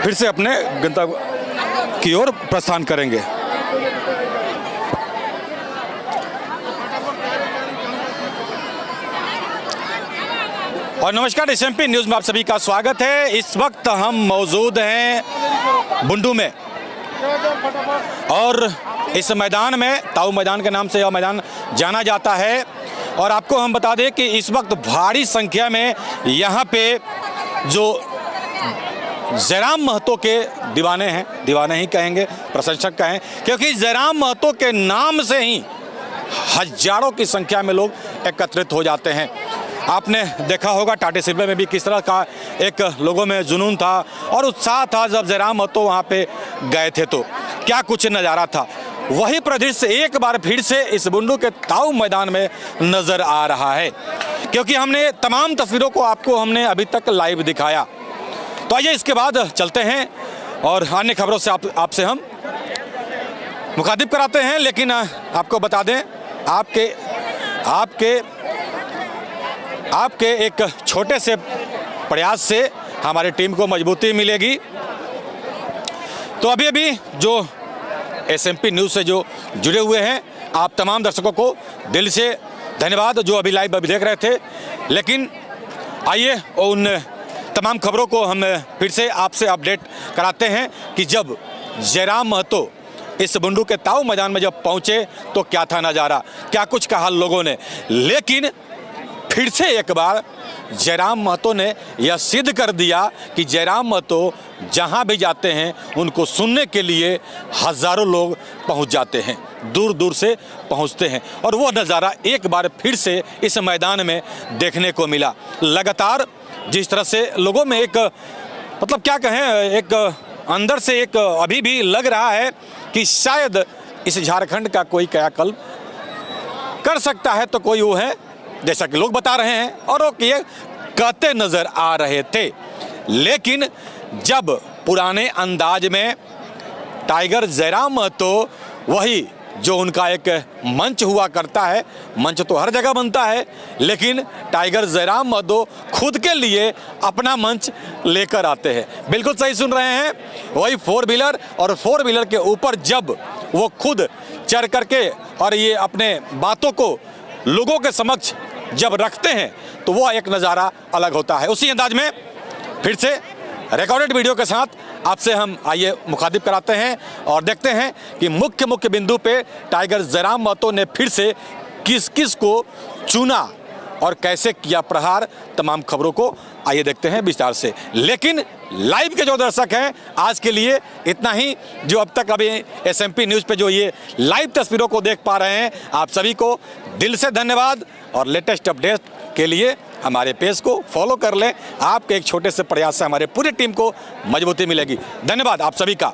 फिर से अपने गंतव्य की ओर प्रस्थान करेंगे। और नमस्कार, SMP न्यूज में आप सभी का स्वागत है। इस वक्त हम मौजूद हैं बुंडू में और इस मैदान में ताऊ मैदान के नाम से यह मैदान जाना जाता है। और आपको हम बता दें कि इस वक्त भारी संख्या में यहाँ पे जो जयराम महतो के दीवाने हैं, दीवाने ही कहेंगे, प्रशंसक कहें, क्योंकि जयराम महतो के नाम से ही हजारों की संख्या में लोग एकत्रित हो जाते हैं। आपने देखा होगा टाटे सिल्वे में भी किस तरह का एक लोगों में जुनून था और उत्साह था जब जयराम महतो वहाँ पे गए थे तो क्या कुछ नज़ारा था। वही परिदृश्य एक बार फिर से इस बुंडू के ताऊ मैदान में नज़र आ रहा है, क्योंकि हमने तमाम तस्वीरों को आपको हमने अभी तक लाइव दिखाया। तो आइए इसके बाद चलते हैं और अन्य खबरों से आपसे हम मुखातिब कराते हैं। लेकिन आपको बता दें आपके एक छोटे से प्रयास से हमारी टीम को मजबूती मिलेगी। तो अभी जो SMP न्यूज़ से जो जुड़े हुए हैं आप तमाम दर्शकों को दिल से धन्यवाद जो अभी लाइव देख रहे थे। लेकिन आइए उन तमाम खबरों को हम फिर से आपसे अपडेट कराते हैं कि जब जयराम महतो इस बुंडू के ताऊ मैदान में जब पहुंचे तो क्या था नज़ारा, क्या कुछ कहा लोगों ने। लेकिन फिर से एक बार जयराम महतो ने यह सिद्ध कर दिया कि जयराम महतो जहां भी जाते हैं उनको सुनने के लिए हज़ारों लोग पहुंच जाते हैं, दूर दूर से पहुंचते हैं। और वो नज़ारा एक बार फिर से इस मैदान में देखने को मिला। लगातार जिस तरह से लोगों में एक मतलब क्या कहें, एक अंदर से एक अभी भी लग रहा है कि शायद इस झारखंड का कोई कायाकल्प कर सकता है तो कोई वो है, जैसा कि लोग बता रहे हैं और वो ये कहते नजर आ रहे थे। लेकिन जब पुराने अंदाज में टाइगर जयराम महतो वही जो उनका एक मंच हुआ करता है, मंच तो हर जगह बनता है, लेकिन टाइगर जयराम महतो खुद के लिए अपना मंच लेकर आते हैं। बिल्कुल सही सुन रहे हैं, वही 4 व्हीलर और 4 व्हीलर के ऊपर जब वो खुद चढ़ करके और ये अपने बातों को लोगों के समक्ष जब रखते हैं तो वो एक नज़ारा अलग होता है। उसी अंदाज में फिर से रिकॉर्डेड वीडियो के साथ आपसे हम आइए मुखातिब कराते हैं और देखते हैं कि मुख्य बिंदु पे टाइगर जयराम महतो ने फिर से किस किस को चुना और कैसे किया प्रहार। तमाम खबरों को आइए देखते हैं विस्तार से। लेकिन लाइव के जो दर्शक हैं आज के लिए इतना ही। जो अब तक अभी SMP न्यूज़ पे जो ये लाइव तस्वीरों को देख पा रहे हैं, आप सभी को दिल से धन्यवाद। और लेटेस्ट अपडेट के लिए हमारे पेज को फॉलो कर लें। आपके एक छोटे से प्रयास से हमारे पूरी टीम को मजबूती मिलेगी। धन्यवाद आप सभी का।